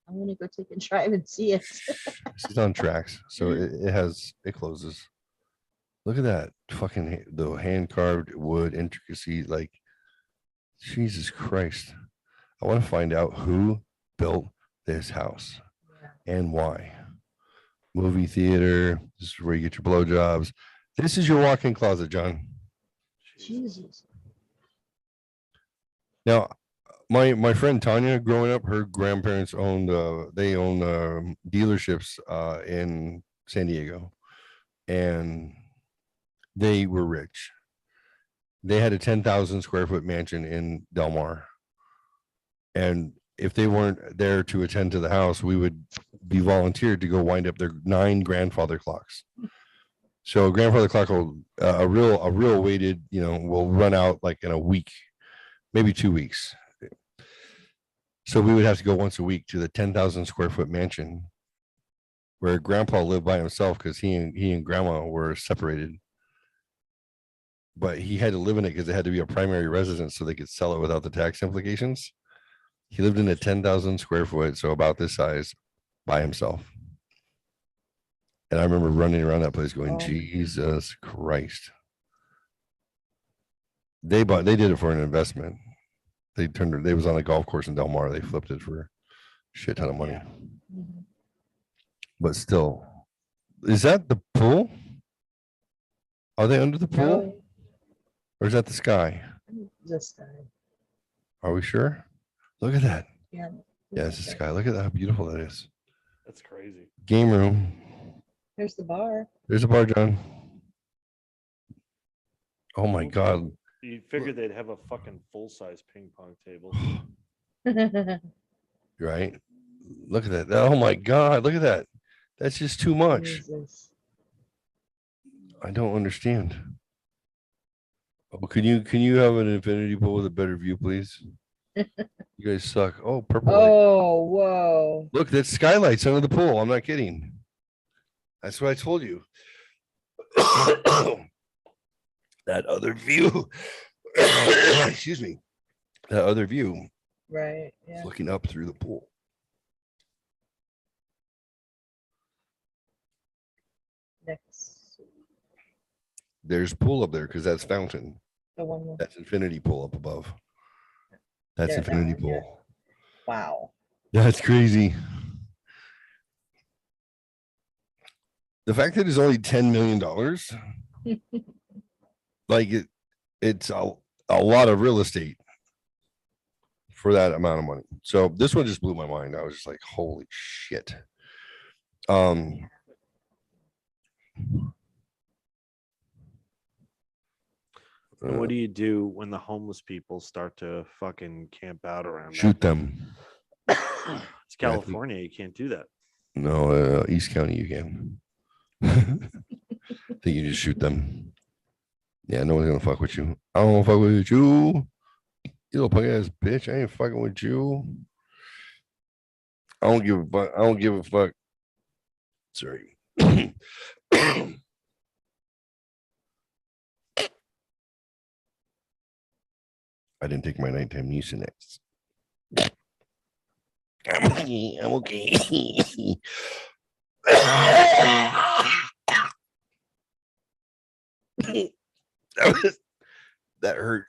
I'm gonna go take a drive and see it. She's on tracks, so it closes. Look at that fucking the hand carved wood intricacy. Like Jesus Christ, I want to find out who built this house and why. Movie theater. This is where you get your blowjobs. This is your walk-in closet, John. Jesus. Now, my friend Tanya, growing up, her grandparents owned dealerships in San Diego. and they were rich. They had a 10,000 square foot mansion in Del Mar. And if they weren't there to attend to the house, we would be volunteered to go wind up their 9 grandfather clocks. So a grandfather clock will a real weighted, will run out like in a week, maybe 2 weeks. So we would have to go once a week to the 10,000 square foot mansion where grandpa lived by himself because he and grandma were separated. But he had to live in it because it had to be a primary residence so they could sell it without the tax implications. He lived in a 10,000 square foot, so about this size, by himself. And I remember running around that place going, Jesus Christ. They did it for an investment. They was on a golf course in Del Mar. They flipped it for a shit ton of money. Mhm. But still, is that the pool? Are they under the pool? No, Or is that the sky? this guy. Are we sure? Look at that. Yeah. Yeah, it's the sky. Look at that, how beautiful that is. That's crazy. Game room. There's the bar. There's a bar, John. Oh my God. You figured they'd have a fucking full size ping pong table. Right? Look at that. Oh my God. Look at that. That's just too much. Jesus. I don't understand. Oh, can you have an infinity pool with a better view, please? You guys suck. Oh, purple light. Oh, whoa. Look, that's skylights under the pool. I'm not kidding. That's what I told you. That other view. Excuse me. That other view Right. Yeah. looking up through the pool. Next. There's pool up there because that's fountain. The one with, That's infinity pool up above. That's There, that infinity one, yeah. pool. wow. That's crazy. The fact that it's only $10 million, like it's a lot of real estate for that amount of money. So this one just blew my mind. I was just like, holy shit. And what do you do when the homeless people start to fucking camp out around? Shoot them. It's California. You can't do that. No, East County, you can. I think you just shoot them. Yeah, no one's gonna fuck with you. I don't fuck with you. You little punk ass bitch. I ain't fucking with you. I don't give a fuck. I don't give a fuck. Sorry. I didn't take my nighttime Mucinex. I'm okay. I'm okay. That hurt.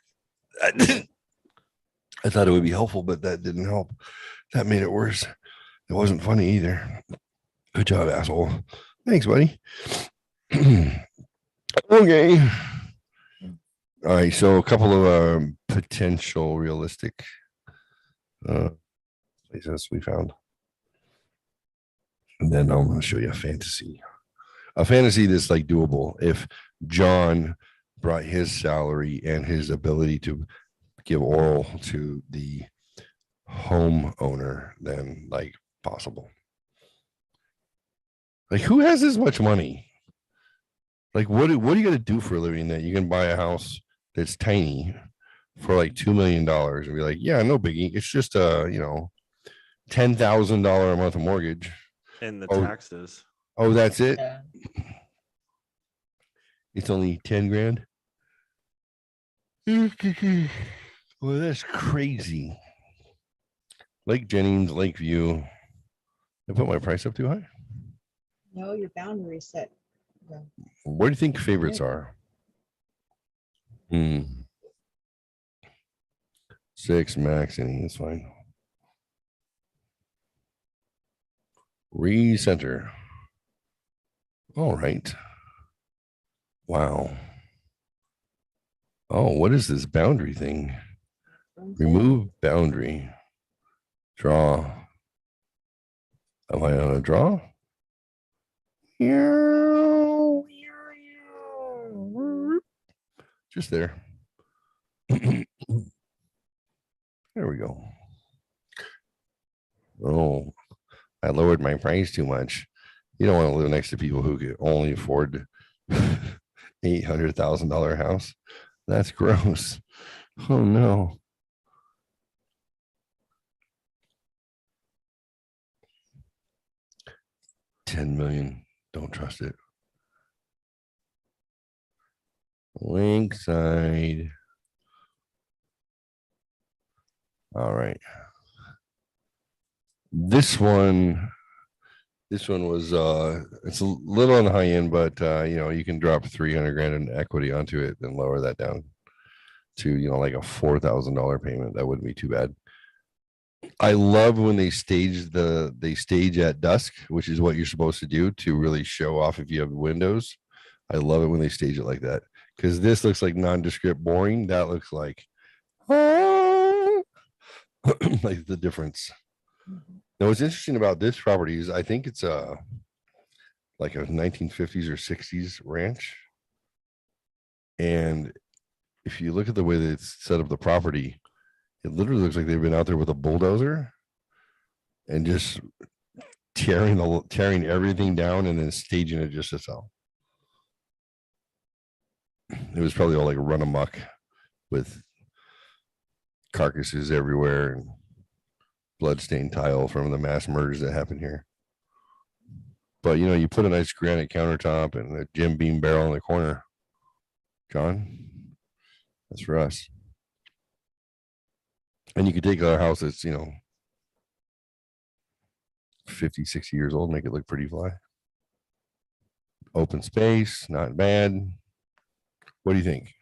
I thought it would be helpful, but that didn't help. That made it worse. It wasn't funny either. Good job, asshole. Thanks, buddy. Okay. All right. So a couple of potential realistic places we found. And then I'm going to show you a fantasy. A fantasy that's like doable if John brought his salary and his ability to give oral to the homeowner, then like possible. Like who has this much money? Like what are you going to do for a living that you can buy a house that's tiny for like $2 million and be like, yeah, no biggie. It's just a, $10,000 a month mortgage. And the Oh. taxes. Oh, that's it. Yeah. It's only 10 grand. Well, that's crazy. Lake Jennings, Lakeview. I put my price up too high. No, your boundary set. What do you think favorites are? 6 max, any is fine. Recenter. All right. Wow. Oh, what is this boundary thing? Remove boundary. Draw. Am I on a draw? Just there. There we go. Oh, I lowered my price too much. You don't want to live next to people who could only afford $800,000 house. That's gross. Oh no. $10 million. Don't trust it. Lakeside. All right. This one was it's a little on the high end, but you can drop 300 grand in equity onto it and lower that down to like a $4,000 payment. That wouldn't be too bad. I love when they stage at dusk, which is what you're supposed to do to really show off if you have windows. I love it when they stage it like that, because this looks like nondescript boring. That looks like like the difference. Now, what's interesting about this property is I think it's like a 1950s or 60s ranch. And if you look at the way that it's set up the property, it literally looks like they've been out there with a bulldozer and just tearing everything down and then staging it just to sell. It was probably all like run amok with carcasses everywhere and bloodstained tile from the mass murders that happened here. But you put a nice granite countertop and a Jim Beam barrel in the corner. John, that's for us. And you could take our house that's 50, 60 years old, make it look pretty fly. Open space, not bad. What do you think?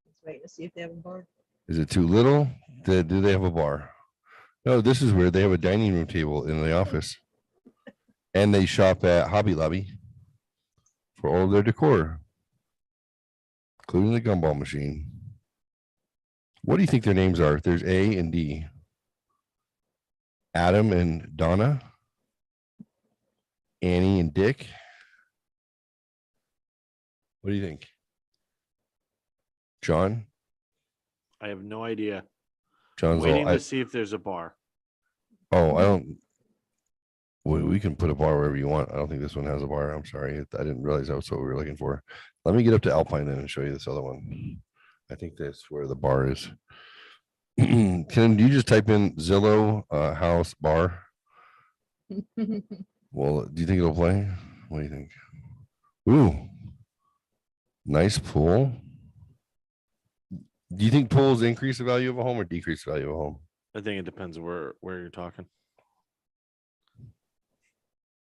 Let's wait to see if they have a bar. Is it too little? Do they have a bar? No, this is weird. They have a dining room table in the office. And they shop at Hobby Lobby for all of their decor, including the gumball machine. What do you think their names are? There's A and D. Adam and Donna. Annie and Dick. What do you think? John? I have no idea. John's Waiting all, to see if there's a bar. I don't. We can put a bar wherever you want. I don't think this one has a bar. I'm sorry. I didn't realize that was what we were looking for. Let me get up to Alpine then and show you this other one. I think that's where the bar is. Can you just type in Zillow house bar? Well, do you think it'll play? What do you think? Ooh, nice pool. Do you think pools increase the value of a home or decrease the value of a home? I think it depends where you're talking.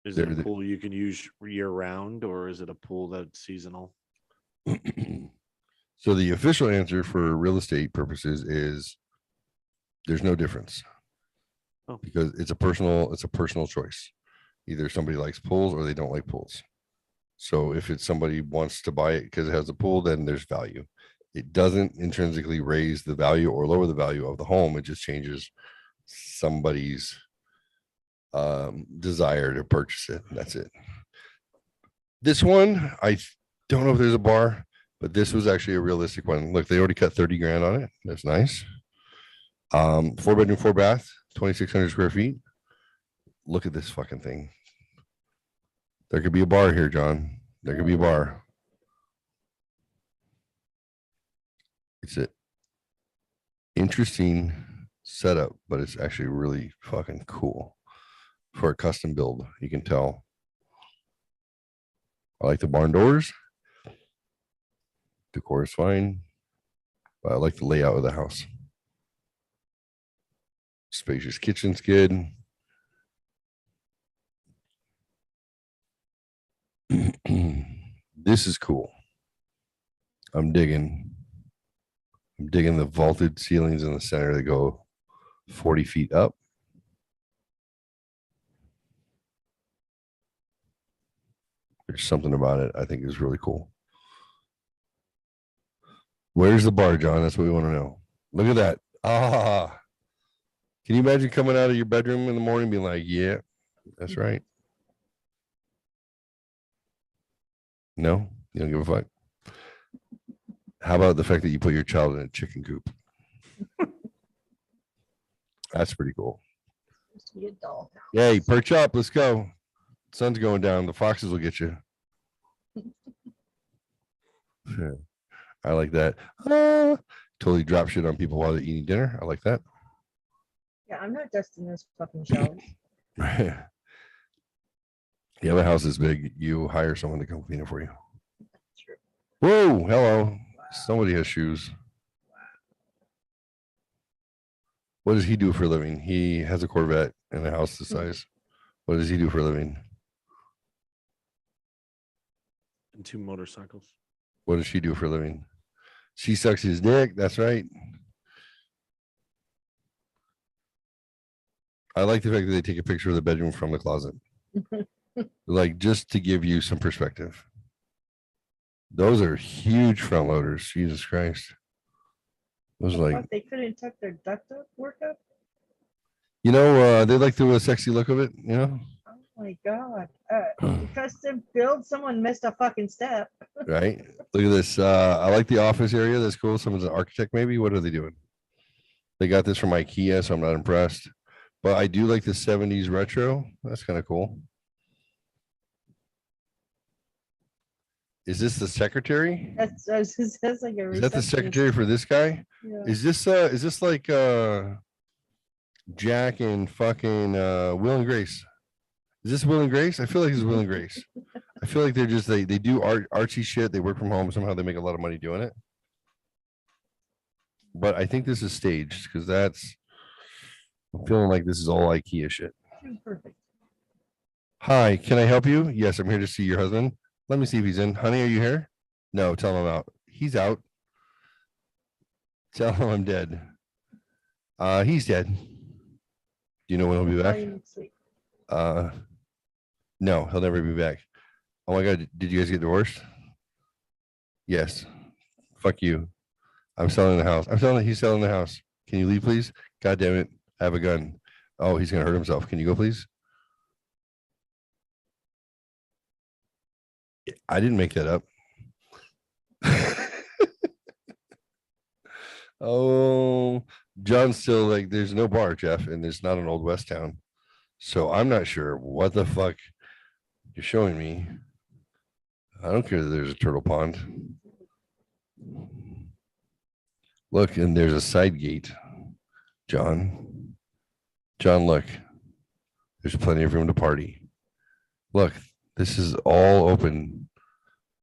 Is it a pool you can use year round, or is it a pool that's seasonal? So the official answer for real estate purposes is there's no difference. Oh. Because it's a personal choice. Either somebody likes pools or they don't like pools. So if it's somebody wants to buy it because it has a pool, then there's value. It doesn't intrinsically raise the value or lower the value of the home. It just changes somebody's desire to purchase it. That's it. This one, I don't know if there's a bar, but this was actually a realistic one. Look, they already cut 30 grand on it. That's nice. 4-bedroom, 4-bath, 2,600 square feet. Look at this fucking thing. There could be a bar here, John. There could be a bar. It's an interesting setup, but it's actually really fucking cool for a custom build. You can tell. I like the barn doors. Decor is fine, but I like the layout of the house. Spacious kitchen's good. This is cool. I'm digging the vaulted ceilings in the center that go 40 feet up. There's something about it I think is really cool. Where's the bar, John? That's what we want to know. Look at that. Ah, can you imagine coming out of your bedroom in the morning being like, yeah, that's right. No, you don't give a fuck. How about the fact that you put your child in a chicken coop? That's pretty cool. Used to be a doll. Yay, perch up. Let's go. Sun's going down. The foxes will get you. Yeah, I like that. Totally drop shit on people while they're eating dinner. I like that. Yeah, I'm not dusting those fucking shelves. You have a house this big, you hire someone to come clean it for you. True. Whoa, hello. Somebody has shoes. What does he do for a living? He has a Corvette and a house this size. What does he do for a living? And 2 motorcycles. What does she do for a living? She sucks his dick. That's right. I like the fact that they take a picture of the bedroom from the closet. Like, just to give you some perspective. Those are huge front loaders. Jesus Christ. Those are like, They couldn't tuck their duct work up. you know, they like the sexy look of it, you know? Oh my god. Custom build, someone missed a fucking step. Right. Look at this. I like the office area. That's cool. Someone's an architect, maybe. What are they doing? They got this from IKEA, so I'm not impressed. But I do like the 70s retro. That's kind of cool. Is this the secretary? That's like a Is that the receptionist. secretary for this guy? Yeah. Is this like Jack and fucking Will and Grace? Is this Will and Grace? I feel like it's Will and Grace. I feel like they're just they do artsy shit. They work from home. Somehow they make a lot of money doing it. But I think this is staged because I'm feeling like this is all IKEA shit. Perfect. Hi, can I help you? Yes, I'm here to see your husband. Let me see if he's in. Honey, are you here? No, tell him I'm out. He's out. Tell him I'm dead. He's dead. Do you know when he'll be back? Sweet. No, he'll never be back. Oh my God, did you guys get divorced? Yes. Fuck you. I'm selling the house. He's selling the house. Can you leave, please? God damn it. I have a gun. Oh, he's gonna hurt himself. Can you go, please? I didn't make that up. Oh, John's still like, there's no bar, Jeff, and there's not an Old West town. So I'm not sure what the fuck you're showing me. I don't care that there's a turtle pond. Look, and there's a side gate. John, look, there's plenty of room to party. Look, this is all open.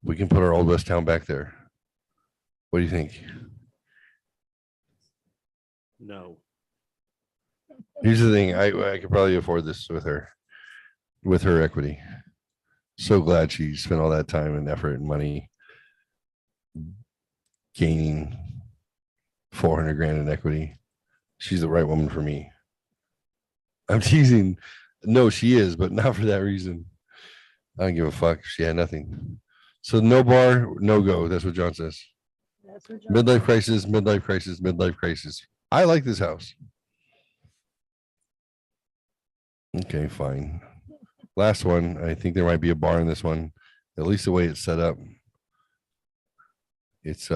We can put our Old West town back there. What do you think? No. Here's the thing. I could probably afford this with her equity. So glad she spent all that time and effort and money gaining 400 grand in equity. She's the right woman for me. I'm teasing. No, she is, but not for that reason. I don't give a fuck. She had nothing. So no bar, no go. That's what John says. That's what John Midlife crisis, midlife crisis, midlife crisis. I like this house. Okay, fine. Last one. I think there might be a bar in this one. At least the way it's set up. It's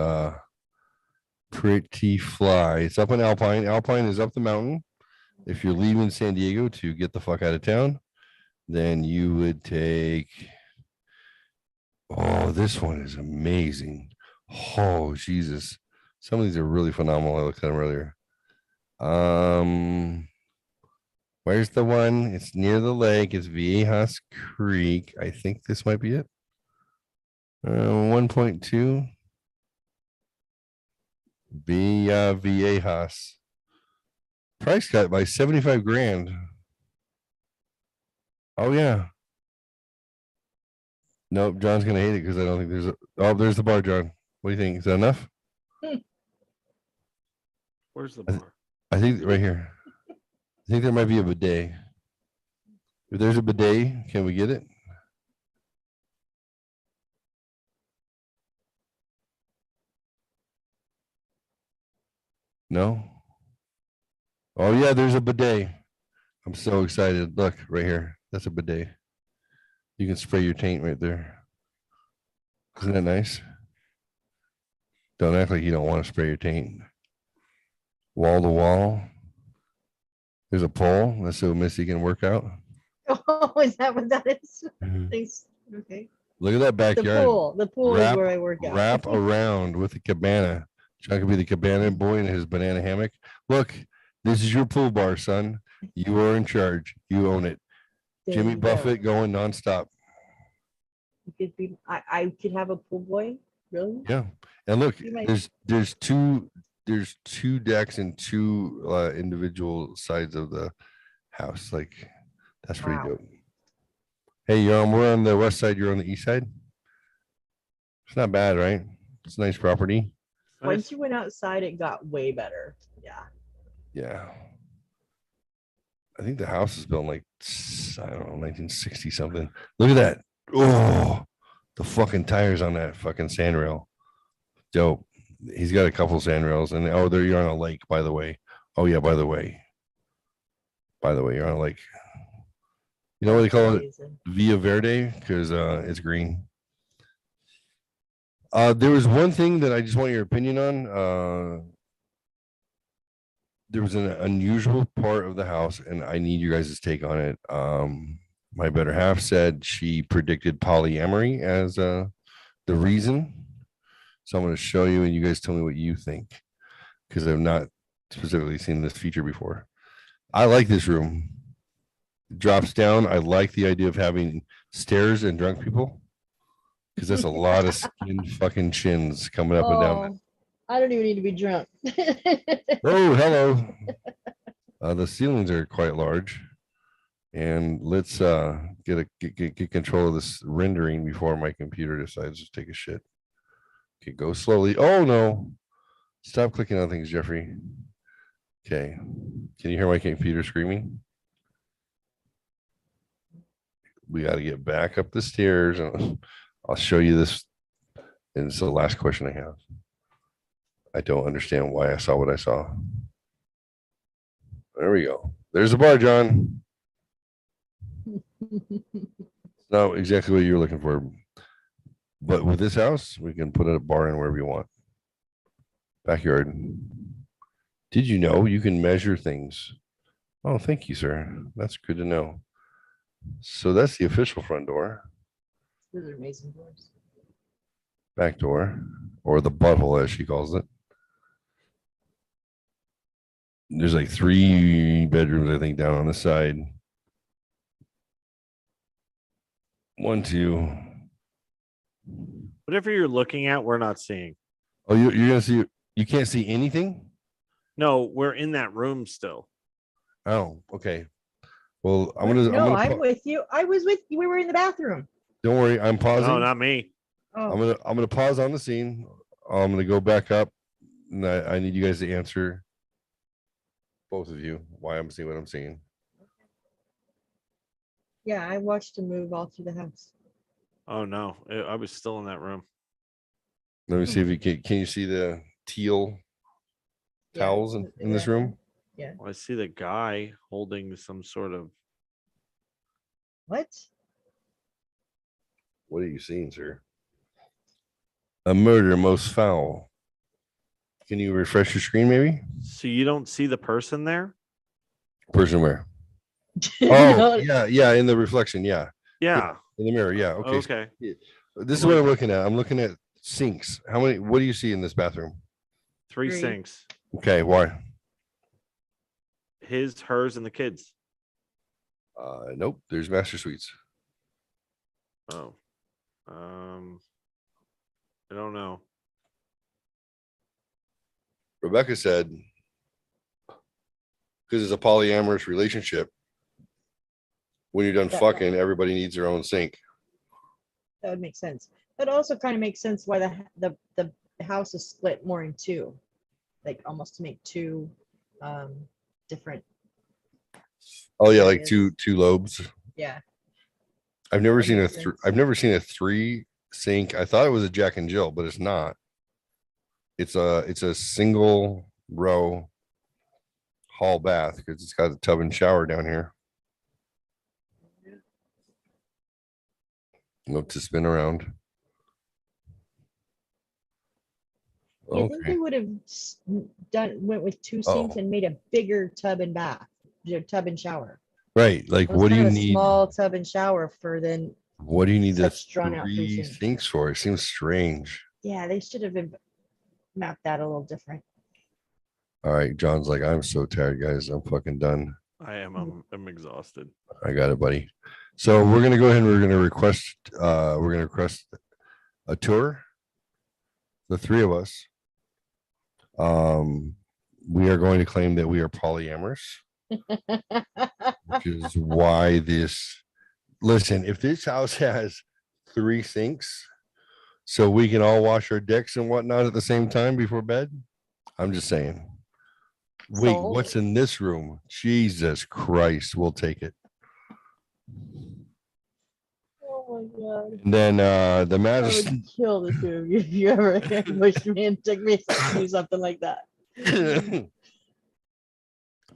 pretty fly. It's up in Alpine. Alpine is up the mountain. If you're leaving San Diego to get the fuck out of town, then you would take. Oh, this one is amazing. Oh, Jesus. Some of these are really phenomenal. I looked at them earlier. Where's the one? It's near the lake. It's Viejas Creek. I think this might be it. 1.2. Viejas. Price cut by 75 grand. Oh, yeah. Nope, John's gonna hate it because I don't think there's a. Oh, there's the bar, John. What do you think? Is that enough? Where's the bar? I think right here. I think there might be a bidet. If there's a bidet, can we get it? No. Oh yeah, there's a bidet. I'm so excited. Look right here. That's a bidet. You can spray your taint right there. Isn't that nice? Don't act like you don't want to spray your taint. Wall to wall. There's a pole. Let's see what Missy can work out. Oh, is that what that is? Thanks. Okay. Look at that backyard. The pool is Wrap, where I work out. wrap around with the cabana. John could be the cabana boy in his banana hammock. Look, this is your pool bar, son. You are in charge. You own it. There Jimmy you go. Buffett going nonstop. You could be. I could have a pool boy. Really? Yeah. And look, You might- there's two decks and two individual sides of the house. Like that's pretty Wow. dope. Hey, we're on the west side, you're on the east side. It's not bad, right? It's a nice property. Once you went outside, it got way better. Yeah. Yeah. I think the house is built in like, I don't know, 1960 something. Look at that. Oh, the fucking tires on that fucking sandrail. Dope. He's got a couple sandrails, and oh, there you're on a lake, by the way. Oh yeah, by the way, you're on a lake. You know what they call it? Amazing. Via Verde, because it's green. There was one thing that I just want your opinion on. There was an unusual part of the house, and I need you guys' take on it. My better half said she predicted polyamory as the reason. So I'm going to show you, and you guys tell me what you think, because I've not specifically seen this feature before. I like this room. It drops down. I like the idea of having stairs and drunk people, because that's a lot of skin fucking chins coming up and down. Oh, I don't even need to be drunk. Oh, hello. The ceilings are quite large, and let's get control of this rendering before my computer decides to take a shit. Okay, go slowly. Oh no, stop clicking on things, Jeffrey. Okay, can you hear my computer screaming? We got to get back up the stairs, and I'll show you this. And it's the last question I have. I don't understand why I saw what I saw. There we go. There's the bar, John. No, exactly what you're looking for. But with this house, we can put a bar in wherever you want. Backyard. Did you know you can measure things? Oh, thank you, sir. That's good to know. So that's the official front door. Those are amazing doors. Back door, or the butthole, as she calls it. There's like 3 bedrooms, I think, down on the side. 1, 2. Whatever you're looking at, we're not seeing. Oh, you're gonna see. You can't see anything. No, we're in that room still. Oh, okay. Well, I'm No, gonna I'm with you. I was with you. We were in the bathroom. don't worry. I'm pausing. No, not me. Oh, I'm gonna pause on the scene. I'm gonna go back up, and I need you guys to answer, both of you, why I'm seeing what I'm seeing. yeah. I watched him move all through the house. Oh no, I was still in that room. Let me see if you can you see the teal Yeah, towels in this yeah. room? Yeah. Well, I see the guy holding some sort of. What? What are you seeing, sir? A murder most foul. Can you refresh your screen, maybe? So you don't see the person there? Person where? No, Oh, yeah, in the reflection, yeah. Yeah. In the mirror, yeah. Okay. Okay. This is what I'm looking at. I'm looking at sinks. What do you see in this bathroom? 3 Three. sinks. Okay, why? His, hers, and the kids. Nope, there's master suites. Oh. I don't know. Rebecca said, because it's a polyamorous relationship, when you're done Yeah. fucking, everybody needs their own sink. that would make sense. That also kind of makes sense why the house is split more in two, like almost to make two different. Oh yeah, like Areas. two lobes. Yeah. I've never That seen makes sense. I've never seen a 3 sink. I thought it was a Jack and Jill, but it's not. It's a single row hall bath because it's got a tub and shower down here. Note to spin around. You think Okay. they would have went with two sinks Oh. and made a bigger tub and bath, tub and shower. Right. Like, It was what do kind you of a need? small tub and shower for then. What do you need the such drawn out three three sinks. sinks for? It seems strange. Yeah, they should have mapped that a little different. All right. John's like, I'm so tired, guys. I'm fucking done. I am. I'm exhausted. I got it, buddy. So we're gonna go ahead and we're gonna request a tour. The three of us. We are going to claim that we are polyamorous, which is why this. Listen, if this house has 3 sinks, so we can all wash our dicks and whatnot at the same time before bed, I'm just saying. Wait, Sold. what's in this room? Jesus Christ, we'll take it. Oh my god. And then the I mattress. would kill the two of you if you ever ambushed me and took me to do something like that. The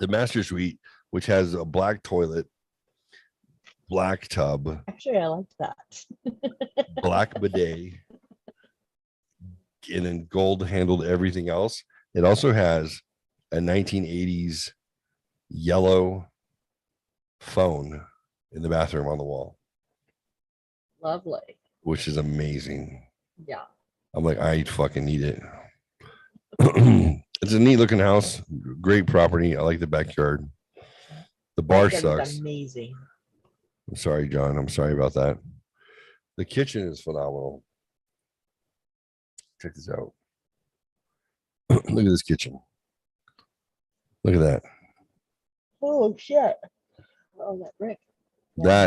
master suite, which has a black toilet, black tub, Actually, I liked that. black bidet, and then gold handled everything else. It also has a 1980s yellow phone in the bathroom on the wall, Lovely. which is amazing. Yeah. I'm like, I fucking need it. It's a neat looking house, great property. I like the backyard. The bar Backyard is sucks. amazing. I'm sorry, John. I'm sorry about that. The kitchen is phenomenal. Check this out. Look at this kitchen. Look at that. Oh shit. Oh, that brick. I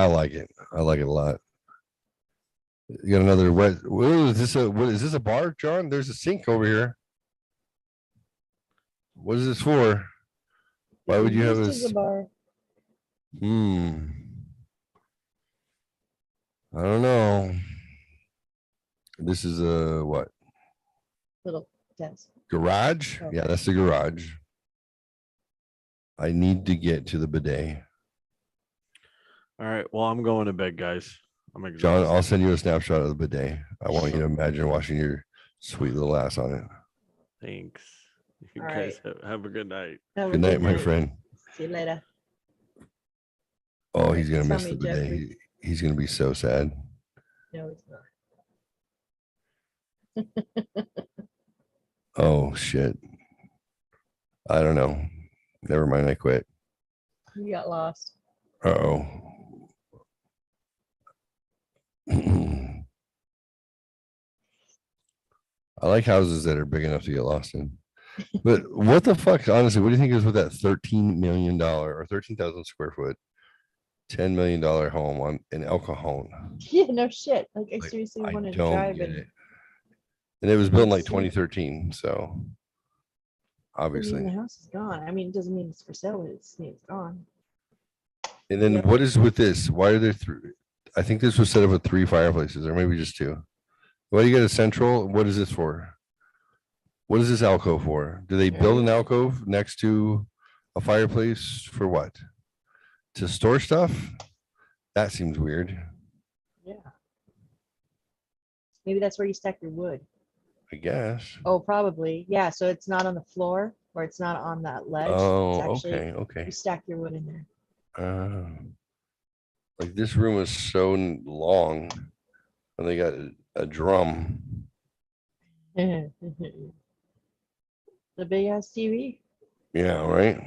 like it. I like it a lot. You got another what is this a bar, John? There's a sink over here. What is this for? Why would you have This this? is a bar. I don't know. This is a what? Little desk. Garage? Yeah, that's the garage. I need to get to the bidet. All right. Well, I'm going to bed, guys. I'm John, exhausted. I'll send you a snapshot of the bidet. I want you to imagine washing your sweet little ass on it. Thanks. You All guys have a good night. Have a Good night, my friend. See you later. Oh, he's gonna Tell miss me, the bidet. Jeffrey. He's gonna be so sad. No, it's not. Oh shit. I don't know. Never mind. I quit. You got lost. Uh-oh. I like houses that are big enough to get lost in. But what the fuck, honestly, what do you think is with that $13 million or 13,000 square foot, $10 million home in El Cajon? Yeah, no shit. Like I Like, seriously I want to don't drive get and it. And it was built in like see. 2013. So I mean, the obviously. house is gone. I mean, it doesn't mean it's for sale. It's gone. And then Yeah. what is with this? Why are there 3? I think this was set up with 3 fireplaces or maybe just 2. Why do you get a central? What is this for? What is this alcove for? Do they build an alcove next to a fireplace for what? To store stuff? That seems weird. Yeah. Maybe that's where you stack your wood. I guess. Oh, probably. Yeah. So it's not on the floor or it's not on that ledge. Oh, It's actually, okay. You stack your wood in there. Like this room is so long and they got a drum. The big ass TV. Yeah, right.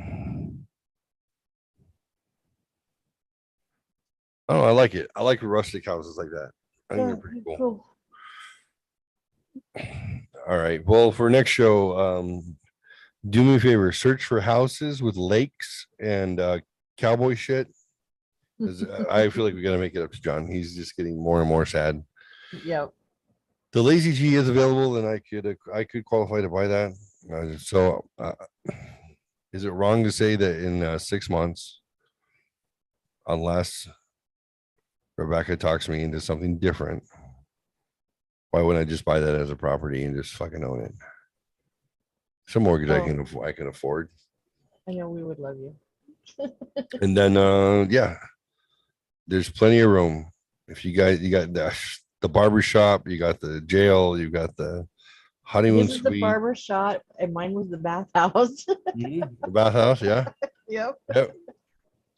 Oh, I like it. I like rustic houses like that. I think they're pretty cool. All right. Well, for next show, do me a favor, search for houses with lakes and cowboy shit. 'Cause, I feel like we got to make it up to John. He's just getting more and more sad. Yep. The Lazy G is available, and I could qualify to buy that. Is it wrong to say that in 6 months, unless Rebecca talks me into something different, why wouldn't I just buy that as a property and just fucking own it? It's a mortgage I can afford. I know we would love you. And then yeah, there's plenty of room. If you got the barber shop, you got the jail, you got the honeymoon His is the suite, barber shop, and mine was the bathhouse. the bathhouse. Yeah. Yep. Yep.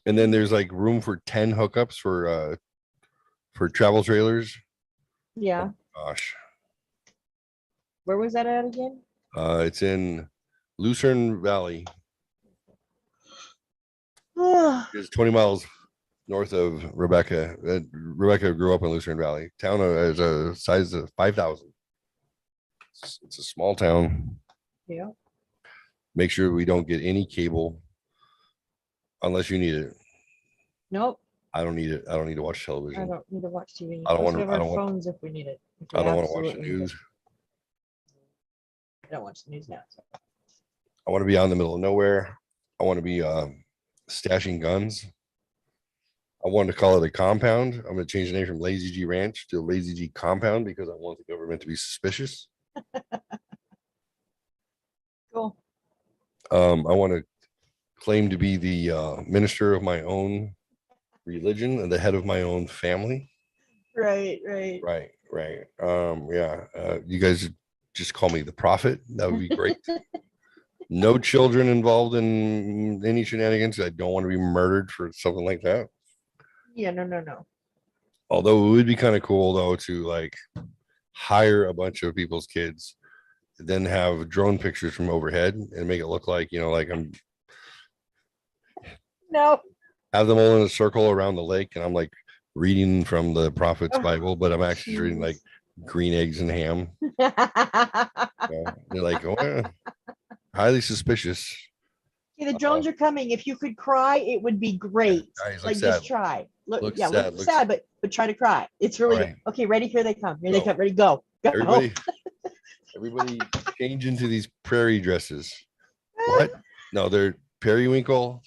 And then there's like room for 10 hookups for travel trailers. Yeah. Gosh. Where was that at again? It's in Lucerne Valley. Oh, It's 20 miles north of Rebecca. Rebecca grew up in Lucerne Valley. Town is a size of 5,000. It's a small town. yeah. Make sure we don't get any cable unless you need it. Nope. I don't need it. I don't need to watch I television. don't need to watch TV. I don't Plus, wanna- we have I our don't want- phones if we need it. If we I don't want to watch the absolutely need it. news. I don't watch the news now. So. I want to be out in the middle of nowhere. I want to be stashing guns. I wanted to call it a compound. I'm going to change the name from Lazy G Ranch to Lazy G Compound because I want the government to be suspicious. Cool. I want to claim to be the minister of my own religion and the head of my own family. Right. Right. Yeah. You guys just call me the prophet. That would be great. No children involved in any shenanigans. I don't want to be murdered for something like that. Yeah. No. Although it would be kind of cool though to like hire a bunch of people's kids, then have drone pictures from overhead and make it look like, like I'm No. have them all in a circle around the lake and I'm like reading from the prophet's Oh, Bible, but I'm actually just reading like green eggs and ham. They're like, oh, yeah. Highly suspicious. Okay, the drones are coming. If you could cry, it would be great. Guys, look Like sad. just try. Look, Look yeah, sad, look look sad, but try to cry. It's really Alright. good. Okay. Ready? Here they come. Here Go. they come. Ready? Go. Go. Everybody change into these prairie dresses. What? No, they're periwinkle,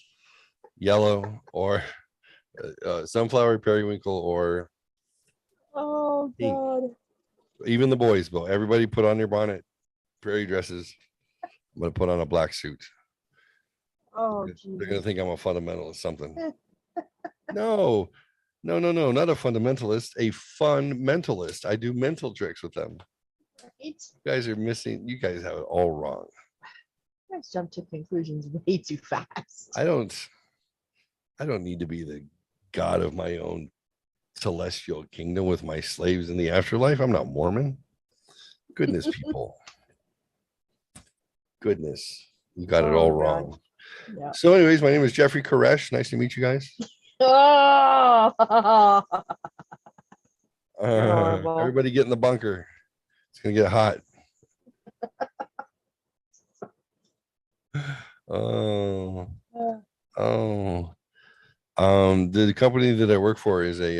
yellow, or sunflower periwinkle, or Oh pink. God. Even the boys, but everybody put on their bonnet, prairie dresses. I'm gonna put on a black suit. Oh They're gonna geez. think I'm a fundamentalist, something. No, not a fundamentalist, a fun mentalist. I do mental tricks with them. Right? You guys are missing. You guys have it all wrong. You guys jump to conclusions way too fast. I don't need to be the god of my own celestial kingdom with my slaves in the afterlife. I'm not Mormon. Goodness, people. Goodness, you got it Oh, all God. wrong. Yeah. So, anyways, my name is Jeffrey Koresh. Nice to meet you guys. Oh. horrible. Everybody get in the bunker. It's gonna get hot. Oh. The company that I work for is a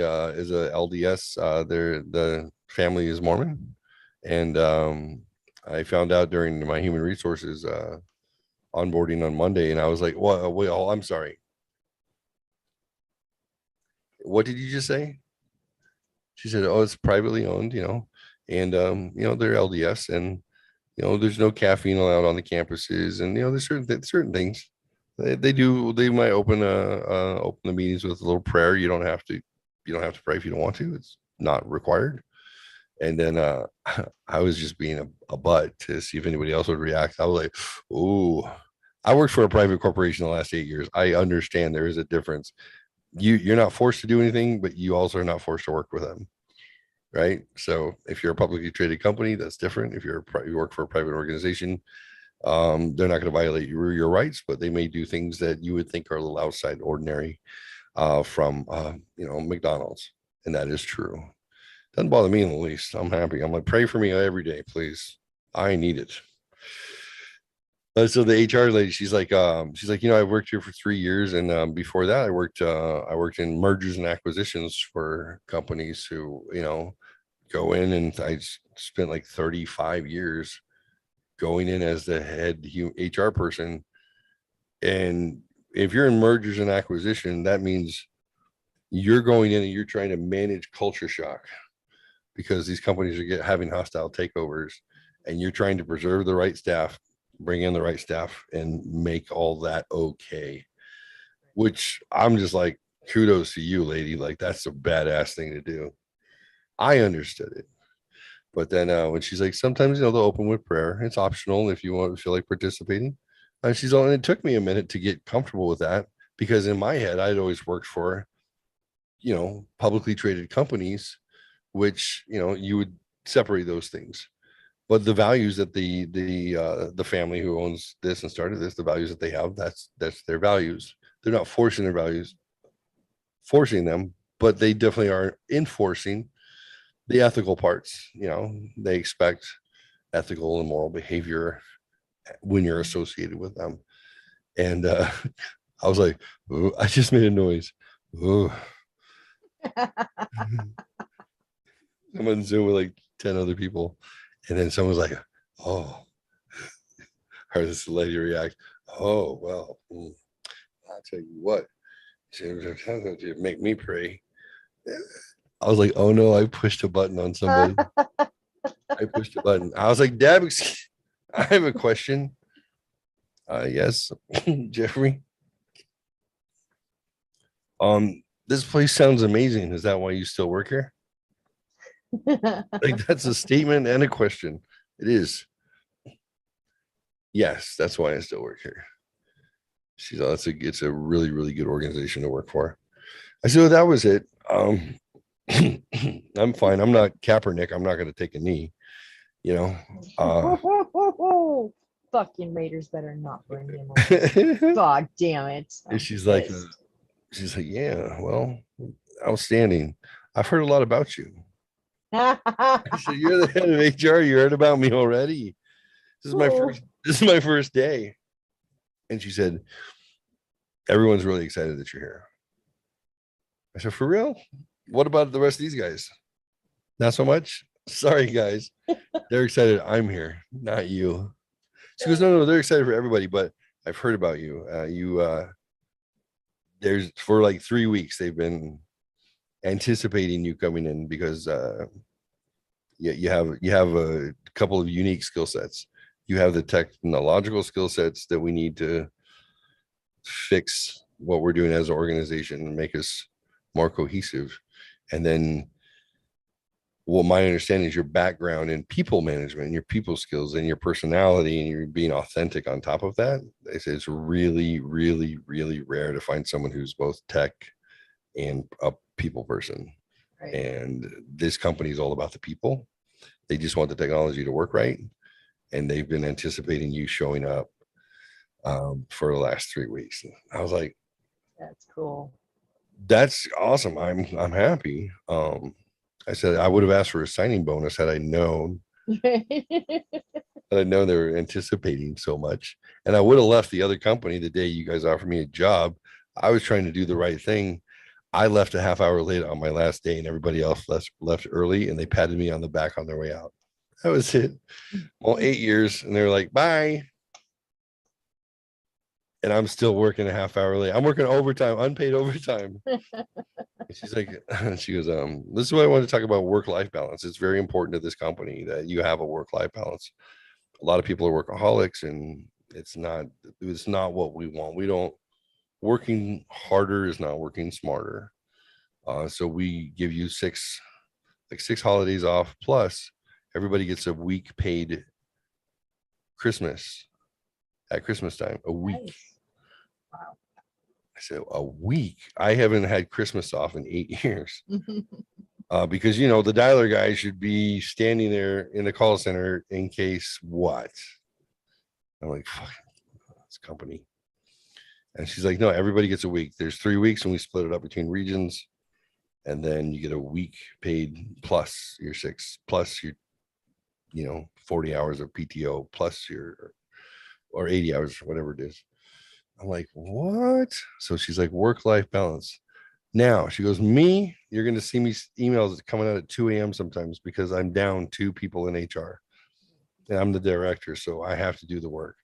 LDS. The family is Mormon, and I found out during my human resources onboarding on Monday, and I was like, "What? Wait, oh, I'm sorry. What did you just say?" She said, "Oh, it's privately owned, and they're LDS, and there's no caffeine allowed on the campuses, and there's certain things." They might open the meetings with a little prayer. You don't have to pray if you don't want to. It's not required. And then I was just being a butt to see if anybody else would react. I was like, "Ooh, I worked for a private corporation the last 8 years. I understand there is a difference. You're not forced to do anything, but you also are not forced to work with them, right? So if you're a publicly traded company, that's different. If you work for a private organization, they're not going to violate your rights, but they may do things that you would think are a little outside ordinary from McDonald's, and that is true. Doesn't bother me in the least. I'm happy. I'm like, pray for me every day, please. I need it. So the HR lady, she's like, I've worked here for 3 years, and before that, I worked in mergers and acquisitions for companies who go in, and I spent like 35 years going in as the head HR person. And if you're in mergers and acquisition, that means you're going in and you're trying to manage culture shock because these companies are having hostile takeovers, and you're trying to preserve the right staff, bring in the right staff, and make all that okay. Which I'm just like, kudos to you, lady. Like, that's a badass thing to do. I understood it. But then when she's like, sometimes, they'll open with prayer. It's optional if you want to feel like participating. And she's only, it took me a minute to get comfortable with that because in my head, I'd always worked for, publicly traded companies, which, you would separate those things. But the values that the family who owns this and started this, the values that they have, that's their values. They're not forcing them, but they definitely are enforcing the ethical parts. They expect ethical and moral behavior when you're associated with them. And I was like, ooh, I just made a noise. Ooh. I'm on Zoom with like 10 other people. And then someone was like, oh, heard this lady react. Oh, well, I'll tell you what, to make me pray. I was like, oh no, I pushed a button on somebody. I pushed a button. I was like, Deb, I have a question. Yes, Jeffrey. This place sounds amazing. Is that why you still work here? Like that's a statement and a question. It is. Yes, that's why I still work here. She's it's a really, really good organization to work for. I said, well, that was it. I'm fine. I'm not Kaepernick. I'm not going to take a knee. Fucking Raiders better not bring him on. God damn it. She's like, yeah, well, outstanding. I've heard a lot about you. I said, you're the head of HR. You heard about me already. This is my first day. And she said, everyone's really excited that you're here. I said, for real? What about the rest of these guys? Not so much. Sorry, guys. They're excited. I'm here, not you. She goes, no, they're excited for everybody, but I've heard about you. There's for like 3 weeks, they've been anticipating you coming in because you have a couple of unique skill sets. You have the technological skill sets that we need to fix what we're doing as an organization and make us more cohesive. And then what my understanding is your background in people management and your people skills and your personality and you're being authentic on top of that. They say it's really, really, really rare to find someone who's both tech and a people person. Right. And this company is all about the people. They just want the technology to work right. And they've been anticipating you showing up for the last 3 weeks. I was like, that's cool. That's awesome. I'm happy. I said I would have asked for a signing bonus had I known. I know they were anticipating so much. And I would have left the other company the day you guys offered me a job. I was trying to do the right thing. I left a half hour late on my last day and everybody else left early and they patted me on the back on their way out. That was it. Well, 8 years and they're like, bye. And I'm still working a half hour late. I'm working overtime, unpaid overtime. She's like, she goes, this is what I want to talk about, work-life balance. It's very important to this company that you have a work-life balance. A lot of people are workaholics and it's not what we want. Working harder is not working smarter. So we give you six holidays off, plus everybody gets a week paid Christmas at Christmas time, a week. Nice. Wow. I said, a week? I haven't had Christmas off in 8 years. Because, the dialer guy should be standing there in the call center in case what? I'm like, fuck, this company. And she's like, no, everybody gets a week. There's 3 weeks and we split it up between regions. And then you get a week paid plus your 6, plus your, 40 hours of PTO, plus or 80 hours, whatever it is. I'm like, what? So she's like, work-life balance. Now she goes, you're going to see me emails coming out at 2 a.m. sometimes because I'm down 2 people in HR and I'm the director. So I have to do the work.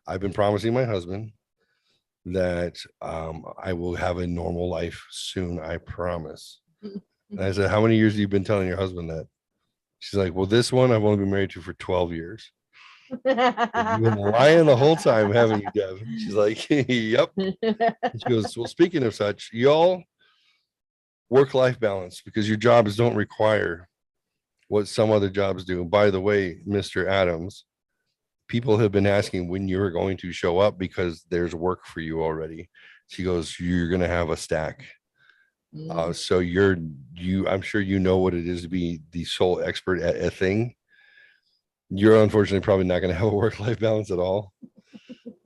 I've been promising my husband that I will have a normal life soon. I promise. And I said, how many years have you been telling your husband that? She's like, well, this one I've only been married to for 12 years. You've been lying the whole time, haven't you, Dev? She's like, yep. And she goes, well, speaking of such, y'all work-life balance because your jobs don't require what some other jobs do. By the way, Mr. Adams, people have been asking when you're going to show up because there's work for you already. She goes, you're going to have a stack. So I'm sure you know what it is to be the sole expert at a thing. You're unfortunately probably not going to have a work-life balance at all.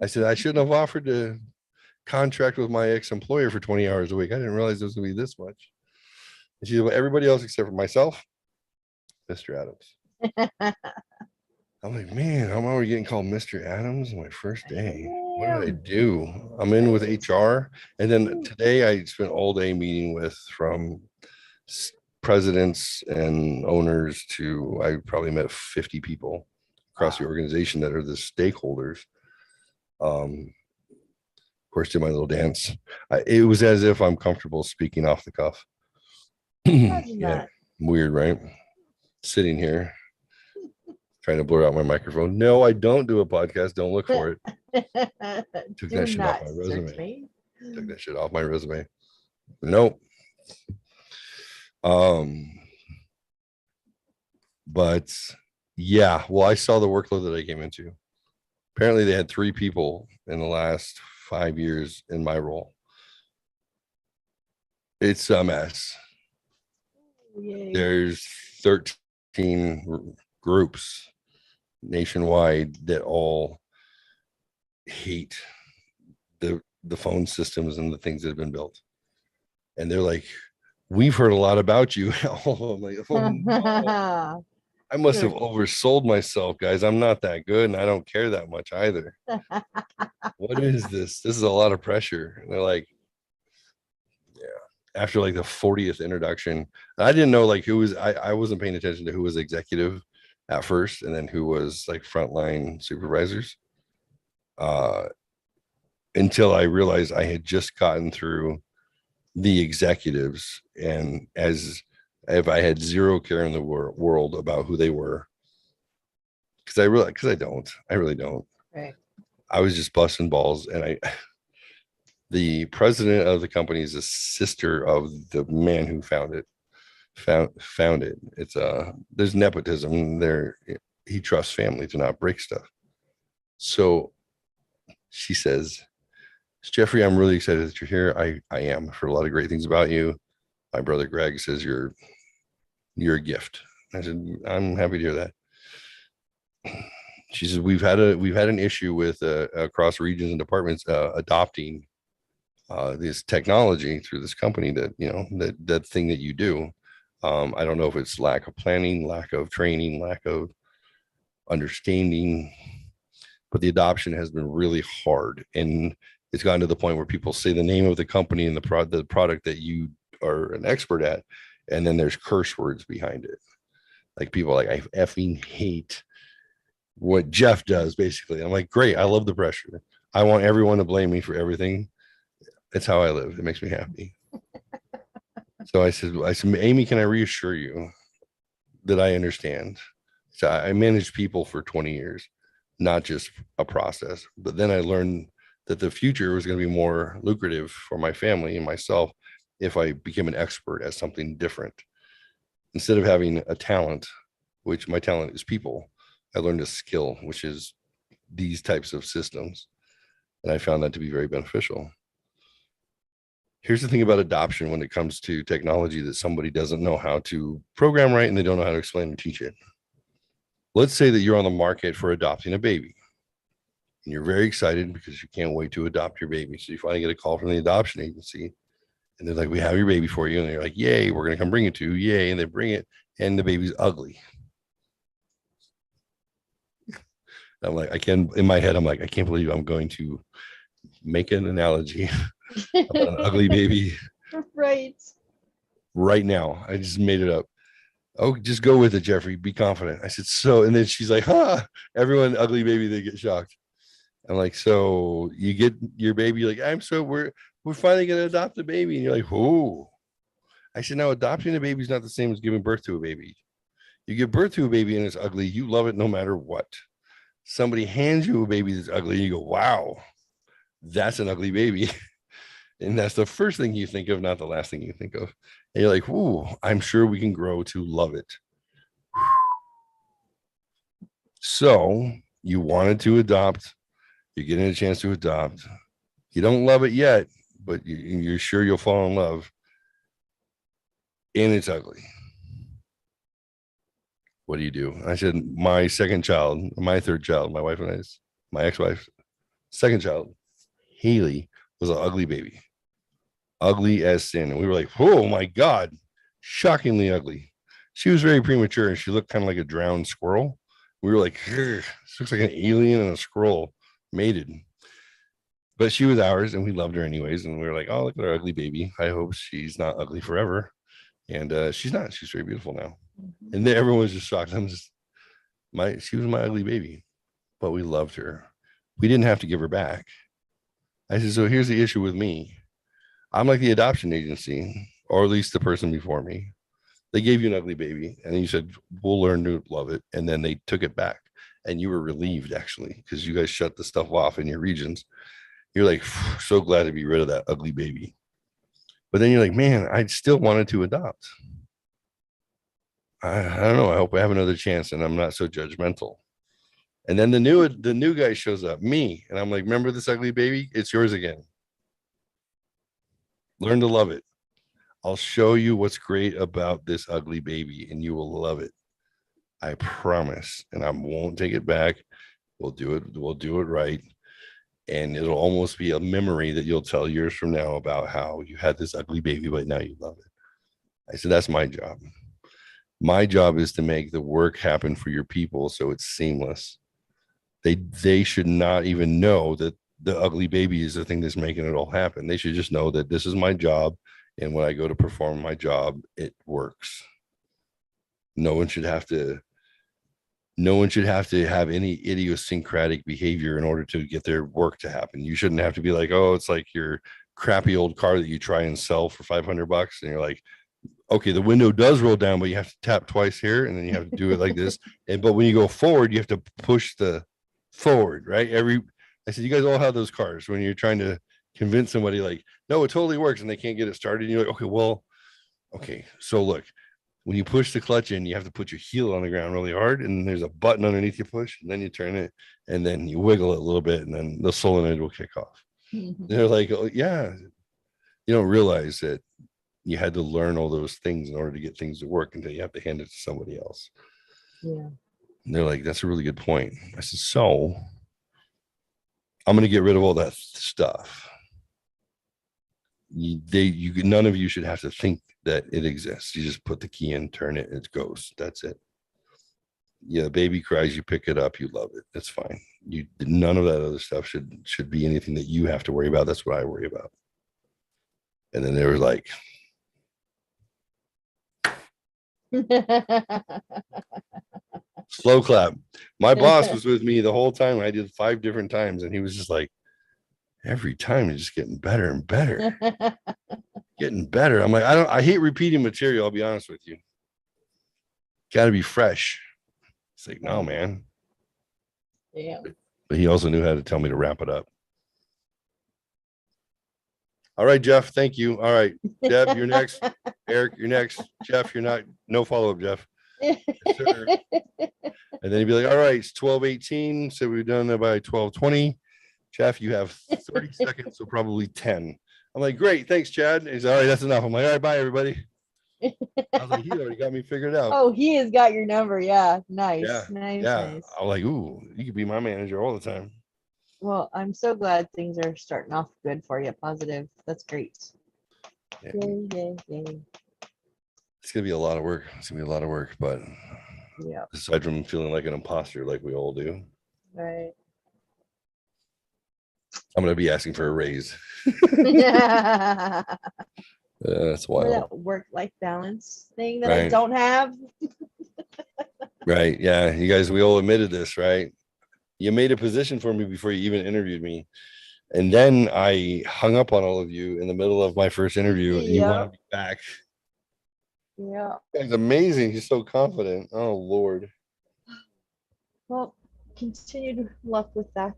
I said, I shouldn't have offered to contract with my ex-employer for 20 hours a week. I didn't realize it was going to be this much. And she said, well, everybody else except for myself, Mr. Adams. I'm like, man, how am I getting called Mr. Adams on my first day? What did I do? I'm in with HR. And then today I spent all day meeting with from presidents and owners to, I probably met 50 people across the organization that are the stakeholders. Of course, did my little dance. It was as if I'm comfortable speaking off the cuff. Yeah, weird, right? Sitting here trying to blur out my microphone. No, I don't do a podcast. Don't look for it. Took that shit off my resume. Took that shit off my resume. Nope. But yeah, well, I saw the workload that I came into. Apparently they had 3 people in the last 5 years in my role. It's a mess. Yay. There's 13 groups nationwide that all hate the phone systems and the things that have been built. And they're like, we've heard a lot about you. I'm like, oh, no. I must have oversold myself, guys. I'm not that good and I don't care that much either. What is this? This is a lot of pressure. And they're like, yeah. After like the 40th introduction, I didn't know like who was, I wasn't paying attention to who was executive at first and then who was like frontline supervisors until I realized I had just gotten through the executives, and as if I had zero care in the world about who they were, because I really don't. Right. I was just busting balls, and the president of the company is a sister of the man who found it. It's there's nepotism there. He trusts family to not break stuff. So she says, Jeffrey, I'm really excited that you're here. I am. I've heard a lot of great things about you. My brother Greg says you're a gift. I said, I'm happy to hear that. She says, we've had an issue with across regions and departments adopting this technology through this company that, you know, that thing that you do. I don't know if it's lack of planning, lack of training, lack of understanding, but the adoption has been really hard. And it's gotten to the point where people say the name of the company and the product that you are an expert at, and then there's curse words behind it. Like people are like, I effing hate what Jeff does, basically. I'm like, great, I love the pressure. I want everyone to blame me for everything. It's how I live. It makes me happy. So I said, Amy, can I reassure you that I understand? So I managed people for 20 years, not just a process. But then I learned that the future was going to be more lucrative for my family and myself if I became an expert at something different. Instead of having a talent, which my talent is people, I learned a skill, which is these types of systems. And I found that to be very beneficial. Here's the thing about adoption when it comes to technology that somebody doesn't know how to program right and they don't know how to explain and teach it. Let's say that you're on the market for adopting a baby. And you're very excited because you can't wait to adopt your baby. So you finally get a call from the adoption agency. And they're like, we have your baby for you. And they're like, yay, we're going to come bring it to you. Yay. And they bring it. And the baby's ugly. I'm like, in my head, I'm like, I can't believe I'm going to make an analogy about an ugly baby. Right now. I just made it up. Oh, just go with it, Jeffrey. Be confident. I said, so, and then she's like, everyone, ugly baby, they get shocked. I'm like, so you get your baby, like, we're finally going to adopt a baby. And you're like, who? I said, now adopting a baby is not the same as giving birth to a baby. You give birth to a baby and it's ugly. You love it no matter what. Somebody hands you a baby that's ugly. You go, wow, that's an ugly baby. And that's the first thing you think of, not the last thing you think of. And you're like, ooh, I'm sure we can grow to love it. So you wanted to adopt. You're getting a chance to adopt. You don't love it yet, but you're sure you'll fall in love. And it's ugly. What do you do? I said, my second child, my third child, my wife and I's, my ex-wife, second child, Haley, was an ugly baby. Ugly as sin. And we were like, oh my God, shockingly ugly. She was very premature and she looked kind of like a drowned squirrel. We were like, this looks like an alien and a squirrel mated. But she was ours and we loved her anyways. And we were like, oh, look at our ugly baby. I hope she's not ugly forever. And she's not. She's very beautiful now. And then everyone was just shocked. She was my ugly baby, but we loved her. We didn't have to give her back. I said, so here's the issue with me. I'm like the adoption agency, or at least the person before me. They gave you an ugly baby and you said, we'll learn to love it. And then they took it back and you were relieved actually, because you guys shut the stuff off in your regions. You're like, so glad to be rid of that ugly baby. But then you're like, man, I still wanted to adopt. I don't know. I hope I have another chance and I'm not so judgmental. And then the new guy shows up, me. And I'm like, remember this ugly baby? It's yours again. Learn to love it. I'll show you what's great about this ugly baby and you will love it. I promise. And I won't take it back. We'll do it. We'll do it right. And it'll almost be a memory that you'll tell years from now about how you had this ugly baby, but now you love it. I said, that's my job. My job is to make the work happen for your people so it's seamless. They should not even know that the ugly baby is the thing that's making it all happen. They should just know that this is my job. And when I go to perform my job, it works. No one should have to have any idiosyncratic behavior in order to get their work to happen. You shouldn't have to be like, oh, it's like your crappy old car that you try and sell for $500. And you're like, okay, the window does roll down, but you have to tap twice here. And then you have to do it like this. But when you go forward, you have to push the forward, right? I said, you guys all have those cars when you're trying to convince somebody like, no, it totally works. And they can't get it started. And you're like, okay. So look, when you push the clutch in, you have to put your heel on the ground really hard. And there's a button underneath you push. And then you turn it and then you wiggle it a little bit. And then the solenoid will kick off. They're like, oh, yeah. You don't realize that you had to learn all those things in order to get things to work until you have to hand it to somebody else. Yeah. And they're like, that's a really good point. I said, so I'm going to get rid of all that stuff. None of you should have to think that it exists. You just put the key in, turn it, it goes. That's it. Yeah, the baby cries, you pick it up, you love it. That's fine. None of that other stuff should be anything that you have to worry about. That's what I worry about. And then they were like, slow clap. My boss was with me the whole time. I did 5 different times, and he was just like, every time it's just getting better and better. Getting better. I'm like, I hate repeating material, I'll be honest with you. Gotta be fresh. It's like, no, man. Yeah. But he also knew how to tell me to wrap it up. All right, Jeff. Thank you. All right, Deb, you're next. Eric, you're next. Jeff, you're not. No follow-up, Jeff. Yes, sir. And then he'd be like, all right, it's 12:18. So we've done that by 12:20. Jeff, you have 30 seconds, so probably 10. I'm like, great, thanks, Chad. He's all right, that's enough. I'm like, all right, bye, everybody. I was like, he already got me figured out. Oh, he has got your number. Yeah. Nice. Yeah, Nice. yeah. Nice. I'm like, ooh, you could be my manager all the time. Well, I'm so glad things are starting off good for you. Positive. That's great. Yeah. Yay. It's gonna be a lot of work. It's gonna be a lot of work, but Yeah. aside from feeling like an imposter, like we all do, Right. I'm gonna be asking for a raise. Yeah. That's wild. That work-life balance thing that I Right. don't have. Right. Yeah. You guys, we all admitted this, right? You made a position for me before you even interviewed me. And then I hung up on all of you in the middle of my first interview and you want to be back. Yeah. It's amazing. He's so confident. Oh, Lord. Well, continued luck with that.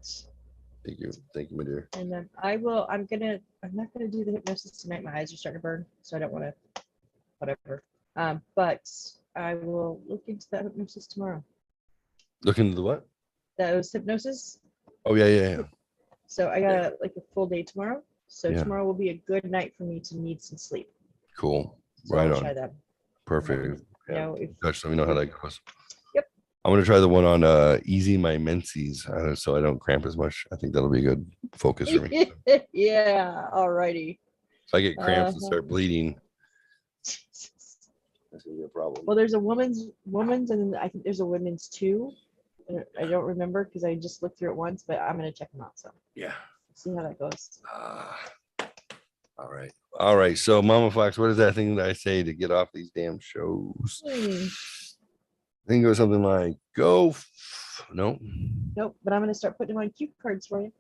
Thank you. Thank you, my dear. And then I'm not gonna do the hypnosis tonight. My eyes are starting to burn, so I don't want to, whatever. But I will look into that hypnosis tomorrow. Look into the what? that was hypnosis. Oh yeah. So I got like a full day tomorrow. So Yeah. tomorrow will be a good night for me to need some sleep. Cool. So Right I'll on. try that. Perfect. You know, if Touch, let me know how that goes. Yep. I'm gonna try the one on easing my menses so I don't cramp as much. I think that'll be a good focus for me. yeah, alrighty. If I get cramps and Uh-huh. start bleeding, that's gonna be a problem. Well, there's a woman's, and then I think there's a women's too. I don't remember because I just looked through it once, but I'm gonna check them out. So Yeah. see how that goes. All right. All right. So Mama Fox, what is that thing that I say to get off these damn shows? I think it was something like no. Nope, but I'm gonna start putting them on cue cards for you.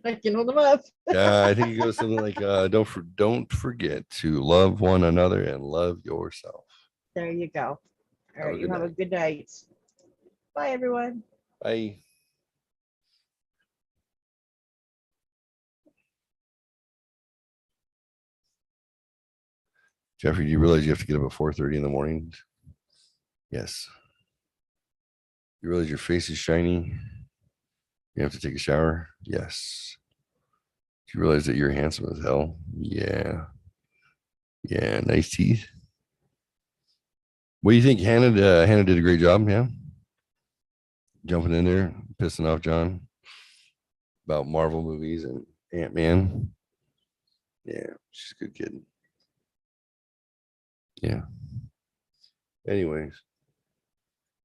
I can hold them up. Yeah, I think it goes something like don't forget to love one another and love yourself. There you go. All Have a right, you good have a night. good night. Bye, everyone. Bye. Jeffrey, do you realize you have to get up at 4:30 in the morning? Yes. You realize your face is shiny? You have to take a shower? Yes. Do you realize that you're handsome as hell? Yeah. Yeah, nice teeth. What do you think? Hannah did a great job, yeah? Jumping in there, pissing off John about Marvel movies and Ant-Man. Yeah, she's a good kid. Yeah. Anyways,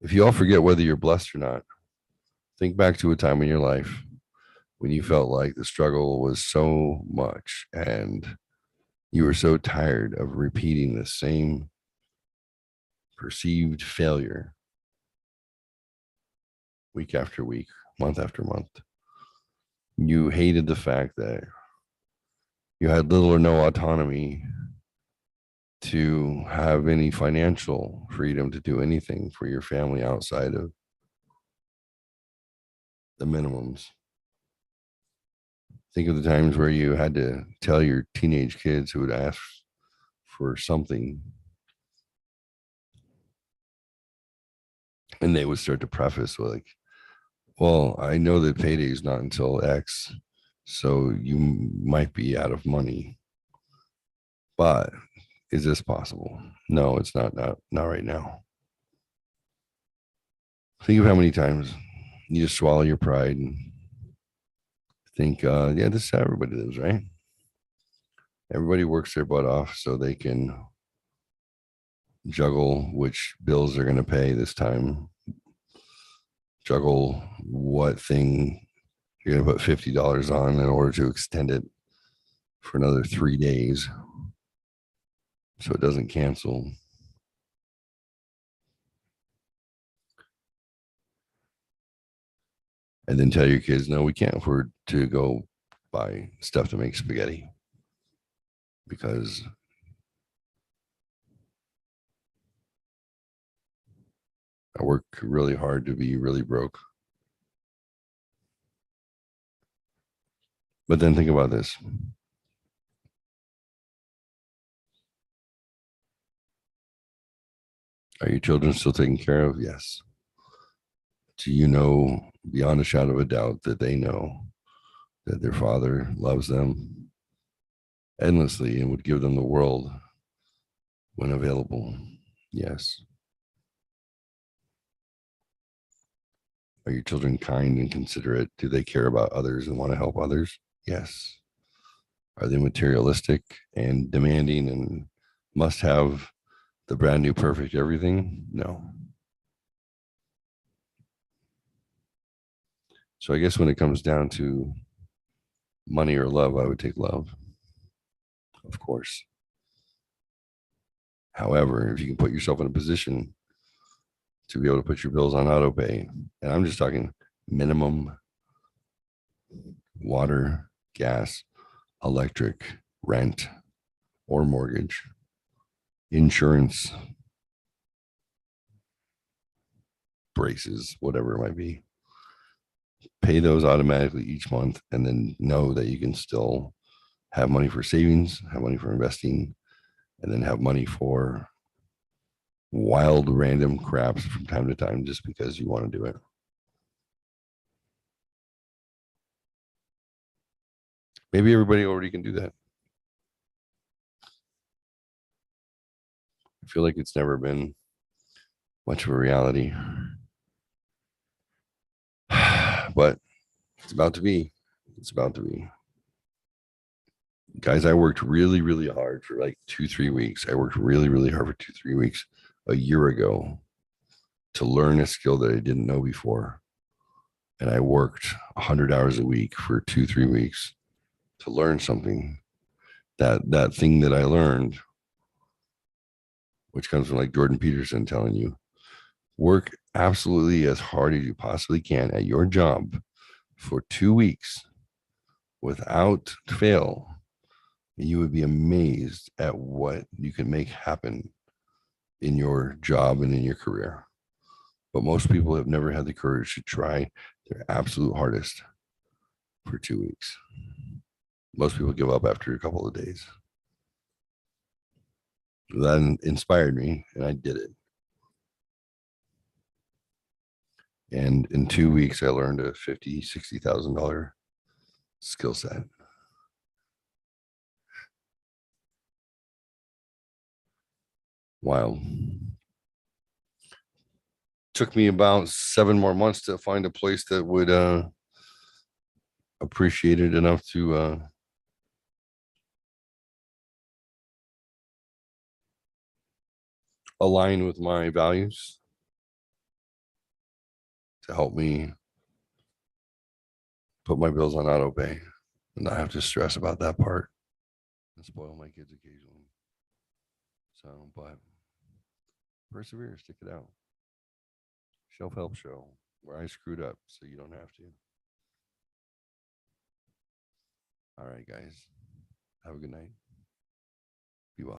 if you all forget whether you're blessed or not, think back to a time in your life when you felt like the struggle was so much and you were so tired of repeating the same perceived failure week after week, month after month. You hated the fact that you had little or no autonomy to have any financial freedom to do anything for your family outside of the minimums. Think of the times where you had to tell your teenage kids who would ask for something and they would start to preface like, well, I know that payday is not until X, so you might be out of money. But is this possible? No, it's not right now. Think of how many times you just swallow your pride and think, yeah, this is how everybody lives, right? Everybody works their butt off so they can juggle which bills they're going to pay this time, juggle what thing you're going to put $50 on in order to extend it for another 3 days so it doesn't cancel. And then tell your kids, no, we can't afford to go buy stuff to make spaghetti because I work really hard to be really broke. But then think about this. Are your children still taken care of? Yes. Do you know beyond a shadow of a doubt that they know that their father loves them endlessly and would give them the world when available? Yes. Are your children kind and considerate? Do they care about others and want to help others? Yes. Are they materialistic and demanding and must have the brand new perfect everything? No. So I guess when it comes down to money or love, I would take love, of course. However, if you can put yourself in a position to be able to put your bills on auto pay, and I'm just talking minimum water, gas, electric, rent, or mortgage, insurance, braces, whatever it might be, pay those automatically each month and then know that you can still have money for savings, have money for investing, and then have money for wild random craps from time to time just because you want to do it. Maybe everybody already can do that. I feel like it's never been much of a reality. But it's about to be. It's about to be. Guys, I worked really, really hard for like 2-3 weeks. I worked really, really hard for 2-3 weeks a year ago to learn a skill that I didn't know before. And I worked 100 hours a week for 2-3 weeks to learn something. That thing that I learned, which comes from like Jordan Peterson telling you, work absolutely as hard as you possibly can at your job for 2 weeks without fail. You would be amazed at what you can make happen in your job and in your career. But most people have never had the courage to try their absolute hardest for 2 weeks. Most people give up after a couple of days. That inspired me, and I did it. And in 2 weeks, I learned a $50,000, $60,000 skill set. Wow. Took me about 7 more months to find a place that would appreciate it enough to align with my values, to help me put my bills on auto pay and not have to stress about that part and spoil my kids occasionally. So, but persevere, stick it out. Shelf Help Show, where I screwed up so you don't have to. All right, guys. Have a good night.